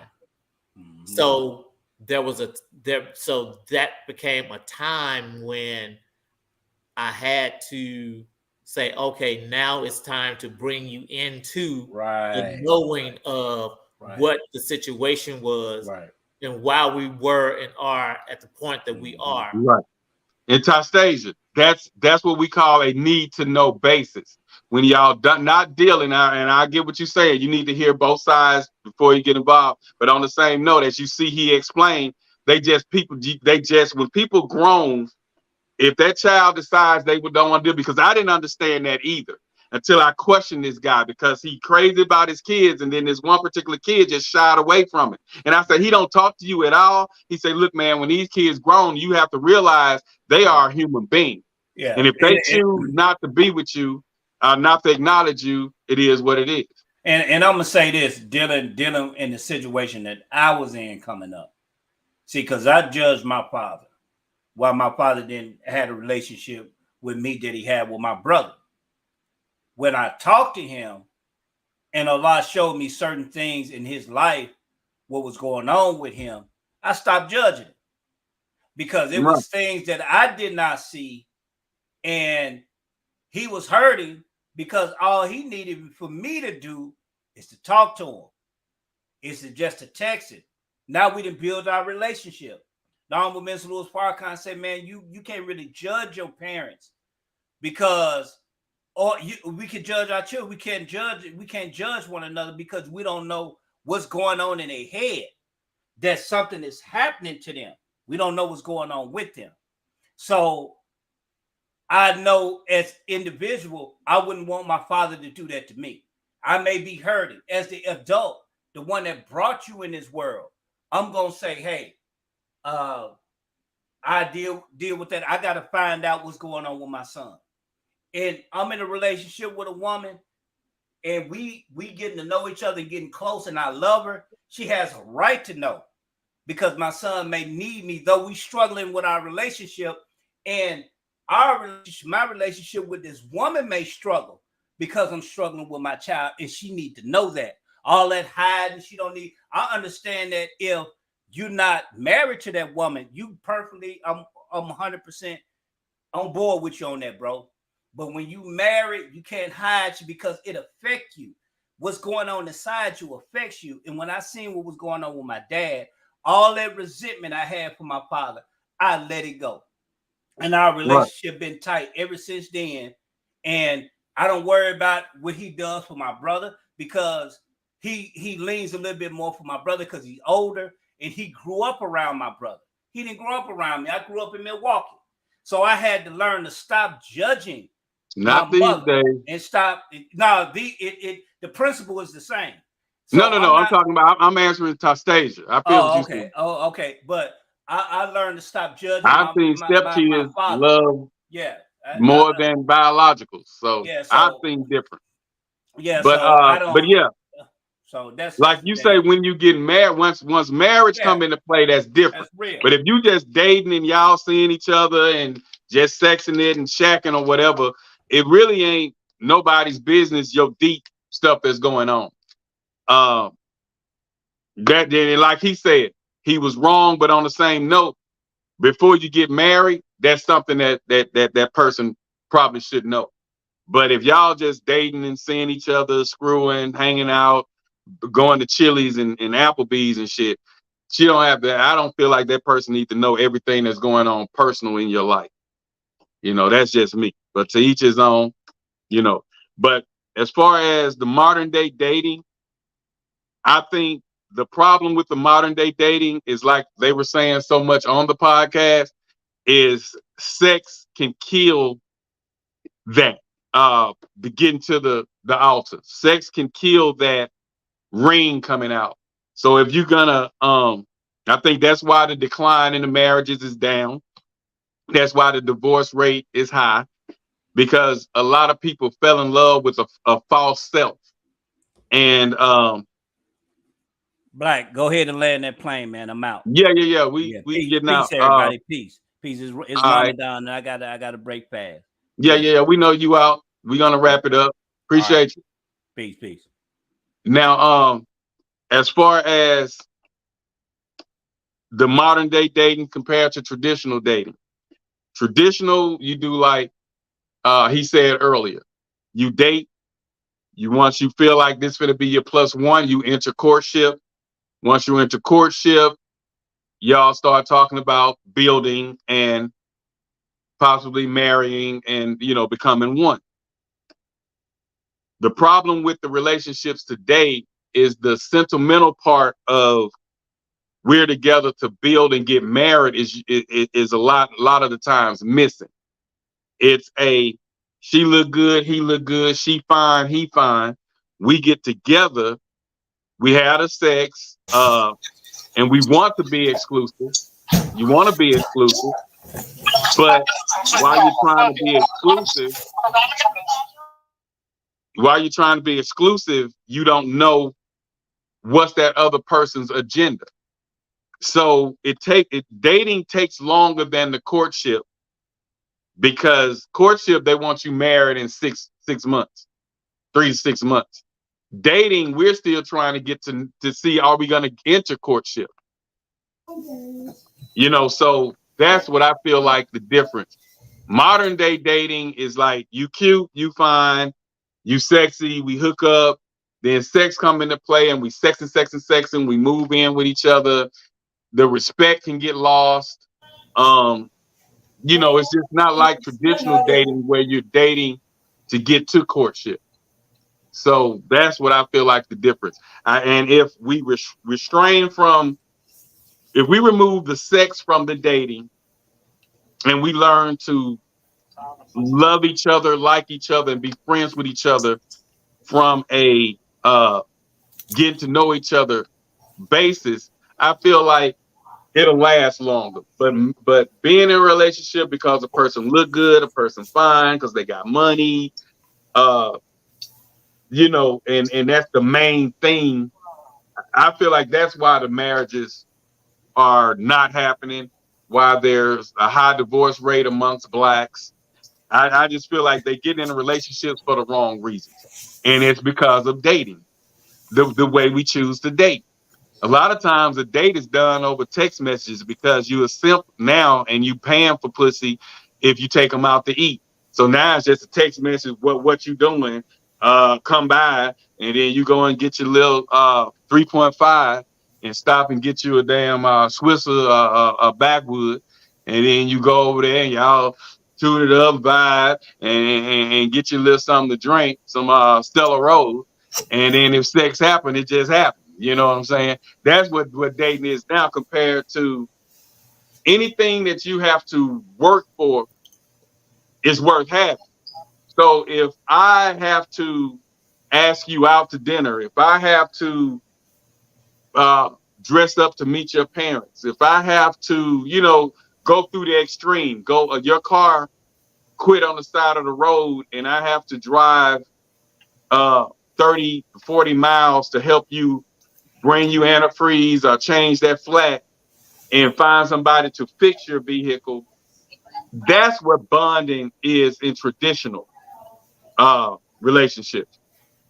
So so that became a time when I had to say, okay, now it's time to bring you into the knowing of what the situation was and why we were and are at the point that we are. Right. In Tastasia, that's what we call a need to know basis. When y'all not dealing, and I get what you're saying, you need to hear both sides before you get involved. But on the same note, as you see, he explained, when people grown, if that child decides they don't want to do, because I didn't understand that either until I questioned this guy, because he crazy about his kids, and then this one particular kid just shied away from it. And I said, he don't talk to you at all. He said, look, man, when these kids grown, you have to realize they are a human being. Yeah. And if they choose not to be with you, not to acknowledge you, it is what it is. And I'm gonna say this, dealing in the situation that I was in coming up. See, because I judged my father, while my father didn't have a relationship with me that he had with my brother. When I talked to him, and Allah showed me certain things in his life, what was going on with him, I stopped judging it, because it was things that I did not see, and he was hurting because all he needed for me to do is to talk to him, is to just to text it. Now we done build our relationship. The Honorable Mr. Louis Farrakhan said, man, you can't really judge your parents, because we can judge our children. We can't judge one another, because we don't know what's going on in their head. That something is happening to them. We don't know what's going on with them. So I know as individual, I wouldn't want my father to do that to me. I may be hurting as the adult, the one that brought you in this world. I'm gonna say, hey, I deal with that. I got to find out what's going on with my son. and I'm in a relationship with a woman, and we getting to know each other and getting close, and I love her, she has a right to know, because my son may need me, though we struggling with our relationship, and my relationship with this woman may struggle because I'm struggling with my child, and she need to know that. All that hiding, she don't need. I understand that if you're not married to that woman, you perfectly, I'm 100% on board with you on that, bro. But when you married, you can't hide you because it affects you. What's going on inside you affects you. And when I seen what was going on with my dad, all that resentment I had for my father, I let it go. And our relationship been tight ever since then. And I don't worry about what he does for my brother, because he leans a little bit more for my brother because he's older and he grew up around my brother. He didn't grow up around me. I grew up in Milwaukee. So I had to learn to stop judging Not these days. And stop. No, the principle is the same. So no. I'm talking about. I'm answering Tastasia. I feel what you okay. said. Oh, okay. But I learned to stop judging. I've seen stepkids love more than biologicals. So I've seen different. Yeah. But so but yeah. So that's like you say, when you get married, once marriage come into play, that's different. That's real. But if you just dating and y'all seeing each other and just sexing it and shacking or whatever, it really ain't nobody's business your deep stuff that's going on. That then, like he said, he was wrong, but on the same note, before you get married, that's something that person probably should know. But if y'all just dating and seeing each other, screwing, hanging out, going to Chili's and Applebee's and shit, she don't have that. I don't feel like that person needs to know everything that's going on personal in your life. You know, that's just me. But to each his own, you know. But as far as the modern day dating, I think the problem with the modern day dating is, like they were saying so much on the podcast, is sex can kill that. Getting to the altar. Sex can kill that ring coming out. So if you're gonna, I think that's why the decline in the marriages is down. That's why the divorce rate is high, because a lot of people fell in love with a false self. And Black, go ahead and land that plane, man. I'm out. Yeah. We peace, getting peace, out. Everybody, peace. It's right. Ramadan, and I gotta break fast. Yeah. We know you out. We're gonna wrap it up. Appreciate you. Peace. Now, as far as the modern day dating compared to traditional dating, traditional, you do like he said earlier, you date. Once you feel like this is going to be your plus one, you enter courtship. Once you enter courtship, y'all start talking about building and possibly marrying and, becoming one. The problem with the relationships today is the sentimental part of we're together to build and get married is a lot of the times missing. It's she look good, he look good, she fine, he fine. We get together, we had a sex, and we want to be exclusive. You want to be exclusive, but while you're trying to be exclusive, you don't know what's that other person's agenda. So dating takes longer than the courtship, because courtship, they want you married in 6 months, 3 to 6 months. Dating, we're still trying to get to see, are we going to enter courtship? So that's what I feel like the difference. Modern day dating is like, you cute, you fine, you sexy, we hook up, then sex come into play and we sex and we move in with each other. The respect can get lost. It's just not like traditional dating where you're dating to get to courtship. So that's what I feel like the difference. And if we if we remove the sex from the dating and we learn to love each other, like each other, and be friends with each other from a getting to know each other basis, I feel like it'll last longer. But being in a relationship because a person look good, a person fine, because they got money, you know, and that's the main thing. I feel like that's why the marriages are not happening, why there's a high divorce rate amongst blacks. I just feel like they get into relationships for the wrong reasons. And it's because of dating, the way we choose to date. A lot of times a date is done over text messages because you a simp now and you paying for pussy if you take them out to eat. So now it's just a text message, what you doing? Come by, and then you go and get your little 3.5 and stop and get you a damn Swisser a backwood, and then you go over there and y'all tune it up, vibe, and get you a little something to drink, some Stella Rose, and then if sex happen, it just happened. You know what I'm saying? That's what dating is now compared to anything that you have to work for is worth having. So if I have to ask you out to dinner, if I have to dress up to meet your parents, if I have to, you know, go through the extreme, go your car quit on the side of the road and I have to drive 30, 40 miles to help you bring you antifreeze or change that flat and find somebody to fix your vehicle. That's what bonding is in traditional relationships.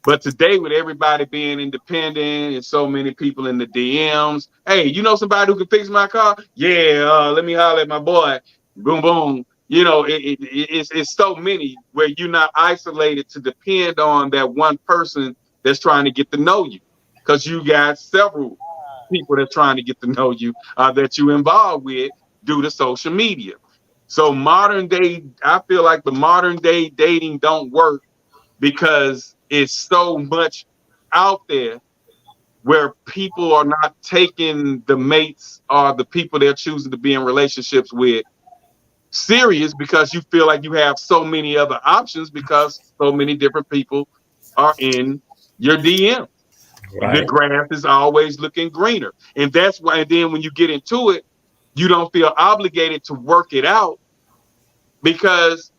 But today, with everybody being independent and so many people in the DMs, hey, you know somebody who can fix my car? Yeah, let me holler at my boy. Boom, boom. You know, it's so many where you're not isolated to depend on that one person that's trying to get to know you, because you got several people that's trying to get to know you that you involved with due to social media. So modern day, I feel like the modern day dating don't work because it's so much out there where people are not taking the mates or the people they're choosing to be in relationships with serious, because you feel like you have so many other options because so many different people are in your DM. Right. The grass is always looking greener. And that's why, and then when you get into it, you don't feel obligated to work it out because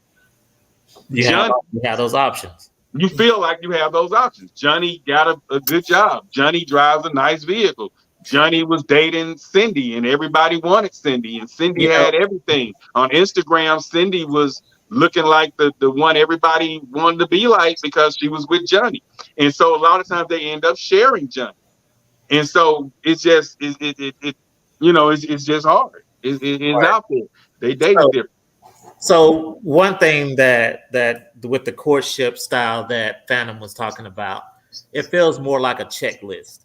you have those options. You feel like you have those options. Johnny got a good job. Johnny drives a nice vehicle. Johnny was dating Cindy and everybody wanted Cindy, and Cindy had everything. On Instagram, Cindy was looking like the one everybody wanted to be like because she was with Johnny. And so a lot of times they end up sharing Johnny. And so it's just, you know, it's just hard. It's right. Out there. They date different. So one thing that with the courtship style that Phantom was talking about, it feels more like a checklist.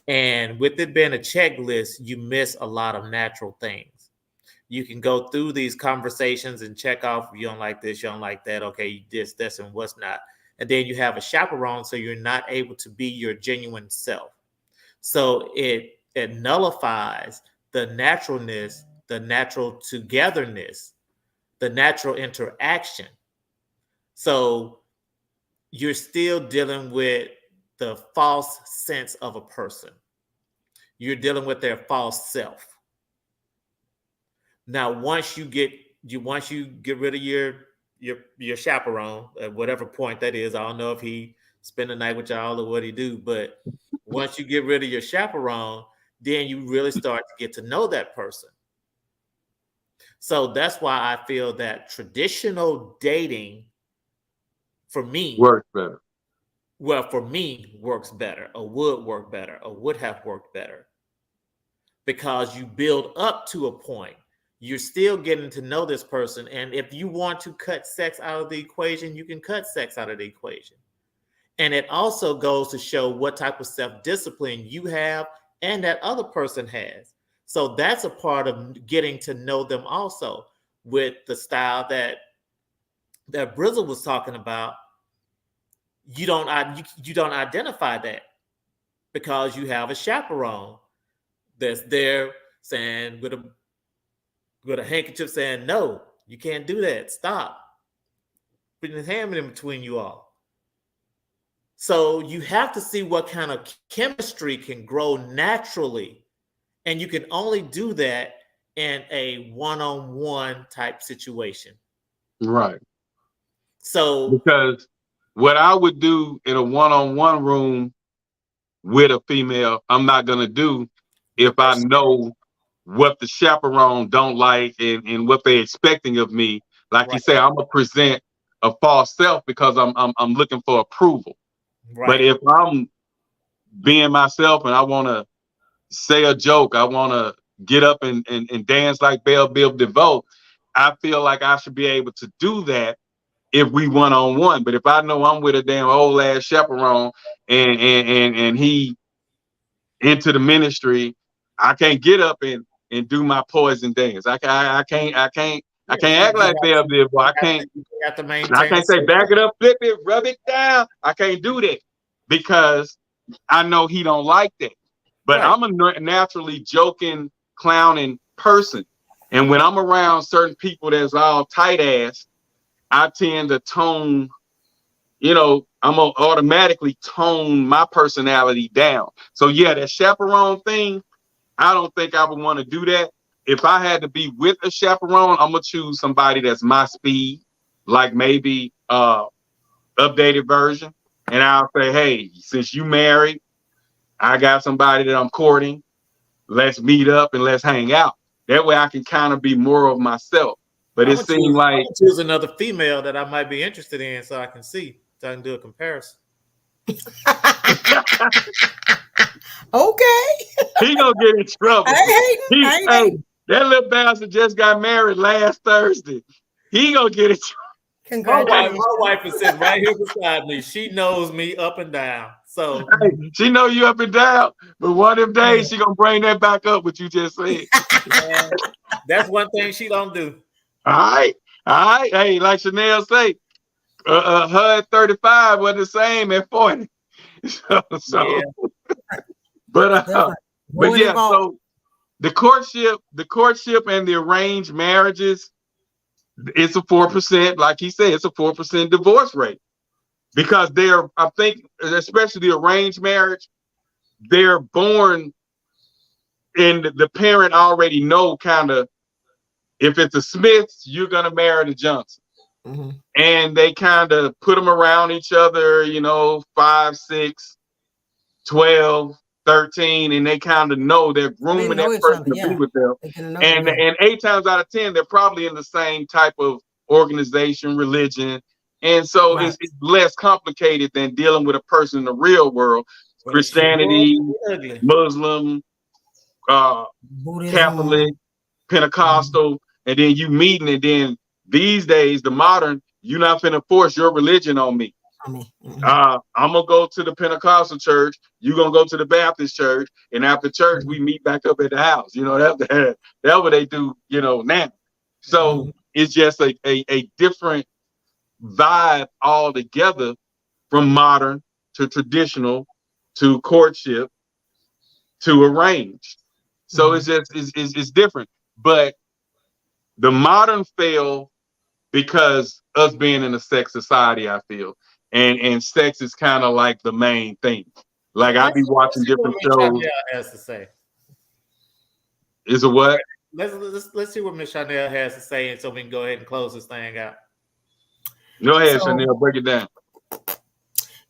And with it being a checklist, you miss a lot of natural things. You can go through these conversations and check off, you don't like this, you don't like that, okay, this, and what's not. And then you have a chaperone, so you're not able to be your genuine self. So it nullifies the naturalness, the natural togetherness, the natural interaction. So you're still dealing with the false sense of a person. You're dealing with their false self. Now, once you get rid of your chaperone at whatever point that is, I don't know if he spend the night with y'all or what he do, but once you get rid of your chaperone, then you really start to get to know that person. So that's why I feel that traditional dating for me works better. Well, for me, works better, or would work better, or would have worked better. Because you build up to a point. You're still getting to know this person. And if you want to cut sex out of the equation, you can cut sex out of the equation. And it also goes to show what type of self-discipline you have and that other person has. So that's a part of getting to know them also, with the style that Brizzle was talking about. You don't identify that because you have a chaperone that's there saying with a handkerchief saying, no, you can't do that. Stop. Putting his hand in between you all. So you have to see what kind of chemistry can grow naturally And you can only do that in a one-on-one type situation. Right. So because what I would do in a one-on-one room with a female, I'm not gonna do if I know what the chaperone don't like and what they're expecting of me. Like you say, I'm gonna present a false self because I'm looking for approval. Right. But if I'm being myself and I want to say a joke, I want to get up and dance like Belle Biv DeVoe, I feel like I should be able to do that if we one-on-one. But if I know I'm with a damn old ass chaperone and he into the ministry, I can't get up and do my poison dance. I can't act like Belle Biv. I can't say back it up, flip it, rub it down. I can't do that because I know he don't like that. But I'm a naturally joking, clowning person. And when I'm around certain people that's all tight ass, I tend to tone, I'm gonna automatically tone my personality down. So yeah, that chaperone thing, I don't think I would want to do that. If I had to be with a chaperone, I'm gonna choose somebody that's my speed, like maybe updated version. And I'll say, hey, since you married, I got somebody that I'm courting. Let's meet up and let's hang out. That way I can kind of be more of myself. But it seemed like choose another female that I might be interested in so I can see, so I can do a comparison. Okay. He gonna get in trouble. Hey, that little bastard just got married last Thursday. He gonna get in trouble. Congratulations. My wife is sitting right here beside me. She knows me up and down. So hey, she know you up and down, but one of them days she gonna bring that back up what you just said. Man, that's one thing she don't do. All right. Hey, like Chanel say, her at 35 wasn't the same at 40. So yeah. But yeah, so the courtship and the arranged marriages, it's a 4%, like he said, it's a 4% divorce rate. Because I think, especially the arranged marriage, they're born and the parent already know kind of, if it's a Smiths, you're going to marry the Johnson. Mm-hmm. And they kind of put them around each other, 5, 6, 12, 13, and they kind of know they're grooming that person to be with them. And 8 times out of 10, they're probably in the same type of organization, religion. And so it's less complicated than dealing with a person in the real world. Christianity, Muslim, Catholic, Pentecostal, and then you meeting, and then these days, the modern, you're not finna force your religion on me. I'm gonna go to the Pentecostal church, you're gonna go to the Baptist church, and after church, we meet back up at the house. That's what they do, now. So it's just a different vibe altogether, from modern to traditional to courtship to arranged. So it's just it's different. But the modern fail because us being in a sex society, I feel, and sex is kind of like the main thing. Like I be watching different shows. Has to say. Is it what? Let's see what Miss Chanel has to say, and so we can go ahead and close this thing out. Go ahead, Chanel, break it down.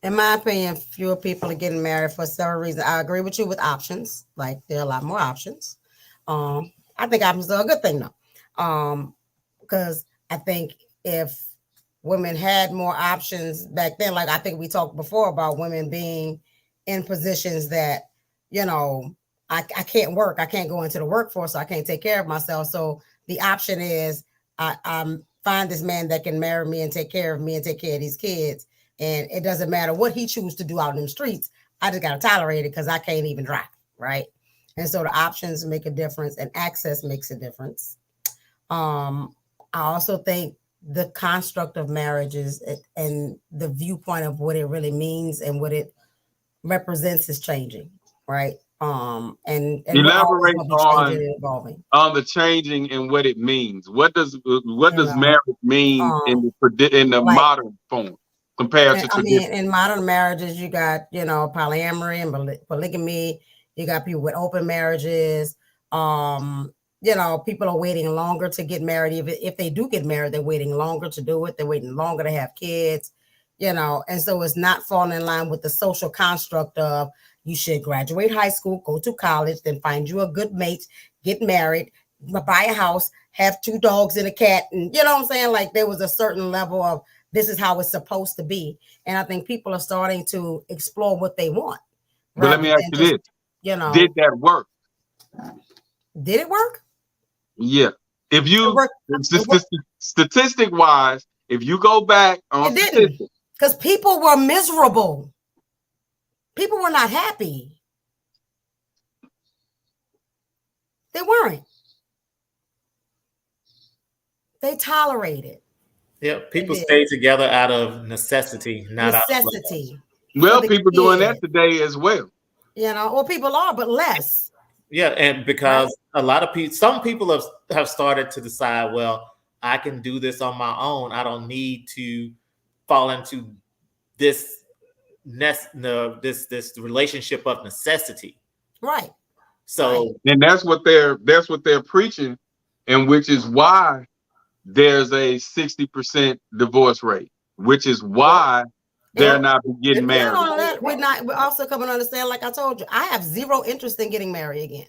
In my opinion, fewer people are getting married for several reasons. I agree with you with options. Like there are a lot more options. I think options are a good thing though. Because I think if women had more options back then, like I think we talked before about women being in positions that, I can't work. I can't go into the workforce. So I can't take care of myself. So the option is I'm find this man that can marry me and take care of me and take care of these kids. And it doesn't matter what he chooses to do out in the streets. I just got to tolerate it because I can't even drive. Right. And so the options make a difference and access makes a difference. I also think the construct of marriages and the viewpoint of what it really means and what it represents is changing. Right. And elaborate on the changing and what it means. What does marriage mean in the modern form compared to tradition? In modern marriages, you got polyamory and polygamy. You got people with open marriages. People are waiting longer to get married. If they do get married, they're waiting longer to do it. They're waiting longer to have kids, and so it's not falling in line with the social construct of you should graduate high school, go to college, then find you a good mate, get married, buy a house, have 2 dogs and a cat. And you know what I'm saying? Like there was a certain level of this is how it's supposed to be. And I think people are starting to explore what they want. But let me ask you this. Did that work? Did it work? Yeah. If you statistic wise, if you go back on it didn't, because people were miserable. People were not happy. They weren't. They tolerated. Yeah, people stayed together out of necessity, not necessity. Well, people doing that today as well. People are, but less. Yeah, and because a lot of people, some people have started to decide, well, I can do this on my own. I don't need to fall into this relationship of necessity. Right. So, and that's what they're preaching, and which is why there's a 60% divorce rate, which is why they're not getting married. We're also coming to understand, like I told you, I have zero interest in getting married again.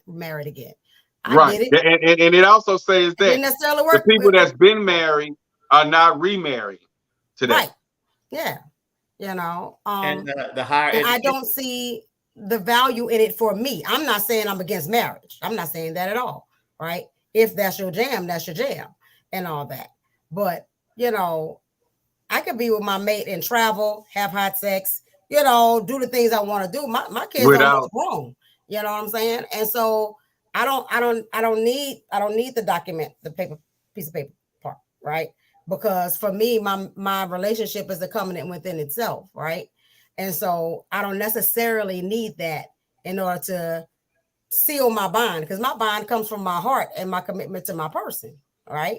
Right. And it also says that the people that's been married are not remarried today. Right. Yeah. And the higher I don't see the value in it for me. I'm not saying I'm against marriage. I'm not saying that at all. Right. If that's your jam, that's your jam and all that. But, I could be with my mate and travel, have hot sex, do the things I want to do. My kids are almost grown. You know what I'm saying? And so I don't need the document, the piece of paper part, right? Because for me, my relationship is a covenant within itself, right? And so I don't necessarily need that in order to seal my bond, because my bond comes from my heart and my commitment to my person, right?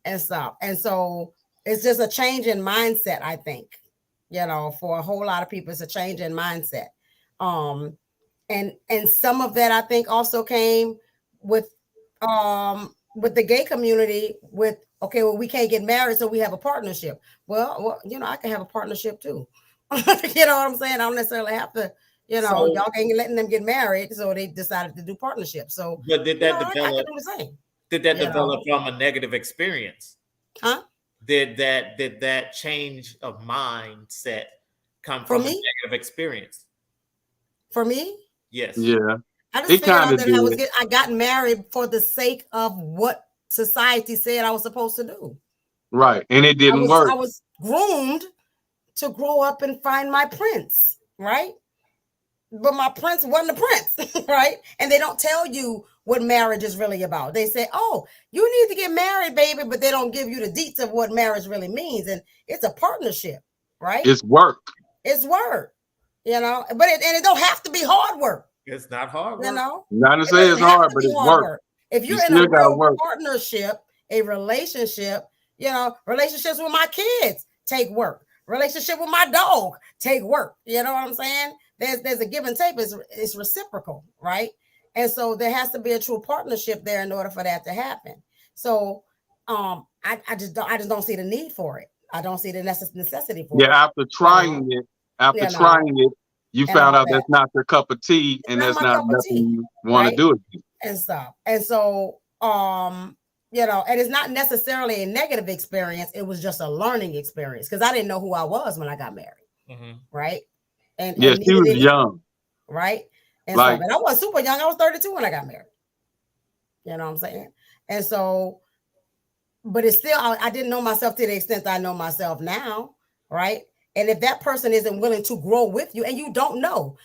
And so it's just a change in mindset, I think, for a whole lot of people, it's a change in mindset. And some of that I think also came with the gay community with, okay, well, we can't get married, so we have a partnership. Well, I can have a partnership too. You know what I'm saying? I don't necessarily have to, y'all ain't letting them get married, so they decided to do partnerships. So but did that develop? I can do the same. Did that develop from a negative experience? Huh? Did that change of mindset come from a negative experience? For me? Yes. Yeah. I just figured out that I got married for the sake of what society said I was supposed to do. Right. And it didn't work. I was groomed to grow up and find my prince, right? But my prince wasn't a prince, right? And they don't tell you what marriage is really about. They say, oh, you need to get married, baby, but they don't give you the deets of what marriage really means. And it's a partnership, right? It's work. It's work, but it don't have to be hard work. It's not hard work. Not to say it's hard, but it's work. If you're in a real partnership, a relationship, relationships with my kids take work. Relationship with my dog take work. You know what I'm saying? There's a give and take. It's reciprocal, right? And so there has to be a true partnership there in order for that to happen. So I just don't see the need for it. I don't see the necessity for it. Yeah, after trying it, you found out that's not your cup of tea, and that's not nothing you want to do again. And stuff. And so and it's not necessarily a negative experience. It was just a learning experience because I didn't know who I was when I got married. Right. And she was young. Right. And so, but I was super young. I was 32 when I got married. You know what I'm saying? And so, but it's still, I didn't know myself to the extent I know myself now. Right. And if that person isn't willing to grow with you and you don't know,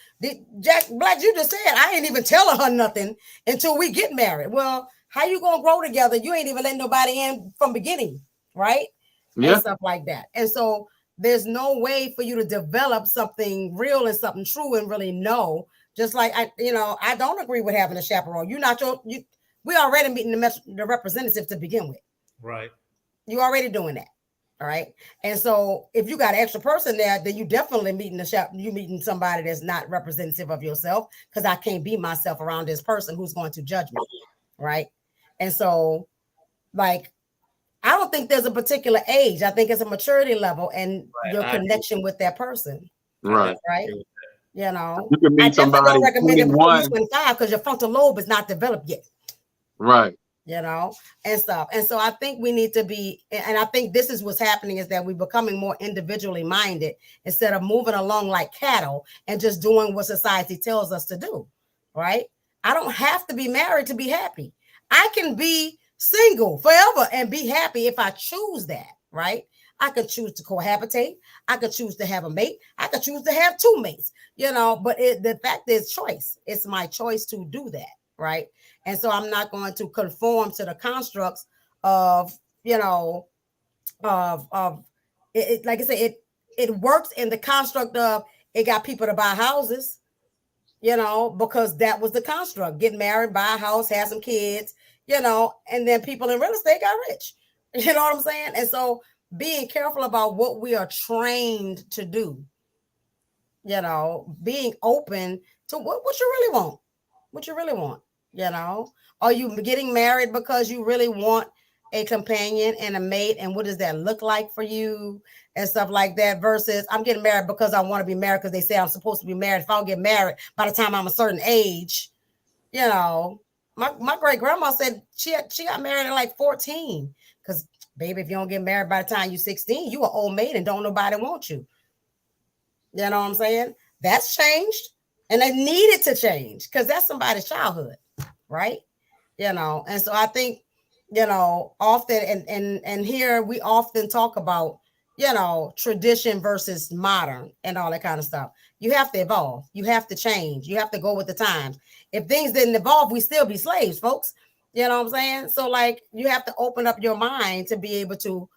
Jack Black, you just said, I ain't even tell her nothing until we get married. Well, how you going to grow together? You ain't even letting nobody in from beginning. Right. Yeah. And stuff like that. And so there's no way for you to develop something real and something true and really know. Just like I don't agree with having a chaperone. We already meeting the representative to begin with. Right. You already doing that. All right. And so if you got an extra person there, then you definitely meeting somebody that's not representative of yourself, because I can't be myself around this person who's going to judge me. right? And so, like, I don't think there's a particular age. I think it's a maturity level and your connection with that person. Right. Right. You know, you can meet I definitely somebody don't recommend it before 21. 25 because your frontal lobe is not developed yet. Right. You know, and stuff. And so I think we need to be, and I think this is what's happening, is that we're becoming more individually minded instead of moving along like cattle and just doing what society tells us to do. Right. I don't have to be married to be happy. I can be single forever and be happy if I choose that. Right. I could choose to cohabitate. I could choose to have a mate. I could choose to have two mates, you know, but the fact is choice. It's my choice to do that. Right. And so I'm not going to conform to the constructs of, you know, of it. Like I said, it works in the construct of it got people to buy houses, you know, because that was the construct. Get married, buy a house, have some kids, you know, and then people in real estate got rich. You know what I'm saying? And so being careful about what we are trained to do, you know, being open to what you really want, you know. Are you getting married because you really want a companion and a mate, and what does that look like for you and stuff like that, versus I'm getting married because I want to be married because they say I'm supposed to be married. If I don't get married by the time I'm a certain age, you know, my great grandma said she got married at like 14 because, baby, if you don't get married by the time you're 16, you an old maid and don't nobody want you. You know what I'm saying? That's changed, and they needed to change because that's somebody's childhood, right? You know, and so I think, you know, often and here we often talk about, you know, tradition versus modern and all that kind of stuff. You have to evolve. You have to change. You have to go with the times. If things didn't evolve, we still be slaves, folks. You know what I'm saying? So, like, you have to open up your mind to be able to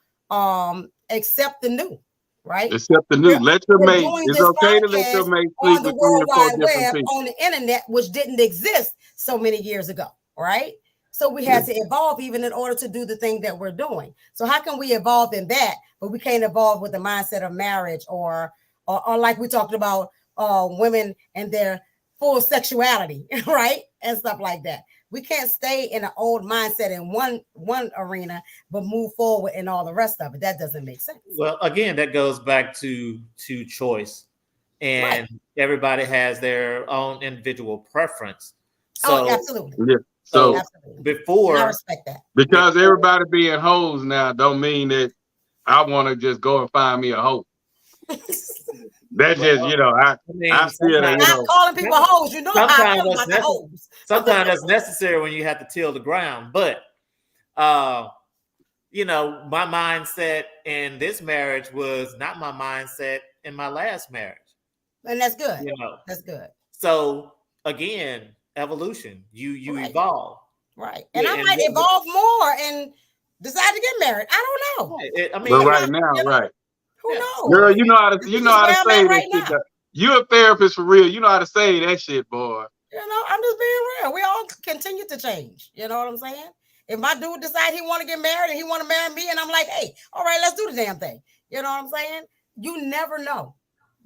accept the new, right? Accept the new. Let your mate. It's okay to let your mate sleep on the with 3 World or 4 Wide different Web, people. on the internet, which didn't exist so many years ago, right? So we had to evolve even in order to do the thing that we're doing. So how can we evolve in that, but we can't evolve with the mindset of marriage or like we talked about women and their full sexuality, right? And stuff like that. We can't stay in an old mindset in one arena, but move forward in all the rest of it. That doesn't make sense. Well, again, that goes back to choice, and everybody has their own individual preference. So, absolutely. Yeah. So absolutely. Before, I respect that. Because everybody being hoes now don't mean that I want to just go and find me a hoe. That's just, you know, I feel that, you know, calling people hoes. You know how I feel about the hoes. Sometimes that's necessary when you have to till the ground. But, you know, my mindset in this marriage was not my mindset in my last marriage. And that's good. You know, that's good. So again, evolution. You evolve. Right. And I might evolve more and decide to get married. I don't know. I mean, but right now, right. Who knows? Girl, you know how to say that shit. You're a therapist for real. You know how to say that shit, boy. You know, I'm just being real. We all continue to change. You know what I'm saying? If my dude decide he want to get married and he want to marry me, and I'm like, hey, all right, let's do the damn thing. You know what I'm saying? You never know.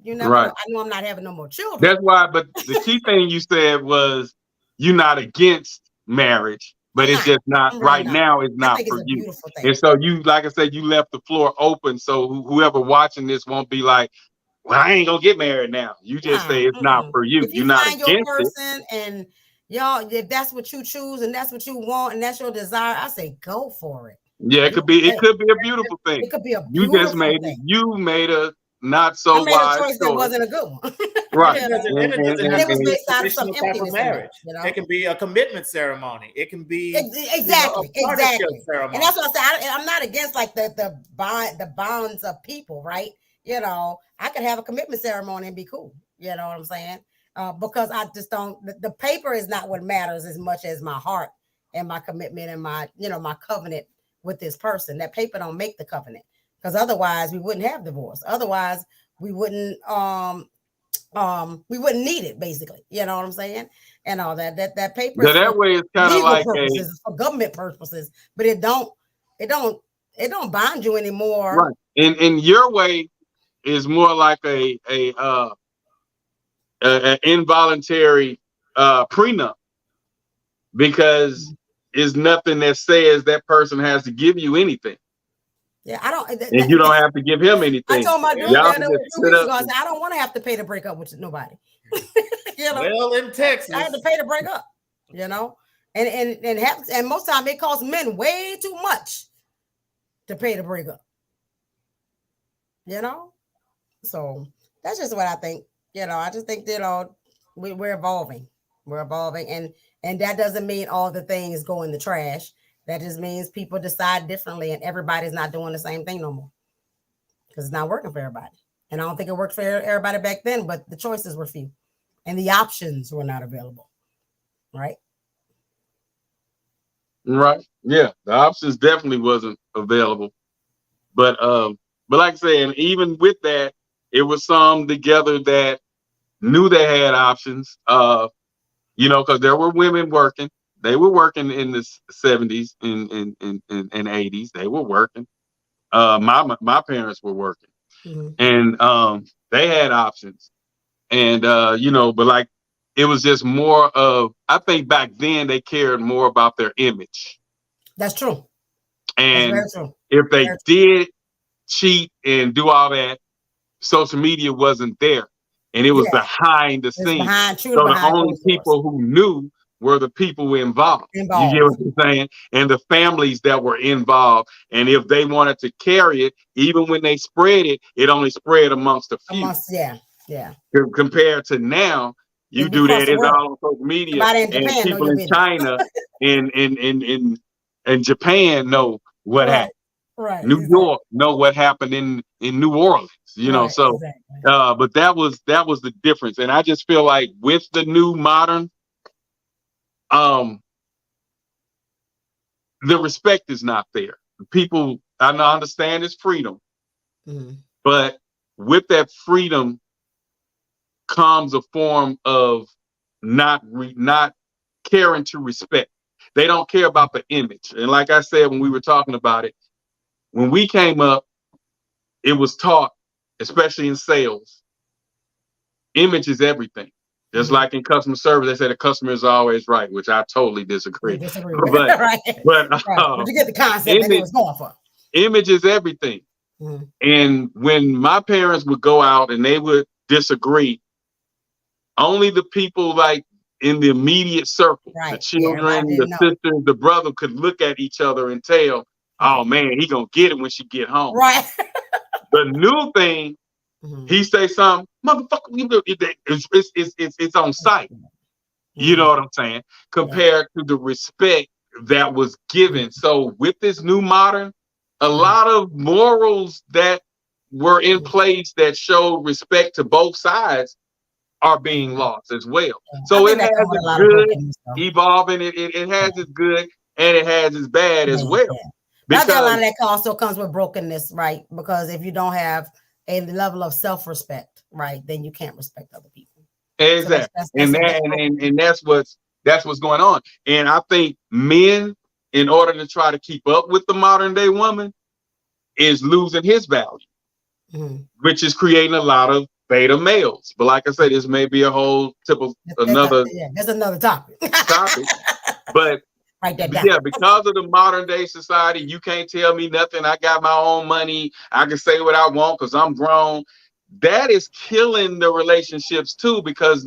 You never know. I know I'm not having no more children. That's why, but the key thing you said was you're not against marriage, but it's just not right now. It's not for you. And so you, like I said, you left the floor open. So whoever watching this won't be like, well, I ain't gonna get married now. You just say it's not for you. If you You're not find your person and y'all, if that's what you choose and that's what you want and that's your desire, I say go for it. Yeah, it could be a beautiful thing. It could be a beautiful thing. You made a not so wise choice that wasn't a good one. Right. And it was based out of some emptiness marriage. You know? It can be a commitment ceremony. It can be exactly. Ceremony. And that's what I say. I'm not against like the bonds of people, right? You know, I could have a commitment ceremony and be cool. You know what I'm saying? Because I just don't. The paper is not what matters as much as my heart and my commitment and my, you know, my covenant with this person. That paper don't make the covenant. Because otherwise we wouldn't have divorce. Otherwise we wouldn't need it, basically. You know what I'm saying? And all that paper. So that way it's kind of like for government purposes, but it don't bind you anymore. Right. In your way is more like a involuntary prenup, because is nothing that says that person has to give you anything. Yeah, I don't. And you don't have to give him anything. I told my dude Y'all that can 2 just weeks sit ago. I up said, I don't want to have to pay to break up with nobody. You know, Well, in Texas, I had to pay to break up. You know, and most time it costs men way too much to pay to break up. You know, so that's just what I think. You know, I just think we're evolving. We're evolving, and that doesn't mean all the things go in the trash. That just means people decide differently, and everybody's not doing the same thing no more because it's not working for everybody. And I don't think it worked for everybody back then, but the choices were few, and the options were not available. Right. Right. Yeah, the options definitely wasn't available. But like I said, and even with that, it was some together that knew they had options. You know, because there were women working. They were working in the 70s and 80s. They were working. My parents were working, and they had options. And you know, but like it was just more of, I think back then they cared more about their image. That's true. And That's very true. if they did cheat and do all that, social media wasn't there. And it was behind the scenes. So the only people who knew were the people involved. You get what I'm saying? And the families that were involved. And if they wanted to carry it, even when they spread it, it only spread amongst a few. Compared to now, you do that, it's all on social media. And people in China and Japan know what happened. Right. New York know what happened in New Orleans, you know. So but that was the difference. And I just feel like with the new modern, the respect is not there. People, I understand it's freedom, but with that freedom comes a form of not caring to respect. They don't care about the image. And like I said, when we were talking about it, when we came up, it was taught, especially in sales, image is everything. Just like in customer service, they say the customer is always right, which I totally disagree. But you get the concept that it was going for. Image is everything. And when my parents would go out and they would disagree, only the people like in the immediate circle, the children, the sisters, the brother could look at each other and tell, oh man, he gonna get it when she get home. Right. The new thing, he say something, motherfucker, it's on site. You know what I'm saying? Compared to the respect that was given. So with this new modern, a lot of morals that were in place that showed respect to both sides are being lost as well. So it has its good evolving, it has its good and it has its bad as well. Because a lot of that also comes with brokenness, right? Because if you don't have a level of self-respect, right, then you can't respect other people. Exactly. So that's what's going on. And I think men, in order to try to keep up with the modern day woman, is losing his value, which is creating a lot of beta males. But like I said, this may be a whole that's another topic. But because of the modern day society, you can't tell me nothing. I got my own money. I can say what I want because I'm grown. That is killing the relationships too, because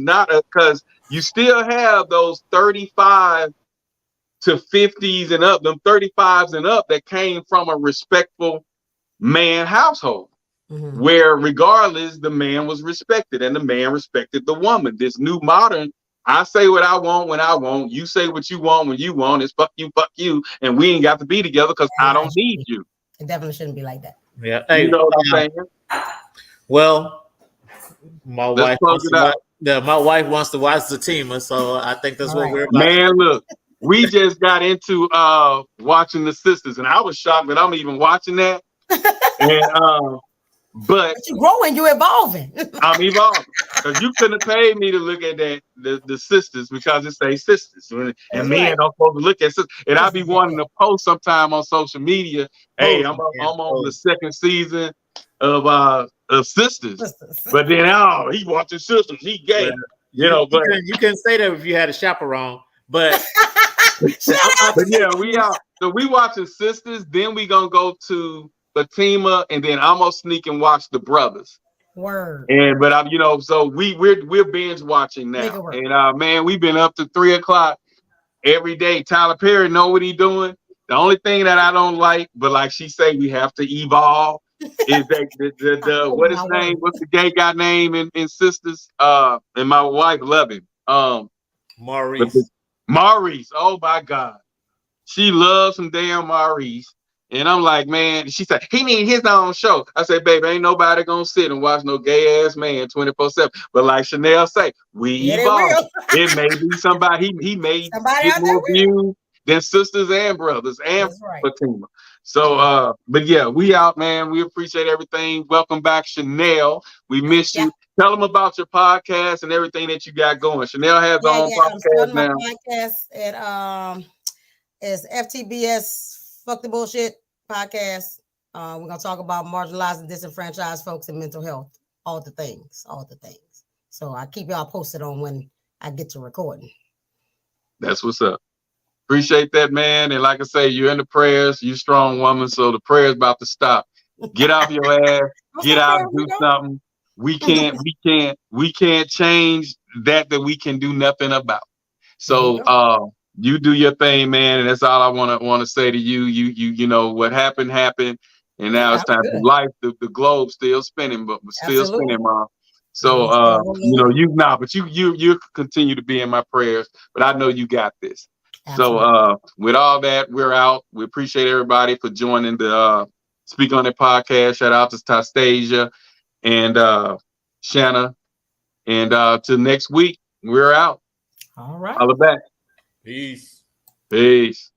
you still have those 35 to 50s and up, them 35s and up that came from a respectful man household. Where regardless, the man was respected and the man respected the woman. This new modern, I say what I want when I want, you say what you want when you want, it's fuck you, and we ain't got to be together because I don't need you. It definitely shouldn't be like that. Yeah. Hey, you know what I'm saying? Well, my wife wants to watch the team, so I think that's what we're about. Man, look, we just got into watching The Sisters, and I was shocked that I'm even watching that. And but you're growing, you're evolving. I'm evolving because you couldn't have paid me to look at that the sisters because it say sisters, and men don't supposed to look at sisters. And I be wanting to post sometime on social media. Hey, I'm on the second season of Sisters, but then he watching Sisters, he gay, you know. But you can say that if you had a chaperone, but But yeah, we out. So we watching Sisters. Then we gonna go to Fatima, and then I'm gonna sneak and watch The Brothers. Word. And but I'm, so we're binge watching now. And man, we've been up to 3:00 every day. Tyler Perry know what he doing. The only thing that I don't like, but like she say, we have to evolve. Is that the what his name? What's the gay guy name in Sisters? And my wife love him. Maurice. Maurice. Oh my God, she loves some damn Maurice. And I'm like, man, she said, he need his own show. I said, baby, ain't nobody gonna sit and watch no gay ass man 24/7. But like Chanel say, we evolve. It may be somebody, he may get more views than Sisters and Brothers and Fatima. So, but yeah, we out, man. We appreciate everything. Welcome back, Chanel. We miss you. Tell them about your podcast and everything that you got going. Chanel has her own podcast now. Podcast it's FTBS. Fuck the Bullshit podcast. We're gonna talk about marginalized and disenfranchised folks and mental health, all the things. So I keep y'all posted on when I get to recording. That's what's up. Appreciate that, man. And like I say, you're in the prayers. You strong woman, so the prayer's about to stop. Get off your ass. Get out and do something. We can't change that we can do nothing about. So you do your thing, man, and that's all I want to say to you. You know what happened, and now it's time for life. The globe's still spinning, but still spinning, Mom. So but you continue to be in my prayers. But I know you got this. Absolutely. So with all that, we're out. We appreciate everybody for joining the Speak on It podcast. Shout out to Tastasia and Shanna. And till next week, we're out. All right. Holla back. Peace. Peace.